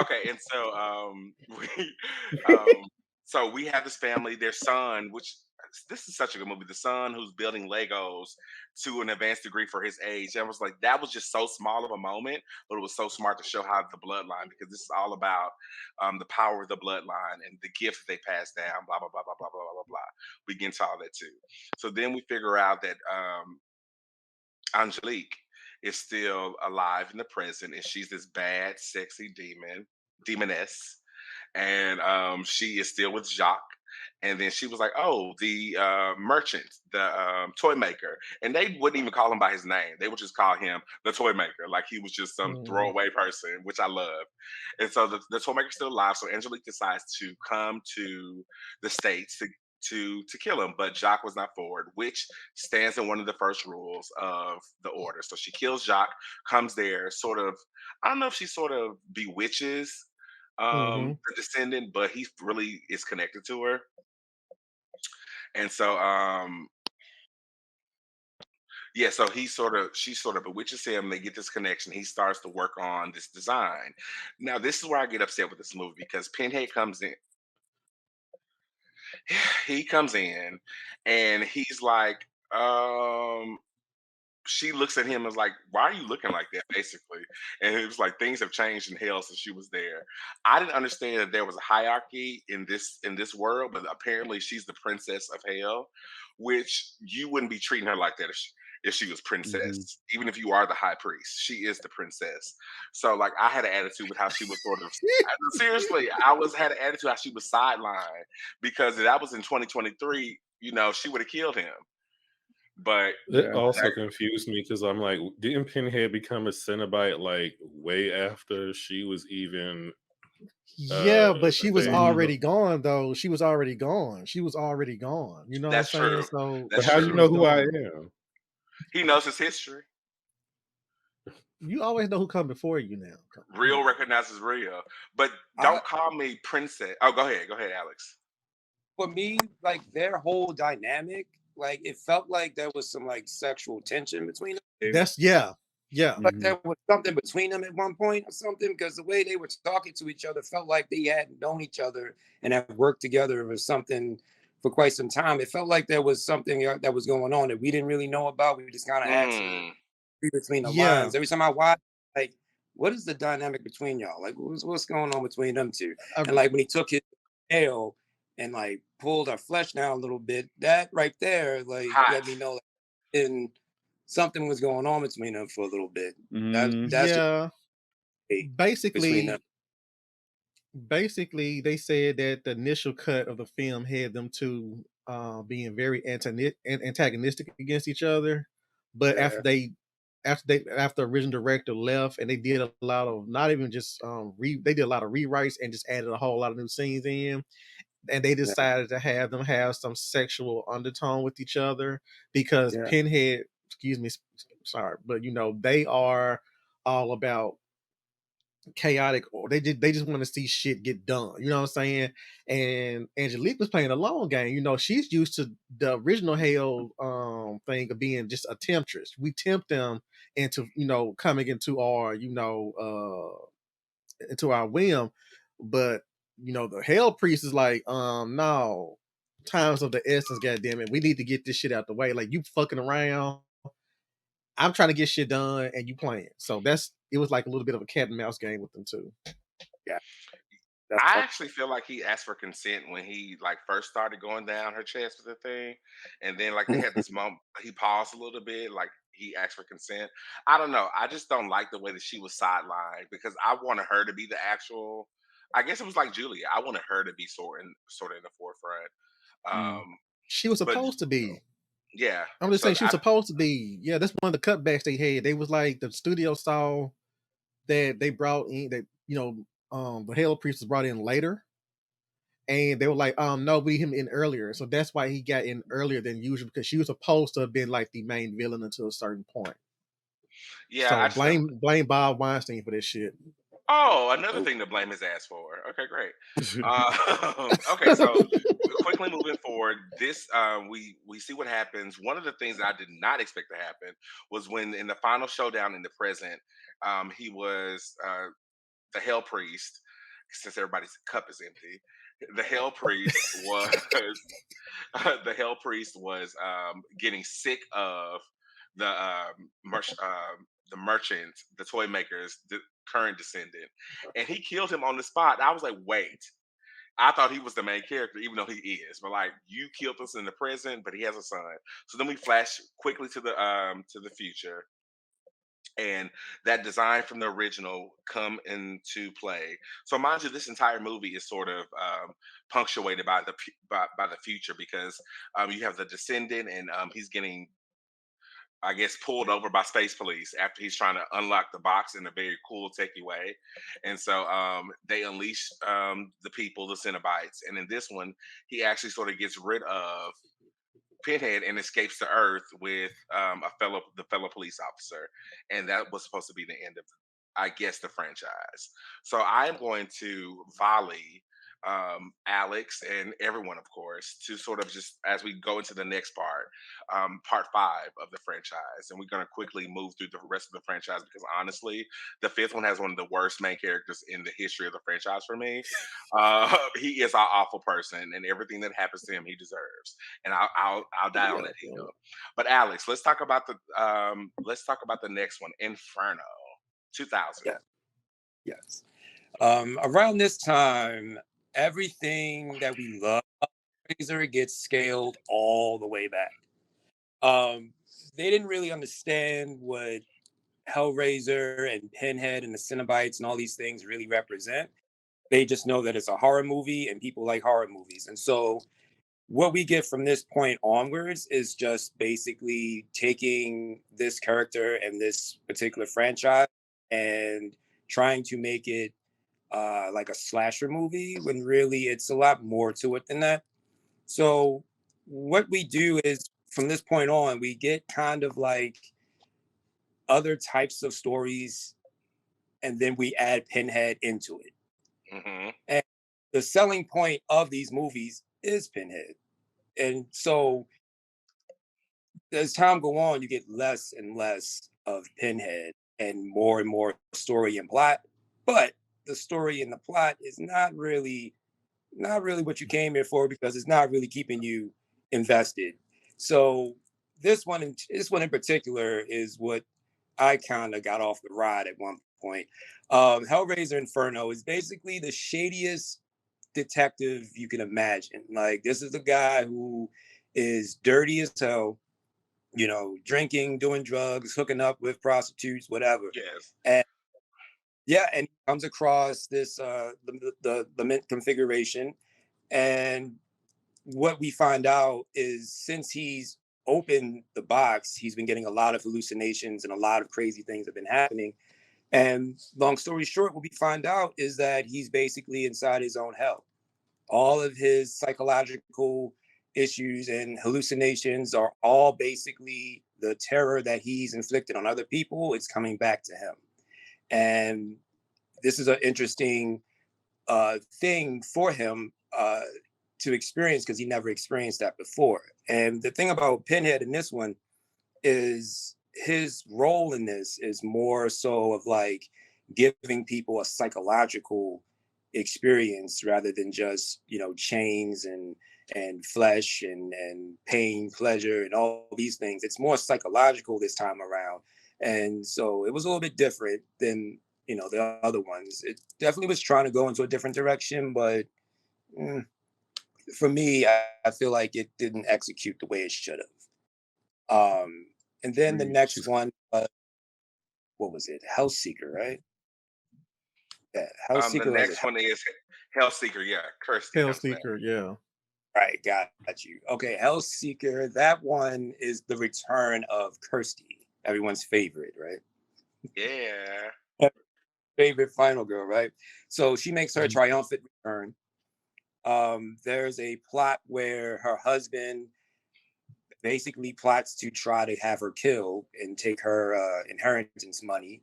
Okay, and so we we have this family, their son, which this is such a good movie. The son who's building Legos to an advanced degree for his age. I was like, that was just so small of a moment, but it was so smart to show how the bloodline, because this is all about the power of the bloodline and the gifts they pass down, blah, blah, blah, blah, blah, blah, blah, blah. We get into all that too. So then we figure out that Angelique is still alive in the present, and she's this bad, sexy demoness, and she is still with Jacques. And then she was like, "Oh, the merchant, the toy maker," and they wouldn't even call him by his name; they would just call him the toy maker, like he was just some Mhm. throwaway person, which I love. And so the toy maker's still alive. So Angelique decides to come to the states to kill him, but Jacques was not for it, which stands in one of the first rules of the order. So she kills Jacques, comes there, sort of. I don't know if she sort of bewitches Mhm. the descendant, but he really is connected to her. And so yeah, so she sort of bewitches him. They get this connection. He starts to work on this design. Now, this is where I get upset with this movie because Pinhead comes in. He comes in and he's like, she looks at him and is like, "Why are you looking like that?" Basically, and it was like things have changed in hell since she was there. I didn't understand that there was a hierarchy in this world, but apparently she's the princess of hell, which you wouldn't be treating her like that if she was Mhm. princess. Even if you are the high priest, she is the princess. So like, I had an attitude with how she was sort of. Seriously, had an attitude how she was sidelined because if that was in 2023. She would have killed him. But It Yeah. also confused me because I'm like, didn't Pinhead become a Cenobite like way after she was even Yeah, but a she was thing? Mm. already gone though. She was already gone. She was already gone. You know what I'm that's saying? true. So But That's how she you true. know was who I gone. am? He knows his history. You always know who come before you now. Come Real on. recognizes real. But I, don't call me princess. Oh, go ahead. Go ahead, Alex. for me, like their whole dynamic, like it felt like there was some like sexual tension between them two. That's yeah. Yeah. Like Mhm. there was something between them at one point or something, because the way they were talking to each other felt like they had known each other and had worked together or something for quite some time. It felt like there was something that was going on that we didn't really know about. We just kind of had to Mm. read between the Yeah. lines. Every time I watch, like, what is the dynamic between y'all? Like, what's going on between them two? I, And like when he took his nail and like pulled her flesh down a little bit, that right there, like, Hot. let me know that and something was going on between them for a little bit. Mhm. That's just yeah. between them. Basically, they said that the initial cut of the film had them two being very antagonistic against each other, but Yeah, after the original director left and they did a lot of not even just they did a lot of rewrites and just added a whole lot of new scenes in, and they yeah, decided to have them have some sexual undertone with each other because yeah, Pinhead, excuse me, sorry, but they are all about chaotic, or they just want to see shit get done. You know what I'm saying? And Angelique was playing a long game. She's used to the original Hell thing of being just a temptress. We tempt them into coming into our whim, but the Hell priest is like, no, times of the essence, goddamn it, we need to get this shit out the way. Like, you fucking around, I'm trying to get shit done, and you playing. So it was like a little bit of a cat and mouse game with them too. yeah. That's I what, actually feel like he asked for consent when he like first started going down her chest with the thing, and then like they had this moment. He paused a little bit, like he asked for consent. I don't know. I just don't like the way that she was sidelined because I wanted her to be the actual. I guess it was like Julia. I wanted her to be sort of in the forefront. Mm. Um, She was but supposed to be. yeah, I'm just so saying she was supposed to be. Yeah, that's one of the cutbacks they had. They was like the studio saw that they brought in that the Hell Priest was brought in later, and they were like, no, we need him in earlier. So that's why he got in earlier than usual because she was supposed to have been like the main villain until a certain point. yeah, So I just don't. blame Bob Weinstein for this shit. Oh, another oh, thing to blame his ass for. Okay, great. Okay, so quickly moving forward, this we see what happens. One of the things that I did not expect to happen was when in the final showdown in the present, he was the Hell Priest. Since everybody's cup is empty, the Hell Priest was the Hell Priest was getting sick of the the merchant, the toy maker's current descendant, and he killed him on the spot. I was like, wait. I thought he was the main character, even though he is. But like, you killed us in the present, but he has a son. So then we flash quickly to the future, and that design from the original come into play. So mind you, this entire movie is sort of punctuated by by the future because you have the descendant, and he's getting, I guess, pulled over by space police after he's trying to unlock the box in a very cool, techie way. And so they unleash the people, the Cenobites. And in this one, he actually sort of gets rid of Pinhead and escapes to Earth with the fellow police officer, and that was supposed to be the end of, I guess, the franchise. So I am going to volley Alex and everyone, of course, to sort of just as we go into the next part 5 of the franchise, and we're going to quickly move through the rest of the franchise because honestly, the fifth one has one of the worst main characters in the history of the franchise for me. He is an awful person, and everything that happens to him, he deserves, and I'll die on Yeah, that hill. But Alex, let's talk about the next one, Inferno, 2000. yeah, yes. Around this time, everything that we love Razor gets scaled all the way back. Um, they didn't really understand what Hellraiser and Pinhead and the Cenobites and all these things really represent. They just know that it's a horror movie and people like horror movies. And so what we get from this point onwards is just basically taking this character and this particular franchise and trying to make it like a slasher movie when really it's a lot more to it than that. So what we do is from this point on, we get kind of like other types of stories, and then we add Pinhead into it. Mm-hmm. And the selling point of these movies is Pinhead. And so as time go on, you get less and less of Pinhead and more story and plot. But the story and the plot is not really what you came here for because it's not really keeping you invested. So this one in particular is what I kind of got off the ride at one point. Hellraiser Inferno is basically the shadiest detective you can imagine. Like this is a guy who is dirty as hell, drinking, doing drugs, hooking up with prostitutes, whatever. Yes. And yeah, and he comes across this the mint configuration, and what we find out is since he's opened the box, he's been getting a lot of hallucinations and a lot of crazy things have been happening. And long story short, what we find out is that he's basically inside his own hell. All of his psychological issues and hallucinations are all basically the terror that he's inflicted on other people. It's coming back to him. And this is an interesting thing for him to experience because he never experienced that before. And the thing about Pinhead in this one is his role in this is more so of like giving people a psychological experience rather than just chains and flesh and pain, pleasure, and all these things. It's more psychological this time around, and so it was a little bit different than the other ones. It definitely was trying to go into a different direction, but for me, I feel like it didn't execute the way it should have. And then the next one, what was it? Hellseeker, right? Yeah, The Hellseeker was it? next one is Hellseeker. Yeah, Kirsty comes back. Hellseeker, yeah. Right, got you. Okay, Hellseeker. That one is the return of Kirsty, everyone's favorite, right? Yeah. Favorite final girl, right? So she makes her triumphant return. There's a plot where her husband basically plots to try to have her killed and take her inheritance money.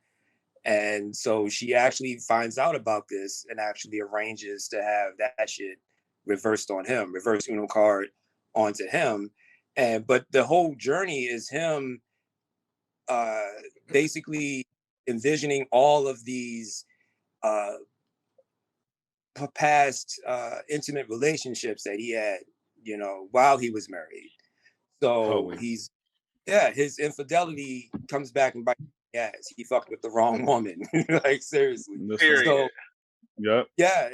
And so she actually finds out about this and actually arranges to have that shit reversed on him, reverse Uno card onto him. But the whole journey is him basically envisioning all of these uh, past intimate relationships that he had, while he was married. So Hoeing. his infidelity comes back and bites his ass. He fucked with the wrong woman. Like seriously. This Period. one. So Yep. yeah,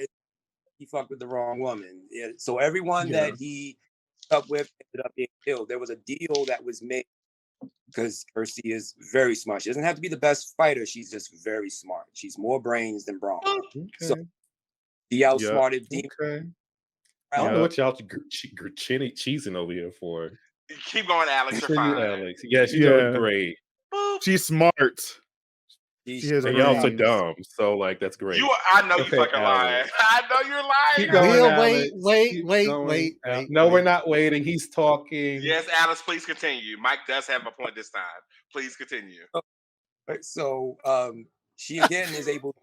he fucked with the wrong woman. Yeah. So everyone that he up with ended up being killed. There was a deal that was made because Kirsty is very smart. She doesn't have to be the best fighter. She's just very smart. She's more brains than brawn. So Okay. he Yep. outsmarted Demon. Okay. I don't know Yep. what y'all cheesing over here for. Keep going, Alex. You're Continue, fine. Alex. Yeah, she's doing Yeah. great. Boop. She's smart. She's She has And y'all so brains. dumb, so like that's great. I know you Okay, fucking lying. Alex. I know you're lying. Keep going, We'll Alex. wait. Keep Wait. going, Al- No, we're not waiting. He's talking. Yes, Alex, please continue. Mike does have a point this time. Please continue. Right. So she again is able to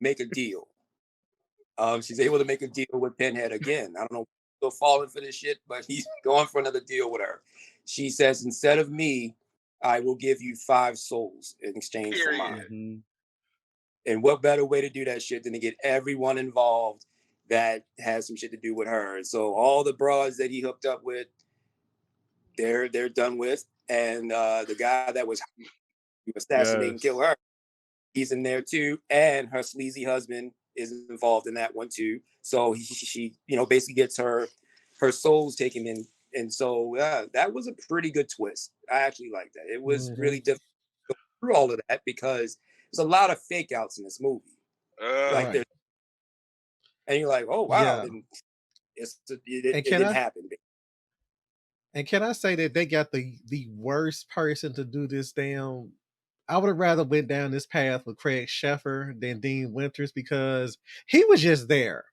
make a deal. She's able to make a deal with Pinhead again. I don't know, still falling for this shit, but he's going for another deal with her. She says, instead of me, I will give you 5 souls in exchange for mine. Period. Mhm. And what better way to do that shit than to get everyone involved that has some shit to do with her? So all the broads that he hooked up with, they're done with, and the guy that was assassinating, Yes. kill her, he's in there too, and her sleazy husband is involved in that one too. So she basically gets her souls taken in, and so that was a pretty good twist. I actually like that. It was really difficult to go through all of that because there's a lot of fake outs in this movie. Like Right. there's, and you're like, oh wow, Yeah. then it And didn't happen. And can I say that they got the worst person to do this damn. I would have rather went down this path with Craig Sheffer than Dean Winters because he was just there.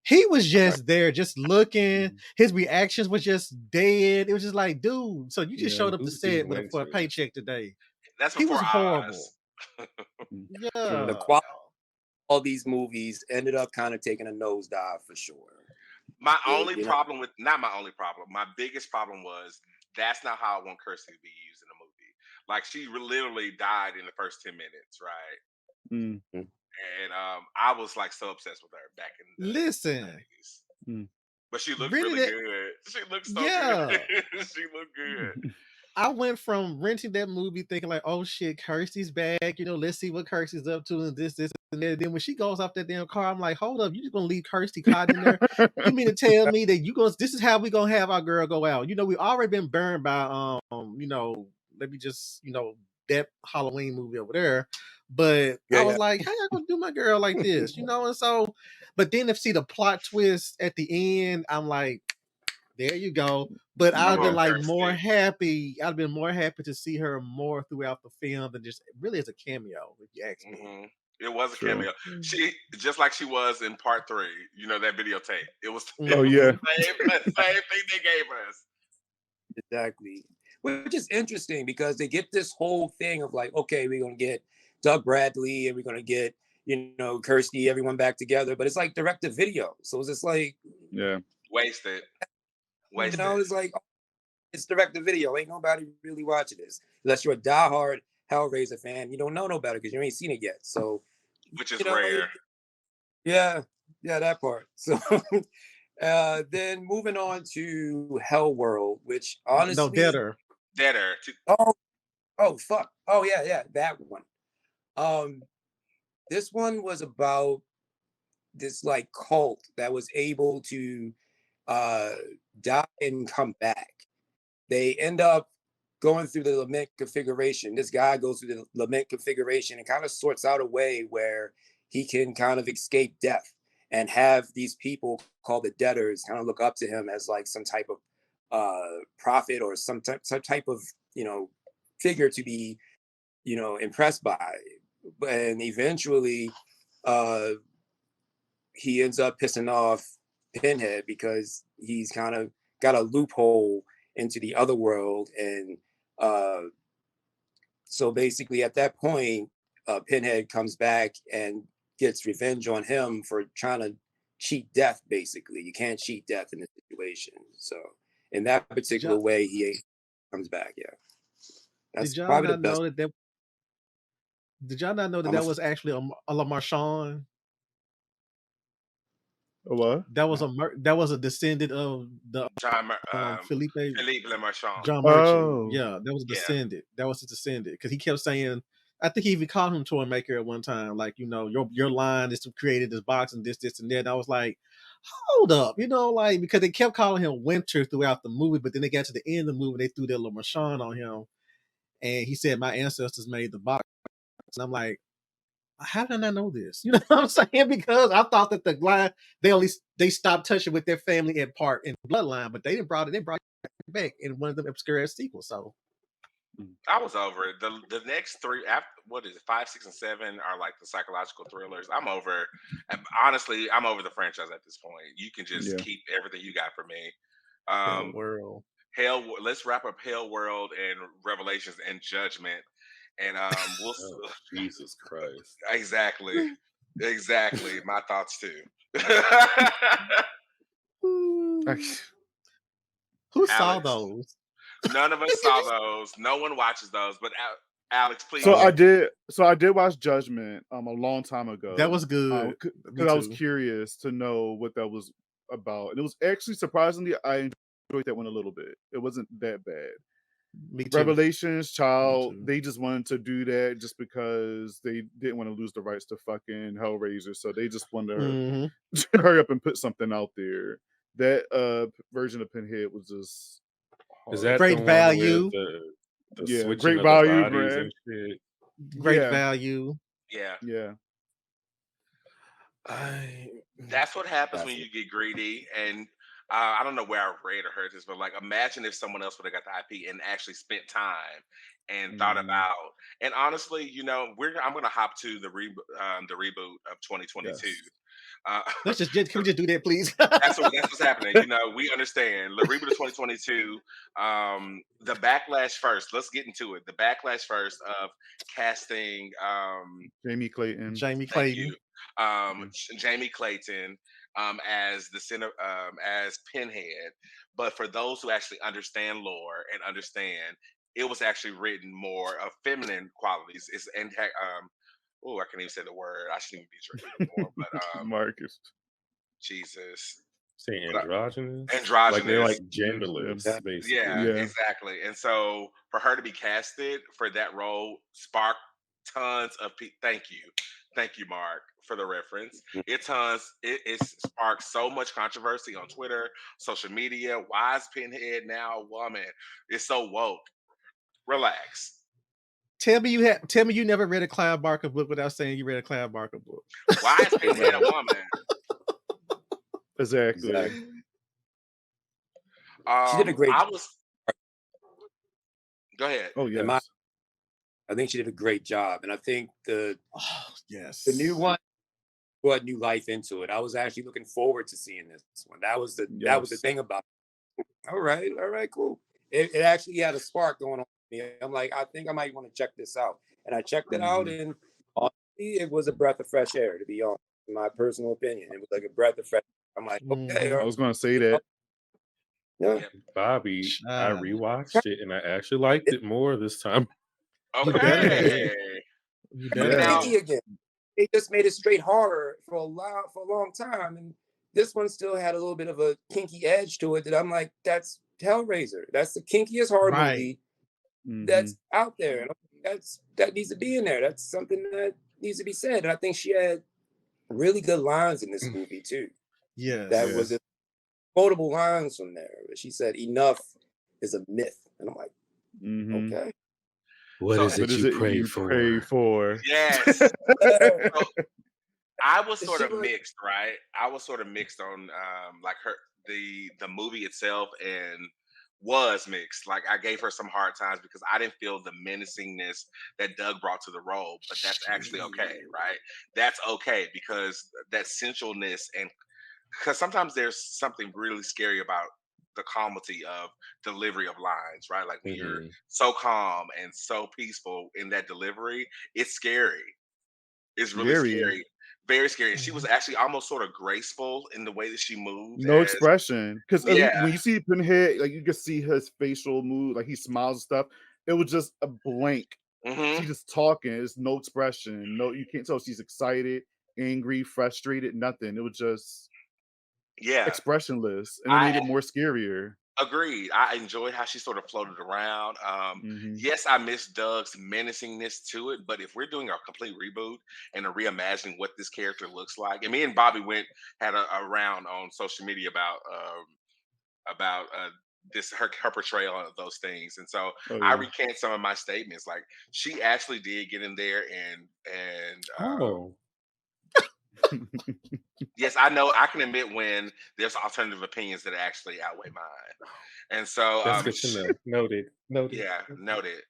He was just there, just looking. His reactions were just dead. It was just like, dude, so you just Yeah. showed up to Who's Dean set for a Winters? paycheck today. That's He was before horrible. Oz. True. The Yeah. quality of all these movies ended up kind of taking a nosedive for sure. My Yeah, only you know. problem with not my only problem. My biggest problem was that's not how I want Kirsty to be used in a movie. Like she literally died in the first 10 minutes, right? Mm. And I was like so obsessed with her back in the Listen, 90s. Mm. But she looked really, really that good. She looked so yeah. good. She looked good. I went from renting that movie thinking like, oh shit, Kirsty's back. You know, let's see what Kirsty's up to and this, and that. Then when she goes off that damn car, I'm like, hold up, you just gonna leave Kirsty caught in there? You mean to tell me that this is how we gonna have our girl go out? You know, we already been burned by you know, let me just, you know, that Halloween movie over there. But I was like, how y'all gonna do my girl like this? You know, and so, but then to see the plot twist at the end, I'm like, there you go. But I'd Come been on, like Kirsty. more happy. I'd been more happy to see her more throughout the film than just really as a cameo, if you ask me. It was a True. cameo. She just like she was in part 3. You know that videotape. It was Oh yeah. the same thing they gave us. Exactly. Which is interesting because they get this whole thing of like, okay, we're gonna get Doug Bradley and we're gonna get, you know, Kirsty, everyone back together, but it's like direct to video. So it's just like, Yeah. Wasted. you know, it's like it's direct to video. Ain't nobody really watching this unless you're a diehard Hellraiser fan. You don't know no better because you ain't seen it yet. So, Which is you know, rare. yeah, that part. So then moving on to Hell World, which honestly, No, Deader. Deader. oh fuck, oh yeah, that one. This one was about this like cult that was able to die and come back. They end up going through the lament configuration. This guy goes through the lament configuration and kind of sorts out a way where he can kind of escape death and have these people called the debtors kind of look up to him as like some type of prophet or some type of, you know, figure to be, you know, impressed by. And eventually he ends up pissing off Pinhead because he's kind of got a loophole into the other world. And so basically at that point, Pinhead comes back and gets revenge on him for trying to cheat death. Basically, you can't cheat death in this situation. So in that particular way, he comes back. Yeah, that's did y'all probably the not best. know that? Did y'all not know that that was actually a Marchand? A what? That was a descendant of the Philippe Le Marchand. John Merchant. Oh. Yeah, that was Yeah. descendant. That was his descendant because he kept saying. I think he even called him toy maker at one time. Like, you know, your line is to create this box and this and that. And I was like, hold up, you know, like because they kept calling him Winter throughout the movie, but then they got to the end of the movie, they threw their little Marchand on him, and he said, "My ancestors made the box." And I'm like, how did I not know this? You know what I'm saying? Because I thought that the line they stopped touching with their family in part in bloodline, but they brought it back in one of the obscure sequels. So I was over it. The next 3 after what is it, 5, 6, and 7 are like the psychological thrillers. I'm over. Honestly, I'm over the franchise at this point. You can just keep everything you got for me. Hell World. Let's wrap up Hell World and Revelations and Judgment, and we'll. Jesus Christ! Exactly. My thoughts too. Who saw those? None of us saw those. No one watches those. But Alex, please. So I did watch Judgment a long time ago. That was good because I was curious to know what that was about, and it was actually surprisingly I enjoyed that one a little bit. It wasn't that bad. Me too. Revelations, Child, they just wanted to do that just because they didn't want to lose the rights to fucking Hellraiser, so they just wanted to hurry up and put something out there. That version of Pinhead was just hard. Is that great the value? One with the switching great of value, the bodies man. and shit. Great value. Yeah. I That's what happens when you get greedy, and I don't know where I read or heard this, but like, imagine if someone else would have got the IP and actually spent time and thought Mhm. about. And honestly, I'm gonna hop to the reboot of 2022. Yes. Uh, Can we just do that, please? that's what's happening. We understand the reboot of 2022. The backlash first. Let's get into it. The backlash first of casting. Jamie Clayton. Jamie Thank Clayton. you. Yeah. Jamie Clayton as the center as Pinhead. But for those who actually understand lore and understand, it was actually written more of feminine qualities. It's oh, I can't even say the word. I shouldn't even be drinking anymore. But Marcus. Jesus. Say But androgynous. Like they're androgynous. like Yeah. genderless, Yeah, basically. Yeah. exactly. And so for her to be casted for that role sparked tons of thank you, Mark, for the reference. It sparked so much controversy on Twitter, social media. Why is Pinhead now a woman? It's so woke. Relax. Tell me you never read a Clive Barker book without saying you read a Clive Barker book. Why is Pinhead a Right. woman? Exactly. Exactly. She did a great I job. was Go ahead. Oh In my, yes. I think she did a great job, and I think the Yes. new one brought new life into it. I was actually looking forward to seeing this one. That was the Yes. thing about it. All right, cool. It actually had a spark going on for me. I'm like, I think I might want to check this out, and I checked it out, Mhm. and honestly, it was a breath of fresh air. To be honest, in my personal opinion, it was like a breath of fresh air. I'm like, okay, Mhm. I was gonna say that. yeah. Yeah. Bobby, I Child. rewatched it and I actually liked it more this time. You better have. Okay. You I'm better Yeah. have. kinky again. They just made it straight horror for a long time, and this one still had a little bit of a kinky edge to it. That I'm like, that's Hellraiser. That's the kinkiest horror Right. movie Mhm. that's out there, and that needs to be in there. That's something that needs to be said. And I think she had really good lines in this movie too. That Yes. was Yes. quotable lines from there. She said, "Enough is a myth," and I'm like, Mhm. okay. What So is What it is you it pray you pray for? for? yes. So I was sort She of was mixed, right? I was sort of mixed on like the movie itself and was mixed. Like I gave her some hard times because I didn't feel the menacingness that Doug brought to the role, but that's actually okay, right? That's okay because that sensualness and because sometimes there's something really scary about the calmity of delivery of lines, right? Like when you're Hmm. so calm and so peaceful in that delivery, it's scary. It's really Very. scary, very scary. And she was Mhm. actually almost sort of graceful in the way that she moved No as expression. Because yeah. when you see Pinhead, like you can see his facial mood, like he smiles and stuff. It was just a blank. Hmm. She just talking. It's no expression. No, you can't tell she's excited, angry, frustrated, nothing. It was just Yeah. expressionless, and it I made it more scarier. agreed. I enjoyed how she sort of floated around. Mhm. Yes, I miss Doug's menacingness to it, but if we're doing a complete reboot and a reimagining what this character looks like, and me and Bobby had a round on social media about this her portrayal of those things, and so Oh I yeah. recant some of my statements. Like she actually did get in there and Oh, yes, I know I can admit when there's alternative opinions that actually outweigh mine, and so that's good to know. Noted. Noted. yeah, noted,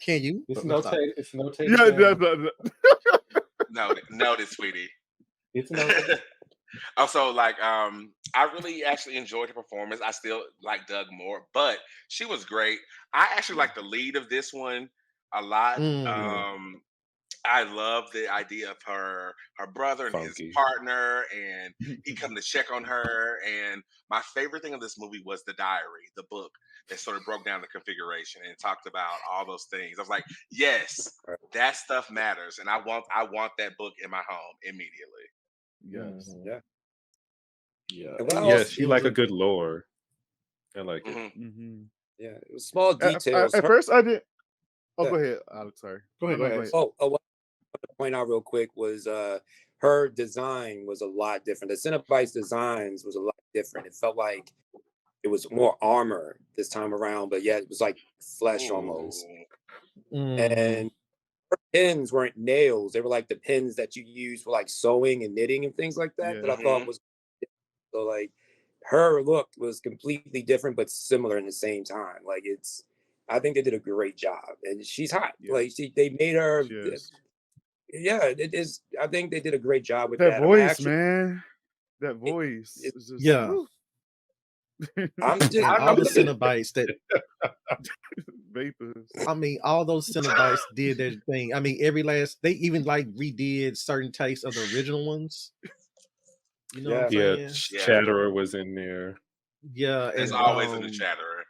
Can you? It's Let's stop. notated. It's notated Yeah, down. noted, sweetie. It's noted. Also, like, I really actually enjoyed her performance. I still like Doug more, but she was great. I actually like the lead of this one a lot. Mm. Um, I love the idea of her brother and his Funky. partner, and he come to check on her. And my favorite thing of this movie was the diary, the book that sort of broke down the configuration and talked about all those things. I was like, yes, that stuff matters, and I want that book in my home immediately. Yes. Mhm. yeah. Yeah. And It what Yes, was. else? she It was like a a. good lore. I like it. Hmm. Mhm. Yeah, it was small At, details. at first, I did. Oh, Yeah. go ahead, Alex. Sorry. Go No, ahead. Go no, go ahead. ahead. What I want to point out real quick was her design was a lot different. The Cenobites designs was a lot different. It felt like it was more armor this time around, but yet it was like flesh almost. Ooh. Mhm. And her pins weren't nails; they were like the pins that you use for like sewing and knitting and things like that. That I Yes. thought Hmm. was so like her look was completely different but similar in the same time. Like I think they did a great job, and she's hot. Yeah. Like they made her. She is. Yeah, it is. I think they did a great job with That that. voice, man. That voice it- is just Yeah. woo. I'm still. And all I'm the looking. Cenobites that Vapors. I mean, all those Cenobites did their thing. I mean, they even like redid certain takes of the original ones. You know what I'm Yeah, saying? Yeah. Chatterer was in there. Yeah, There's and always a new Chatterer.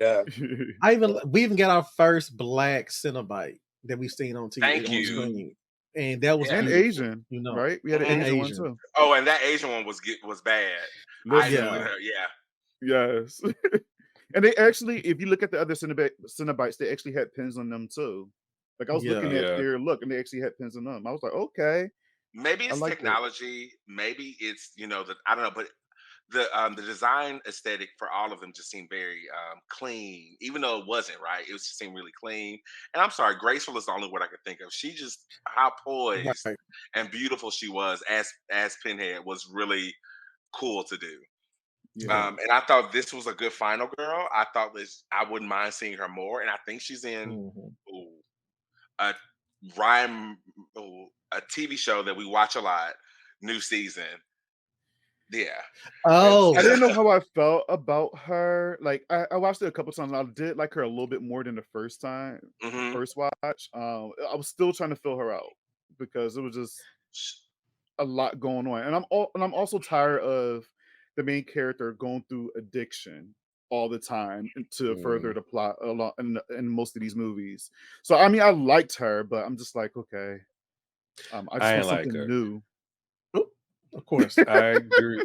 Yeah, we even got our first black Cenobite that we've seen on TV Thank on you. screen, and that was Yeah. And beautiful, Asian, you know, right? We had an and Asian one Asian. too. Oh, and that Asian one was bad. I Listen, knew Yeah. her. Yeah. yes. And they actually, if you look at the other Cenobites, they actually had pins on them too. Like I was looking Yeah. at Yeah. their look, and they actually had pins on them. I was like, okay, Maybe I it's like that. technology. Maybe it's I don't know, but the design aesthetic for all of them just seemed very clean, even though it wasn't right. It just seemed really clean. And I'm sorry, graceful is the only word I could think of. She just how poised Right. and beautiful she was as Pinhead was really cool to do. Yeah. And I thought this was a good final girl. I thought I wouldn't mind seeing her more, and I think she's in Mhm. a Ryan a TV show that we watch a lot, new season. Yeah. Oh, I didn't know how I felt about her. Like I watched it a couple times. And I did like her a little bit more than the first time, Mhm. first watch. I was still trying to fill her out because it was just a lot going on, and I'm also tired of the main character going through addiction all the time to further the plot a lot in most of these movies. So I mean, I liked her, but I'm just like, okay, I just I want ain't like something her. new. of course. I agree.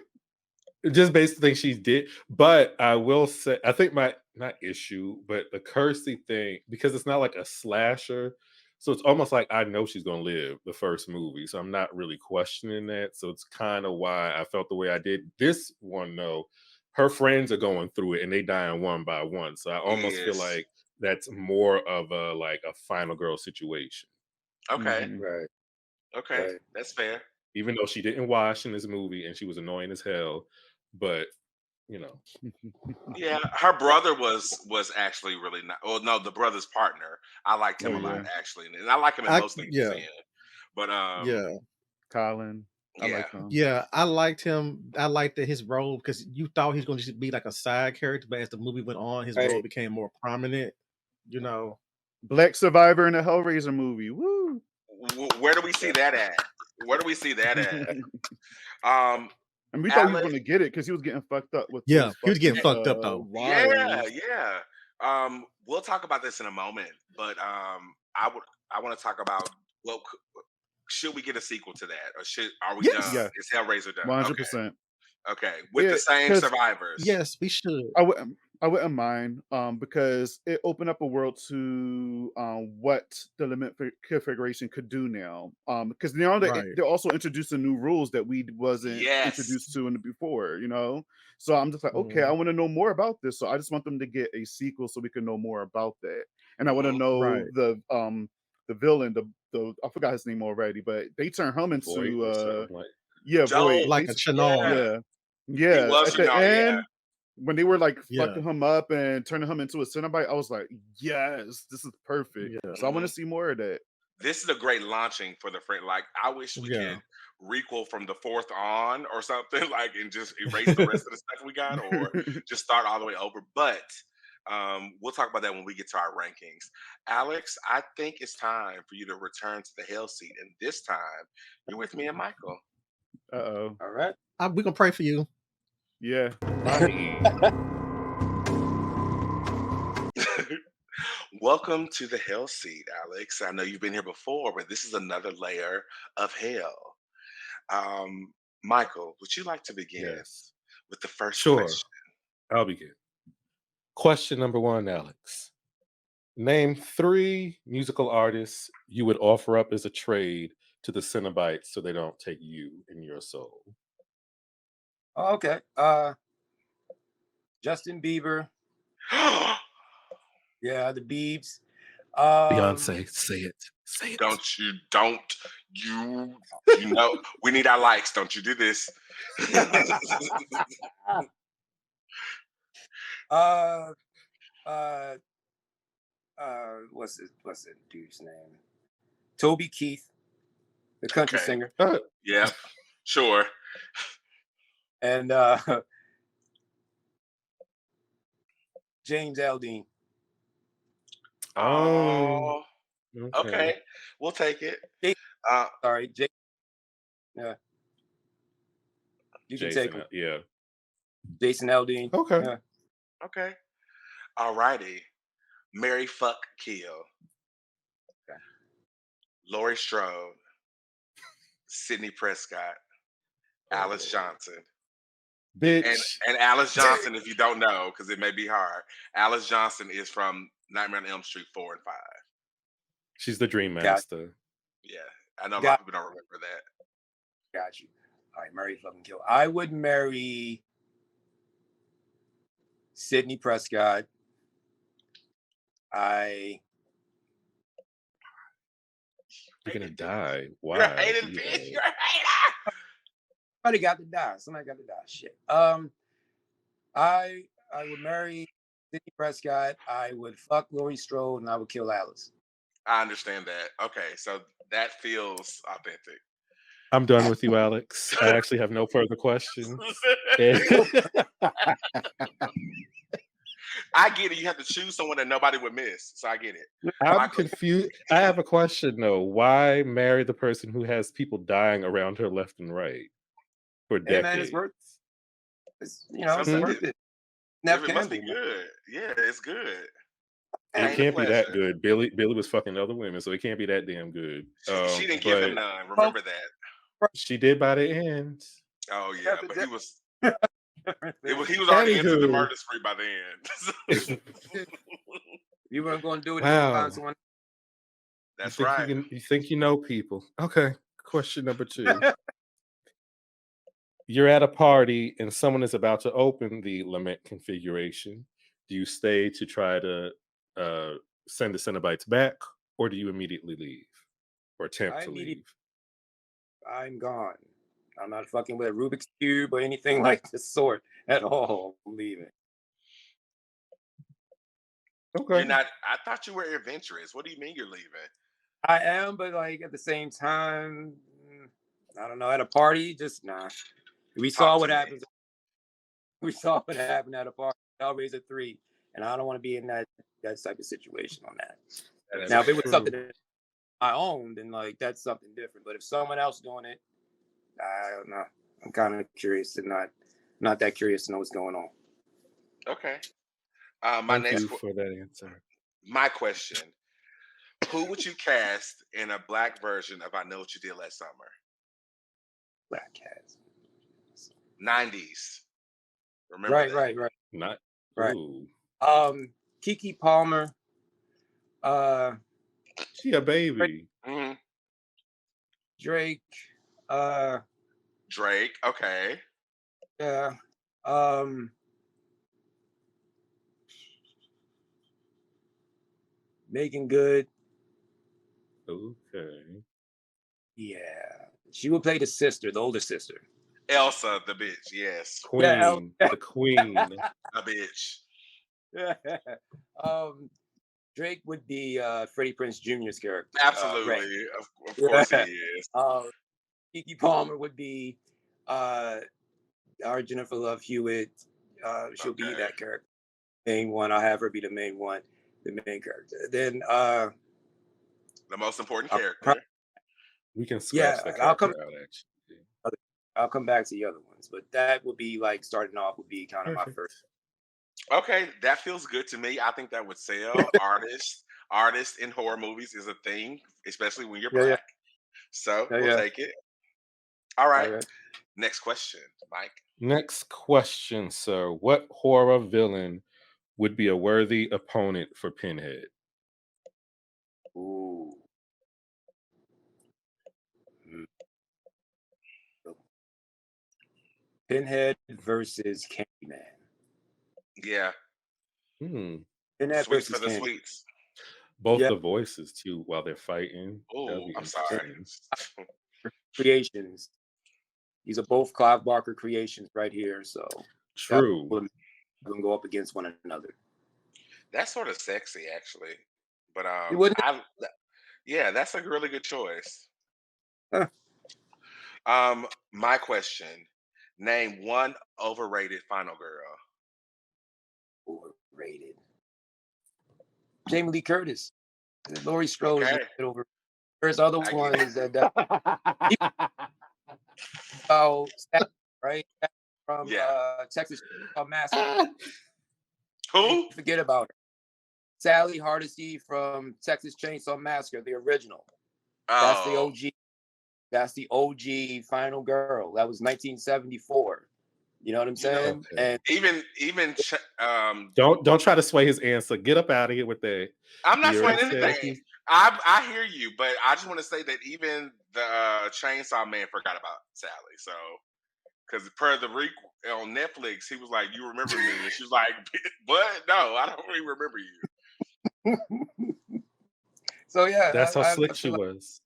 Just based on things she did, but I will say, I think my not issue, but the Kirsty thing, because it's not like a slasher, so it's almost like I know she's gonna live the first movie, so I'm not really questioning that. So it's kind of why I felt the way I did. This one, though, her friends are going through it and they dying one by one, so I almost feel Yes. like that's more of a like a final girl situation. Okay. Mhm. right. Okay. Right. That's fair. Even though she didn't wash in this movie and she was annoying as hell, but you know, Yeah, her brother was actually really not. Well, no, the brother's partner. I liked him Oh a lot yeah, actually, and I like him in most things he's Yeah, in. But yeah, Colin, I yeah, like them. yeah. I liked him. I liked his role because you thought he was going to just be like a side character, but as the movie went on, his role Right. became more prominent. You know, Black survivor in a Hellraiser movie. Woo! Where do we see that at? Where do we see that at? Um, And we thought he was Alex, going to get it because he was getting fucked up with yeah, those he was getting fucking fucked up though. yeah, wires. yeah. We'll talk about this in a moment, but I want to talk about well, should we get a sequel to that, or are we done? Yes, Yeah, Is Hellraiser done? 100%. Okay, with the Yeah, same because survivors. yes, we should. I wouldn't mind because it opened up a world to what the limit configuration could do now. Because now Right. they're also introducing new rules that we wasn't Yes. introduced to in the before, you know. So I'm just like, okay, I want to know more about this. So I just want them to get a sequel so we can know more about that. And I want to Mhm. know Right. the villain, the I forgot his name already, but they turn him Voight into or something like. yeah, Void. Joel, Like a Chanel. yeah, Yeah, he yeah. was, At the yeah. end, when they were like Yeah, fucking him up and turning him into a Cenobite, I was like, yes, this is perfect. yeah, So I want Mhm. to see more of that. This is a great launching for the friend. Like, I wish we yeah. could requel from the fourth on or something, like, and just erase the rest of the stuff we got, or just start all the way over. But we'll talk about that when we get to our rankings. Alex, I think it's time for you to return to the hell seat, and this time you're with me and Michael. Uh-oh. All right. We're gonna pray for you. Yeah. Welcome to the hell seat, Alex. I know you've been here before, but this is another layer of hell. Michael, would you like to begin Yes, with the first sure. question? I'll begin. Question number 1, Alex. Name 3 musical artists you would offer up as a trade to the Cenobites so they don't take you and your soul. Okay. Justin Bieber. Yeah, the Biebs. Beyonce, say it. Say it. Don't You know, we need our likes. Don't you do this? uh, uh, what's the dude's name? Toby Keith, the country Okay. singer, Yep. Sure. and James Aldean. Oh, Oh. okay. Okay. We'll take it. Jay- Uh, Sorry, Jay. Yeah, you can take Jason, him. yeah. Jason Aldean. Okay. Yeah. okay. Alrighty. Mary fuck kill. Okay. Laurie Strode. Sidney Prescott. Alice Johnson. And Bitch. Alice Johnson, if you don't know, because it may be hard, Alice Johnson is from Nightmare on Elm Street 4 and 5. She's the Dream Got- Master. Yeah. I know a lot Got- of people don't remember that. Got you. All right, marry fucking kill. I would marry Sidney Prescott. You're gonna die. You're Why? a hated You bitch. know? You're a hater. Somebody got to die. Somebody got to die. Shit. I would marry Sidney Prescott. I would fuck Laurie Strode, and I would kill Alice. I understand that. Okay, so that feels authentic. I'm done with you, Alex. I actually have no further questions. I get it. You have to choose someone that nobody would miss. So I get it. I'm confused. I have a question though. Why marry the person who has people dying around her left and right for Hey man, decades? it's worth. It's Sometimes worth it. It Nev must be Campbell. good. Yeah, it's good. It Ain't a can't be that pleasure. good. Billy was fucking other women, so it can't be that damn good. She didn't give him But none. Remember that. she did by the end. Oh yeah, but he was he was You already into the Anywho. murder spree by the end. weren't going to do it. Wow. Find someone. That's you think right. you think you know people. Okay. Question number 2. You're at a party and someone is about to open the lament configuration. Do you stay to try to send the Cenobites back, or do you immediately leave or attempt I to immediately- leave? I'm gone. I'm not fucking with a Rubik's Cube or anything like this sort at all. I'm leaving. Okay. You're not. I thought you were adventurous. What do you mean you're leaving? I am, but like at the same time, I don't know. At a party, just nah. We saw Talk what to me. happens. We saw what happened at a party. Hellraiser 3, and I don't want to be in that type of situation on that. That Now, is if it was true. something that I owned, then like that's something different. But if someone else doing it, I don't know. I'm kind of curious to not that curious to know what's going on. Okay. My Thank you next for that answer. my question: who would you cast in a black version of I Know What You Did Last Summer? Black cats. 90s. Remember that? Right. Not Right. ooh. Kiki Palmer. She a baby. Mhm. Drake. Drake. Okay. Yeah. Megan Good. Okay. Yeah. She would play the sister, the older sister. Elsa, the bitch. Yes, Queen. The queen. a bitch. Drake would be Freddie Prinze Jr.'s character. Absolutely. Ray. Of course he is. Kiki Palmer would be our Jennifer Love Hewitt. She'll be Okay. that character. Main one. I'll have her be the main one, the main character. Then The most important I'll character. We can scratch that I'll character out actually. I'll come back to the other ones, but that would be like starting off would be kind of my Perfect. first. Okay, that feels good to me. I think that would sell. Artists in horror movies is a thing, especially when you're Yeah, yeah. black. So Yeah, we'll yeah. take it. All right. Okay. Next question, Mike. Next question, sir. What horror villain would be a worthy opponent for Pinhead? Ooh. Pinhead versus Candyman. Yeah. Hmm. Pinhead Sweets versus for the Candyman. sweets. Both Yeah, the voices too while they're fighting. That'll Oh, be I'm sorry. interesting. creations. These are both Clive Barker creations right here. So that True. will go up against one another. That's sort of sexy, actually. But You wouldn't? yeah, that's a really good choice. Huh. My question: name one overrated final girl. Overrated. Jamie Lee Curtis. Laurie Strode is a Okay, bit over. There's other I get it. ones that right from Yeah. Texas Massacre. Who? Forget about her. Sally Hardesty from Texas Chainsaw Massacre, the original. That's the Oh, OG. That's the OG final girl. That was 1974. You know what I'm you know, saying? Okay. And Don't try to sway his answer. Get up out of here with that. I'm not You already saying said anything. he's I hear you, but I just want to say that even the Chainsaw Man forgot about Sally. So, because per the on Netflix, he was like, "You remember me?" And she was like, "What? No, I don't really remember you." so yeah, that's how I slick she feel like, was.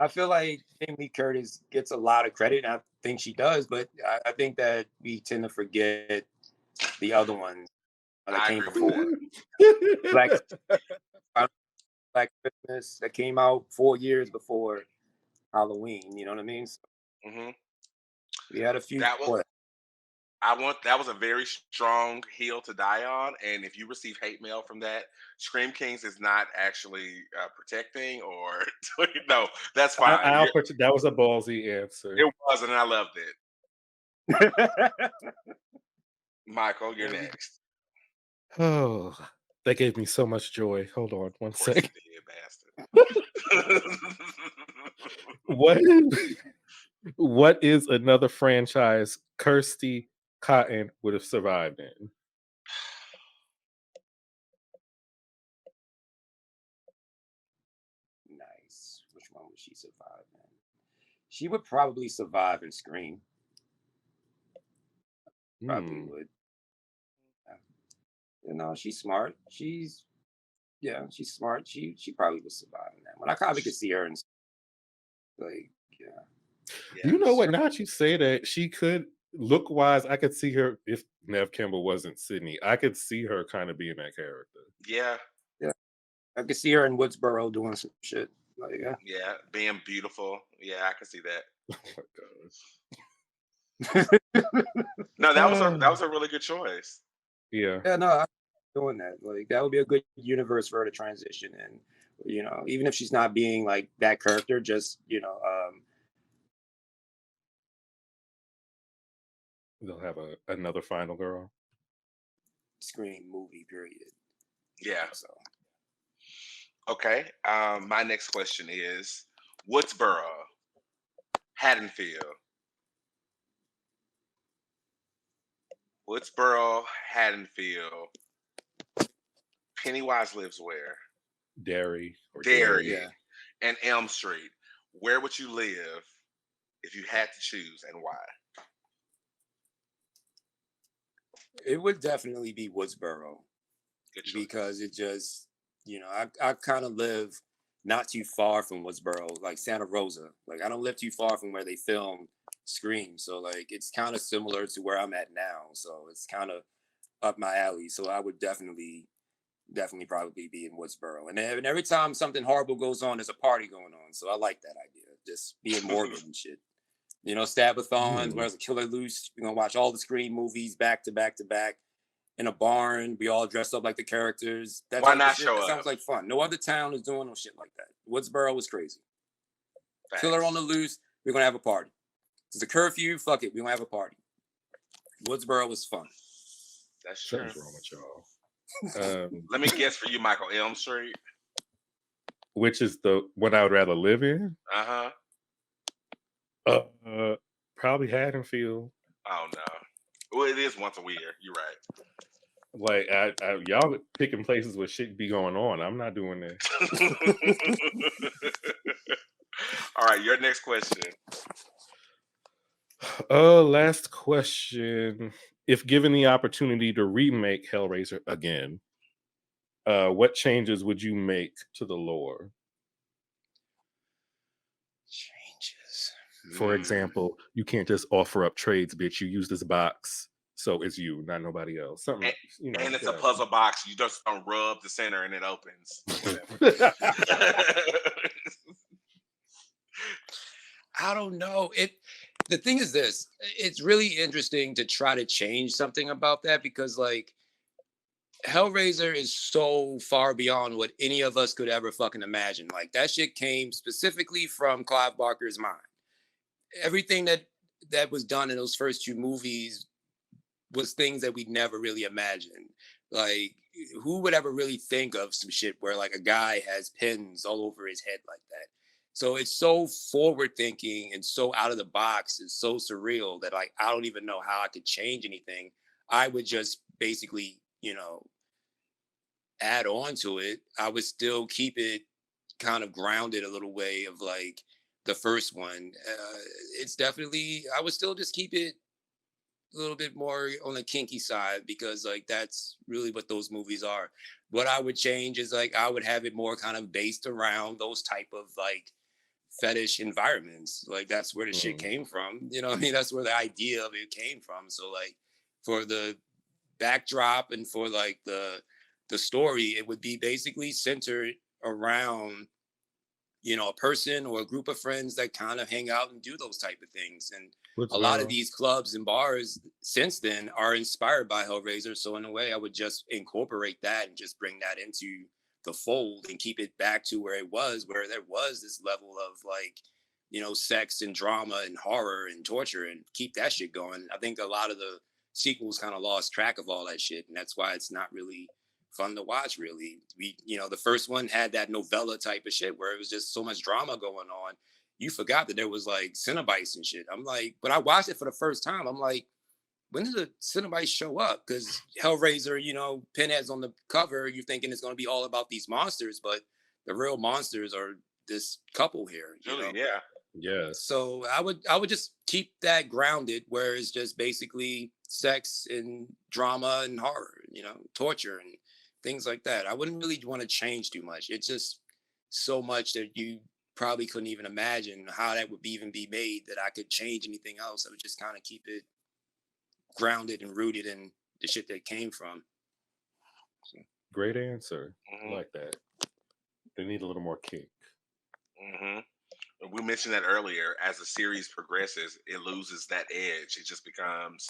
I feel like Jamie Lee Curtis gets a lot of credit, and I think she does, but I think that we tend to forget the other ones that I came agree with before. that. Black Black Christmas that came out 4 years before Halloween. You know what I mean? So Hmm. we had a few. That was that was a very strong hill to die on, and if you receive hate mail from that, Scream Kings is not actually protecting or no, that's fine. That was a ballsy answer. It was, and I loved it. Michael, you're There we go. next. Oh, that gave me so much joy. Hold on one Of course you sec. did, bastard. What what is another franchise Kirsty Cotton would have survived in? Nice. Which one would she survive in? She would probably survive in Scream. Probably Hmm. would. You know, she's smart. She's smart. She probably would survive in that one. I probably could see her in like Yeah. You know what? Now that you say that, she could look wise. I could see her if Nev Campbell wasn't Sydney. I could see her kind of being that character. Yeah. yeah. I could see her in Woodsboro doing some shit. Like Yeah. Being beautiful. Yeah, I can see that. Oh my god. No, that was a really good choice. Yeah. Yeah, no, I'm doing that. Like that would be a good universe for her to transition in. You know, even if she's not being like that character, just They'll have another final girl. Scream movie period. Yeah. So Okay. My next question is Woodsboro, Haddonfield. Woodsboro, Haddonfield. Pennywise lives where? Derry or Derry. yeah, And Elm Street. Where would you live if you had to choose, and why? it would definitely be Woodsboro Good choice. because it just I kind of live not too far from Woodsboro, like Santa Rosa. Like I don't live too far from where they filmed Scream, so like it's kind of similar to where I'm at now. So it's kind of up my alley. So I would definitely probably be in Woodsboro. And every time something horrible goes on, there's a party going on. So I like that idea. Just being morbid and shit. You know, Stabathons, where's a killer loose. We're gonna watch all the Scream movies back to back to back in a barn. We all dressed up like the characters. That Why type of not shit. show That up? sounds like fun. No other town is doing no shit like that. Woodsboro was crazy. Facts. Killer on the loose. We're gonna have a party. It's a curfew. Fuck it. We're gonna have a party. Woodsboro was fun. That's true. Something's wrong with y'all. Let me guess for you, Michael. Elm Street. Which is the one I would rather live in? Uh-huh. Probably Haddonfield. Oh no. Well, it is once a year. You're right. Like y'all picking places where shit be going on. I'm not doing that. All right, your next question. Last question. If given the opportunity to remake Hellraiser again, What changes would you make to the lore? Changes. For example, you can't just offer up trades, bitch. You use this box, so it's you, not nobody else. Something, And, you know. and it's a puzzle box. You just don't rub the center and it opens. I don't know. The thing is this, it's really interesting to try to change something about that because like Hellraiser is so far beyond what any of us could ever fucking imagine. Like that shit came specifically from Clive Barker's mind. Everything that was done in those first two movies was things that we never really imagined. Like, who would ever really think of some shit where like a guy has pins all over his head like that? So it's so forward thinking and so out of the box and so surreal that like I don't even know how I could change anything. I would just basically, add on to it. I would still keep it kind of grounded a little way of like the first one. It's definitely I would still just keep it a little bit more on the kinky side because like that's really what those movies are. What I would change is like I would have it more kind of based around those type of like fetish environments. Like that's where the shit Mm. came from. You know what I mean? That's where the idea of it came from. So like for the backdrop and for like the story, it would be basically centered around a person or a group of friends that kind of hang out and do those type of things. And What's a lot of these clubs and bars since then are inspired by Hellraiser. So in a way, I would just incorporate that and just bring that into the fold and keep it back to where there was this level of like, sex and drama and horror and torture and keep that shit going. I think a lot of the sequels kind of lost track of all that shit. And that's why it's not really fun to watch really. The first one had that novella type of shit where it was just so much drama going on. You forgot that there was like Cenobites and shit. I'm like, but I watched it for the first time. I'm like, when did the Cenobites show up? Because Hellraiser, Pinhead's on the cover. You're thinking it's going to be all about these monsters, but the real monsters are this couple here. Really, yeah. Yes. So I would just keep that grounded, where it's just basically sex and drama and horror, torture and things like that. I wouldn't really want to change too much. It's just so much that you probably couldn't even imagine how that would even be made that I could change anything else. I would just kind of keep it grounded and rooted in the shit that came from. So. Great answer. Mhm. I like that. They need a little more kink. hmm We mentioned that earlier. As the series progresses, it loses that edge. It just becomes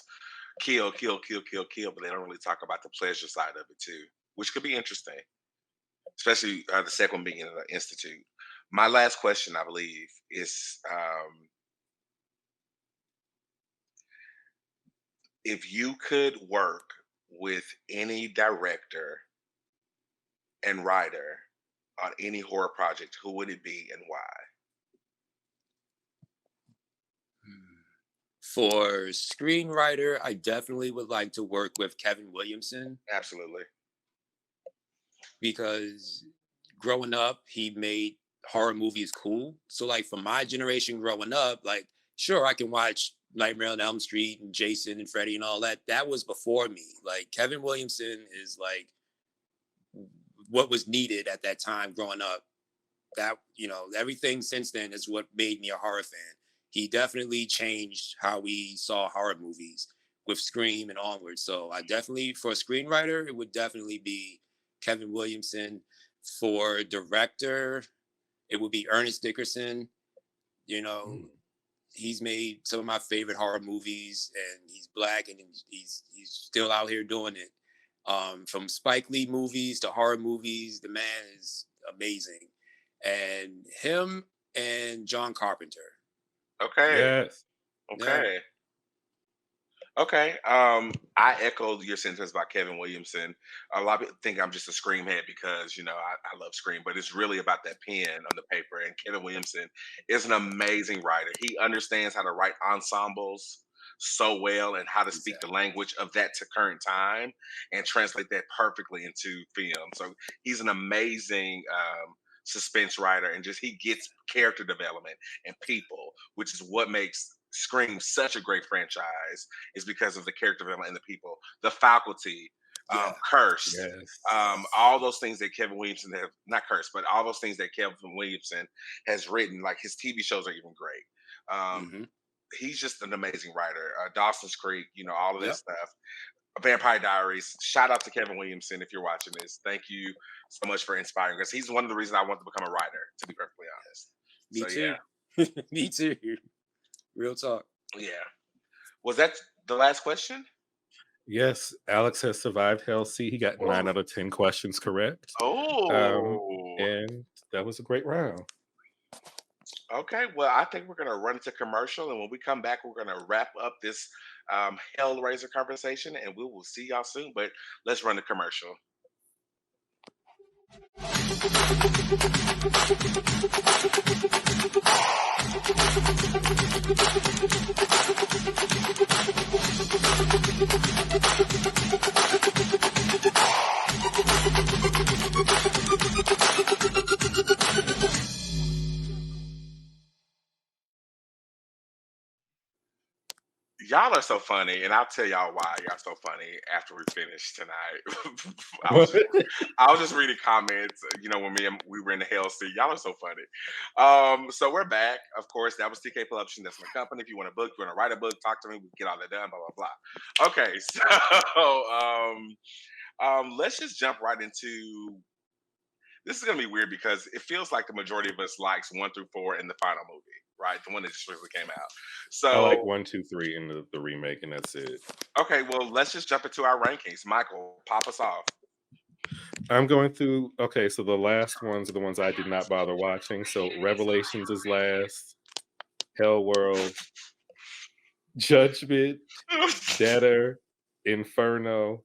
kill, kill, kill, kill, kill. But they don't really talk about the pleasure side of it too, which could be interesting, especially the second one being in the institute. My last question, I believe, is if you could work with any director and writer on any horror project, who would it be and why? For screenwriter, I definitely would like to work with Kevin Williamson Absolutely. because growing up, he made horror movies cool. So like for my generation growing up, like sure I can watch Nightmare on Elm Street and Jason and Freddy and all that. That was before me. Like Kevin Williamson is like what was needed at that time growing up. That everything since then is what made me a horror fan. He definitely changed how we saw horror movies with Scream and onward. So I definitely, for a screenwriter, it would definitely be Kevin Williamson. For director, it would be Ernest Dickerson. You know, Mm. he's made some of my favorite horror movies, and he's black, and he's still out here doing it. From Spike Lee movies to horror movies, the man is amazing. And him and John Carpenter. Okay. Yes. Yeah. Okay. Okay. I echoed your sentence about Kevin Williamson. A lot of people think I'm just a Scream head because I love Scream, but it's really about that pen on the paper. And Kevin Williamson is an amazing writer. He understands how to write ensembles so well and how to speak the Exactly. language of that to current time and translate that perfectly into film. So he's an amazing suspense writer, and just he gets character development and people, which is what makes Scream such a great franchise, is because of the character development and the people. The faculty, Yeah. Cursed, Yes. all those things that Kevin Williamson have not cursed, but all those things that Kevin Williamson has written, like his TV shows are even great. Hmm. He's just an amazing writer. Dawson's Creek, all of this Yep. stuff. Vampire Diaries. Shout out to Kevin Williamson if you're watching this. Thank you so much for inspiring us. He's one of the reasons I want to become a writer, to be perfectly honest. Me So too. yeah, Me too. Real talk. yeah. Was that the last question? Yes, Alex has survived Hell C. He got 9 out of 10 questions correct. Oh, And that was a great round. okay. Well, I think we're gonna run to commercial, and when we come back, we're gonna wrap up this Hellraiser conversation, and we will see y'all soon. But let's run the commercial. Y'all are so funny, and I'll tell y'all why y'all so funny after we finish tonight. I was just, I was just reading comments, when we were in the Hell Sea. Y'all are so funny. So we're back. Of course, that was TK Publishing. That's my company. If you want a book, you want to write a book, talk to me. We can get all that done. Blah blah blah. Okay, so let's just jump right into. This is gonna be weird because it feels like the majority of us likes 1 through 4 in the final movie, right? The one that just recently came out. I like So 1, 2, 3 in the remake, and that's it. okay, well, let's just jump into our rankings. Michael, pop us off. I'm going through. Okay, so the last ones are the ones I did not bother watching. So Revelations is last, Hell World, Judgment, Debtor, Inferno,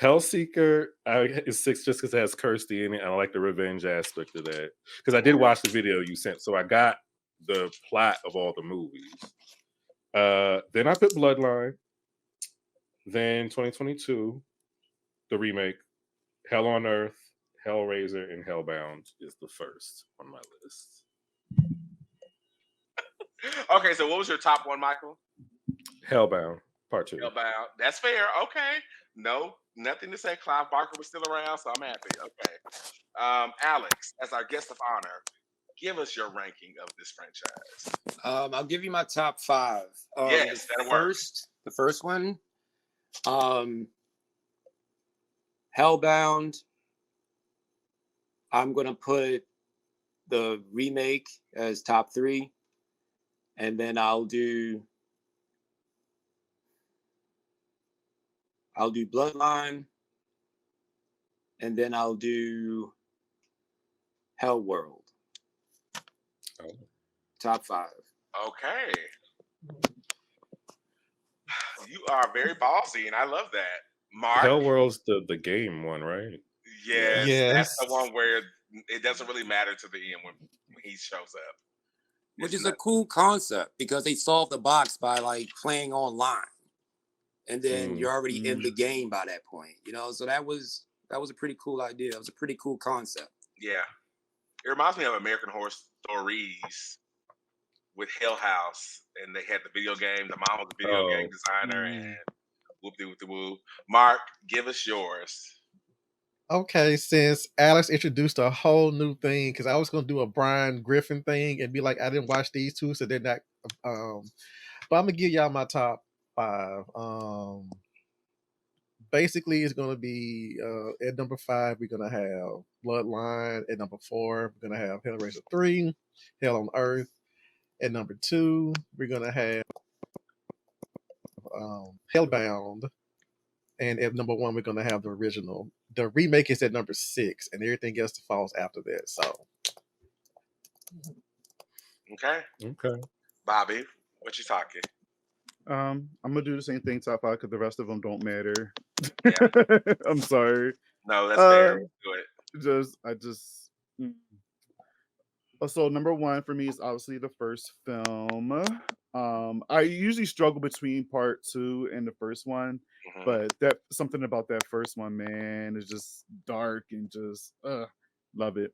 Hellseeker is 6 just because it has Kirsty in it. And I like the revenge aspect of that because I did watch the video you sent, so I got the plot of all the movies. Then I put Bloodline. Then 2022, the remake, Hell on Earth, Hellraiser, and Hellbound is the first on my list. Okay, so what was your top one, Michael? Hellbound, Part 2. Hellbound. That's fair. Okay. No, nothing to say. Clive Barker was still around, so I'm happy. Okay. Alex, as our guest of honor, give us your ranking of this franchise. I'll give you my top 5. Yes, that'll work. The first one, Hellbound. I'm gonna put the remake as top 3, and then I'll do Bloodline, and then I'll do Hell World. Oh. Top 5. Okay. You are very ballsy, and I love that. Mark? Hellworld's the game one, right? Yes, that's the one where it doesn't really matter to the end when he shows up. Which is a cool concept because they solved the box by like playing online. And then you're already in the game by that point, So that was a pretty cool idea. It was a pretty cool concept. Yeah, it reminds me of American Horror Stories with Hell House, and they had the video game. The mom was a video game designer, and whoop-de-whoop-de-woo. Mark, give us yours. Okay, since Alex introduced a whole new thing, because I was gonna do a Brian Griffin thing and be like, I didn't watch these two, so they're not. But I'm gonna give y'all my top 5. Basically, it's gonna be at number 5. We're gonna have Bloodline. At number 4, we're gonna have Hellraiser 3, Hell on Earth. At number 2, we're gonna have Hellbound. And at number 1, we're gonna have the original. The remake is at number 6, and everything else falls after that. So, Okay, Bobby, what you talking? I'm gonna do the same thing, top 5, because the rest of them don't matter. Yeah. I'm sorry. No, that's fair. Do it. I just. So number 1 for me is obviously the first film. I usually struggle between part 2 and the first one, but that something about that first one, man, is just dark and just love it.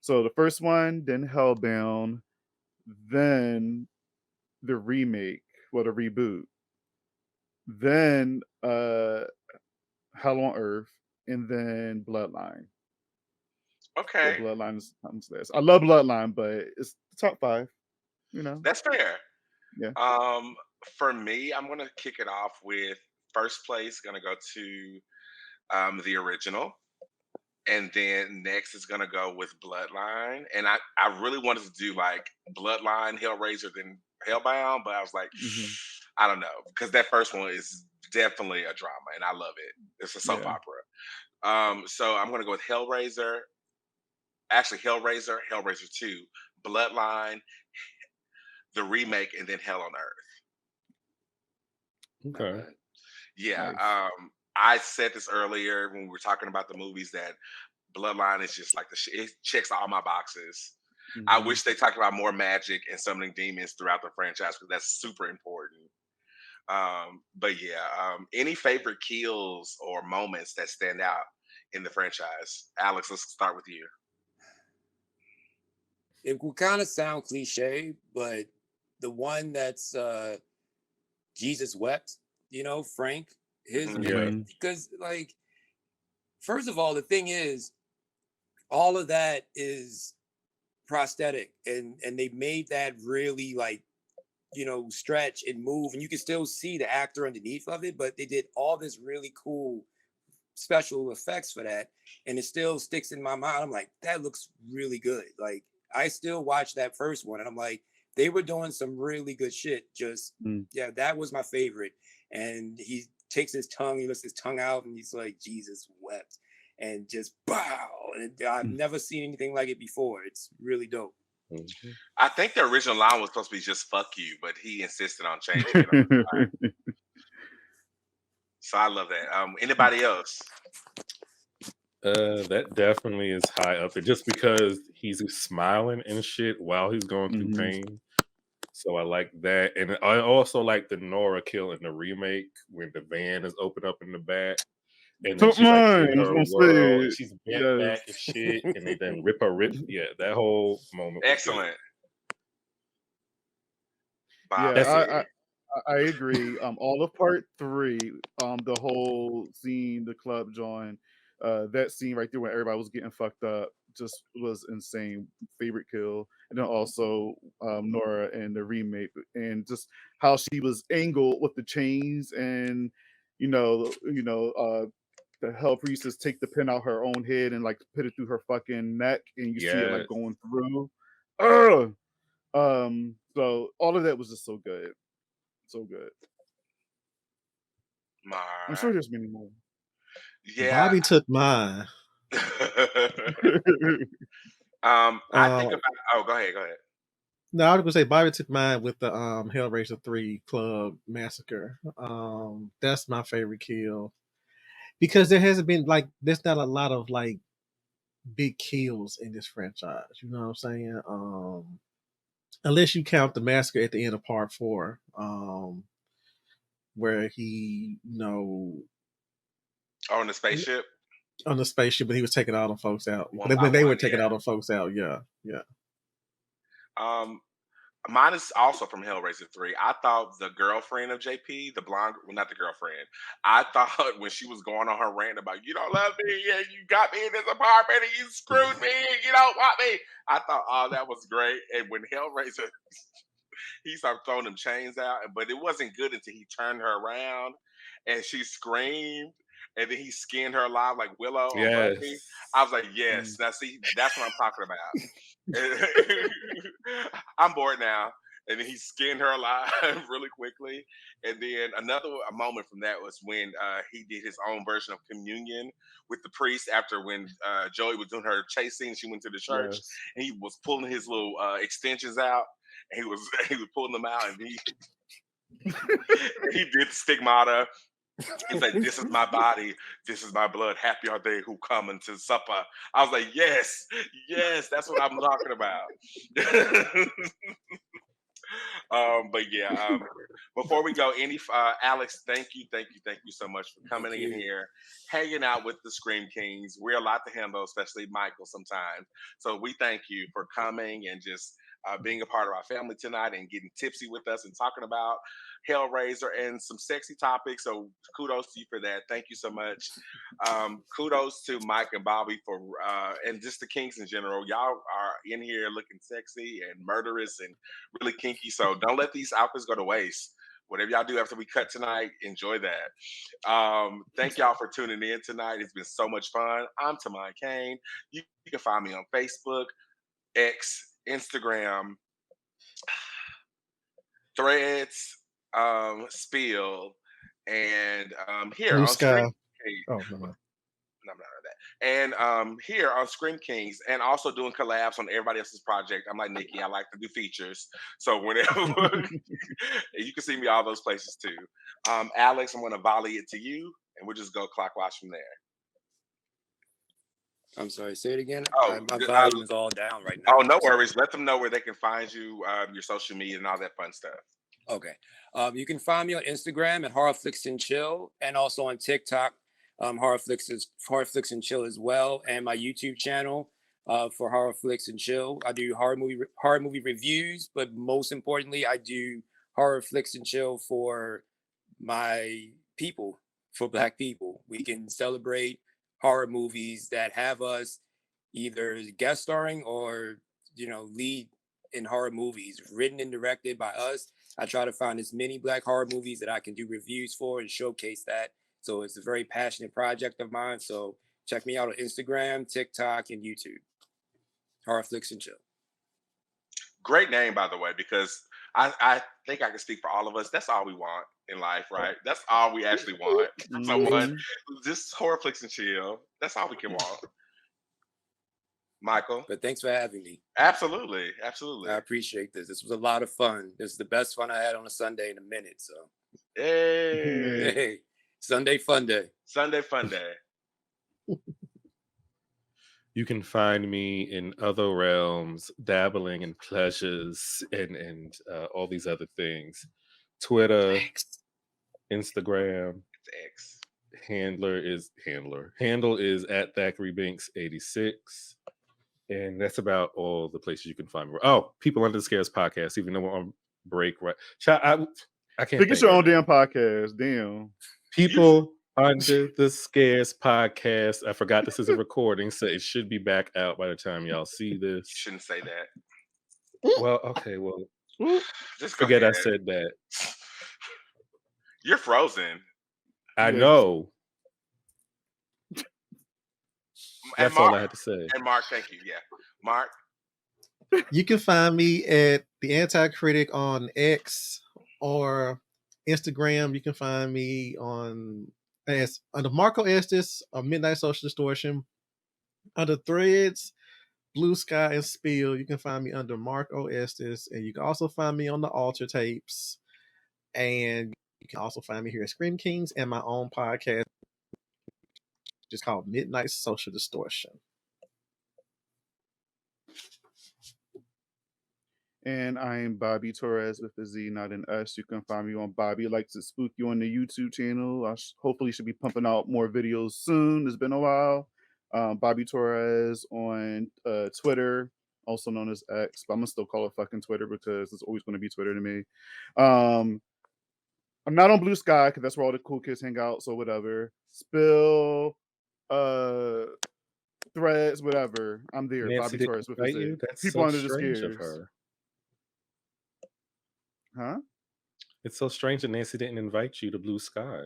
So the first one, then Hellbound, then the remake, well, the reboot, then Hell on Earth, and then Bloodline. So Okay, Bloodline comes last. I love Bloodline, but it's the top 5. You know, that's fair. yeah. Um, for me, I'm gonna kick it off with first place. Gonna go to the original, and then next is gonna go with Bloodline. And I really wanted to do like Bloodline, Hellraiser, then Hellbound, but I was like, Hmm. I don't know, because that first one is definitely a drama, and I love it. It's a soap Yeah. opera. So I'm gonna go with Hellraiser. Actually, Hellraiser, Hellraiser 2, Bloodline, the remake, and then Hell on Earth. Okay. Yeah, Nice. I said this earlier when we were talking about the movies that Bloodline is just like it checks all my boxes. I Hmm. wish they talked about more magic and summoning demons throughout the franchise because that's super important. But yeah, any favorite kills or moments that stand out in the franchise? Alex, let's start with you. It will kind of sound cliche, but the one that's Jesus wept, Frank, his Yeah. Hmm. because like first of all, the thing is, all of that is prosthetic, and they made that really like stretch and move, and you can still see the actor underneath of it, but they did all this really cool special effects for that, and it still sticks in my mind. I'm like, that looks really good. Like, I still watch that first one, and I'm like, they were doing some really good shit. Just yeah, that was my favorite. And he takes his tongue, he lets his tongue out, and he's like, Jesus wept, and just bow. And I've never seen anything like it before. It's really dope. Mhm. I think the original line was supposed to be just "fuck you," but he insisted on changing it on the fly. So I love that. Anybody else? That definitely is high up there just because he's smiling and shit while he's going through Hmm. pain. So I like that. And I also like the Nora kill in the remake when the van is open up in the back and then Top she's like mine. in I was her gonna say world and it. she's bent Yes. back and shit and they then rip her rip. Yeah, that whole moment was good. Excellent, Yeah, That's Bobby. it. I agree. All of part 3, the whole scene, the club joint, that scene right there when everybody was getting fucked up just was insane. Favorite kill. And then also Nora and the remake and just how she was angled with the chains and the hell priestess take the pin out her own head and like put it through her fucking neck and you see it like Yes. going through. Ugh! So all of that was just so good. So good. I'm Mara. sure there's many more. Yeah. Bobby took mine. I think Uh, about. Oh, go ahead. Go ahead. no, I was gonna say Bobby took mine with the Hellraiser 3 Club Massacre. That's my favorite kill because there hasn't been like there's not a lot of like big kills in this franchise. You know what I'm saying? Unless you count the massacre at the end of part 4, where he On the spaceship. on the spaceship, but he was taking all them folks out. One by When they were one. taking Yeah. all them folks out, yeah. Um, Mine is also from Hellraiser 3. I thought the girlfriend of JP, the blonde, well, not the girlfriend. I thought when she was going on her rant about you don't love me, yeah, you got me in this apartment and you screwed me, and you don't want me. I thought, oh, that was great. And when Hellraiser, he started throwing them chains out, but it wasn't good until he turned her around and she screamed. And then he skinned her alive like Willow on Buffy. I was Yes. like, yes. Mm. Now, see, that's what I'm talking about. I'm bored now. And then he skinned her alive really quickly. And then another moment from that was when he did his own version of communion with the priest after when Joey was doing her chase scene. She went to the church Yes. and he was pulling his little extensions out. And he was pulling them out and he did the stigmata. He's like, this is my body, this is my blood. Happy are they who come into supper. I was like, yes, yes, that's what I'm talking about. But yeah, before we go, Alex, thank you so much for Thank coming in you. here, hanging out with the Scream Kings. We're a lot to handle, especially Michael sometimes. So we thank you for coming and just being a part of our family tonight and getting tipsy with us and talking about Hellraiser and some sexy topics. So kudos to you for that. Thank you so much. Kudos to Mike and Bobby for and just the Kingz in general. Y'all are in here looking sexy and murderous and really kinky. So don't let these outfits go to waste. Whatever y'all do after we cut tonight, enjoy that. Thank y'all for tuning in tonight. It's been so much fun. I'm TaMon Kane. You can find me on Facebook, X, Instagram, Threads, Spill, and here Blue on Sky. Screen. Oh, no. No, I'm not that. And here on Scream Kingz, and also doing collabs on everybody else's project. I'm like Nikki. I like to do features. So whenever you can see me all those places too. Alex, I'm going to volley it to you, and we'll just go clockwise from there. I'm sorry, say it again. Oh, My volume is all down right now. Oh, no worries. Let them know where they can find you, your social media, and all that fun stuff. Okay. You can find me on Instagram at Horror Flicks and Chill, and also on TikTok, Horror Flicks and Chill as well, and my YouTube channel for Horror Flicks and Chill. I do horror movie reviews, but most importantly, I do Horror Flicks and Chill for my people, for Black people. We can celebrate horror movies that have us either guest starring or lead in horror movies, written and directed by us. I try to find as many Black horror movies that I can do reviews for and showcase that. So it's a very passionate project of mine. So check me out on Instagram, TikTok, and YouTube. Horror Flicks and Chill. Great name, by the way, because I think I can speak for all of us. That's all we want in life, right? That's all we actually want. Someone just Horror Flicks and Chill. That's all we can want. Michael. But thanks for having me. Absolutely. Absolutely. I appreciate this. This was a lot of fun. This is the best fun I had on a Sunday in a minute. So hey. Sunday fun day. Sunday fun day. You can find me in other realms, dabbling in pleasures and all these other things. Twitter, Instagram. X. Handle is at ThacaryBinks86. And that's about all the places you can find me. Oh, People Under the Scares podcast, even though we're on break, right? I can't think it's your own damn podcast. Damn. People Under the Scares podcast. I forgot this is a recording, so it should be back out by the time y'all see this. You shouldn't say that. Well, okay, well, just forget I said that. You're frozen. I know. That's Mark, all I had to say. And Mark, thank you. Yeah. Mark. You can find me at The Anti-Critic on X or Instagram. You can find me under Marco Estes or Midnight Social Distortion. Under Threads, Blue Sky, and Spill, you can find me under Marco Estes. And you can also find me on the Alter Tapes. And you can also find me here at Scream Kingz and my own podcast, just called Midnight Social Distortion. And I am Bobby Torres with a Z, not an S. You can find me on Bobby Likes It Spooky on the YouTube channel. I hopefully should be pumping out more videos soon. It's been a while. Bobby Torres on Twitter, also known as X, but I'm gonna still call it fucking Twitter because it's always going to be Twitter to me. I'm not on Blue Sky because that's where all the cool kids hang out. So whatever. Spill, Threads, whatever. I'm there. Nancy Bobby Torres with a Z. That's People so Under the strange Scares. of her. Huh? It's so strange that Nancy didn't invite you to Blue Sky.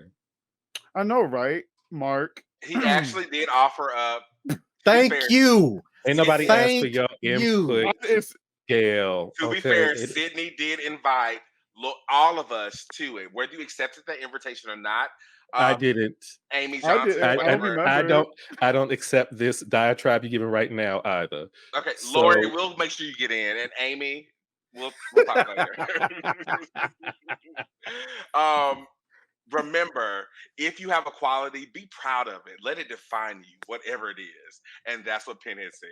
I know, right, Mark? He actually did offer up. Thank you. Ain't nobody asked for your input. Gail. To be fair, Sydney did invite all of us to it. Whether you accepted that invitation or not, I didn't. Amy Johnson. I don't accept this diatribe you're giving right now either. Okay, so, Lori, we'll make sure you get in, and Amy, we'll talk later. Remember, if you have a quality, be proud of it. Let it define you, whatever it is. And that's what Pinhead said.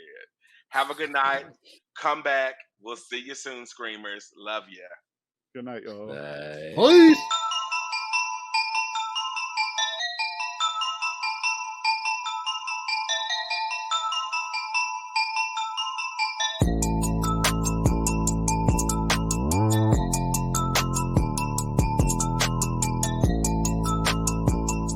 Have a good night. Come back. We'll see you soon, Screamers. Love ya. Good night, y'all. Bye. Peace.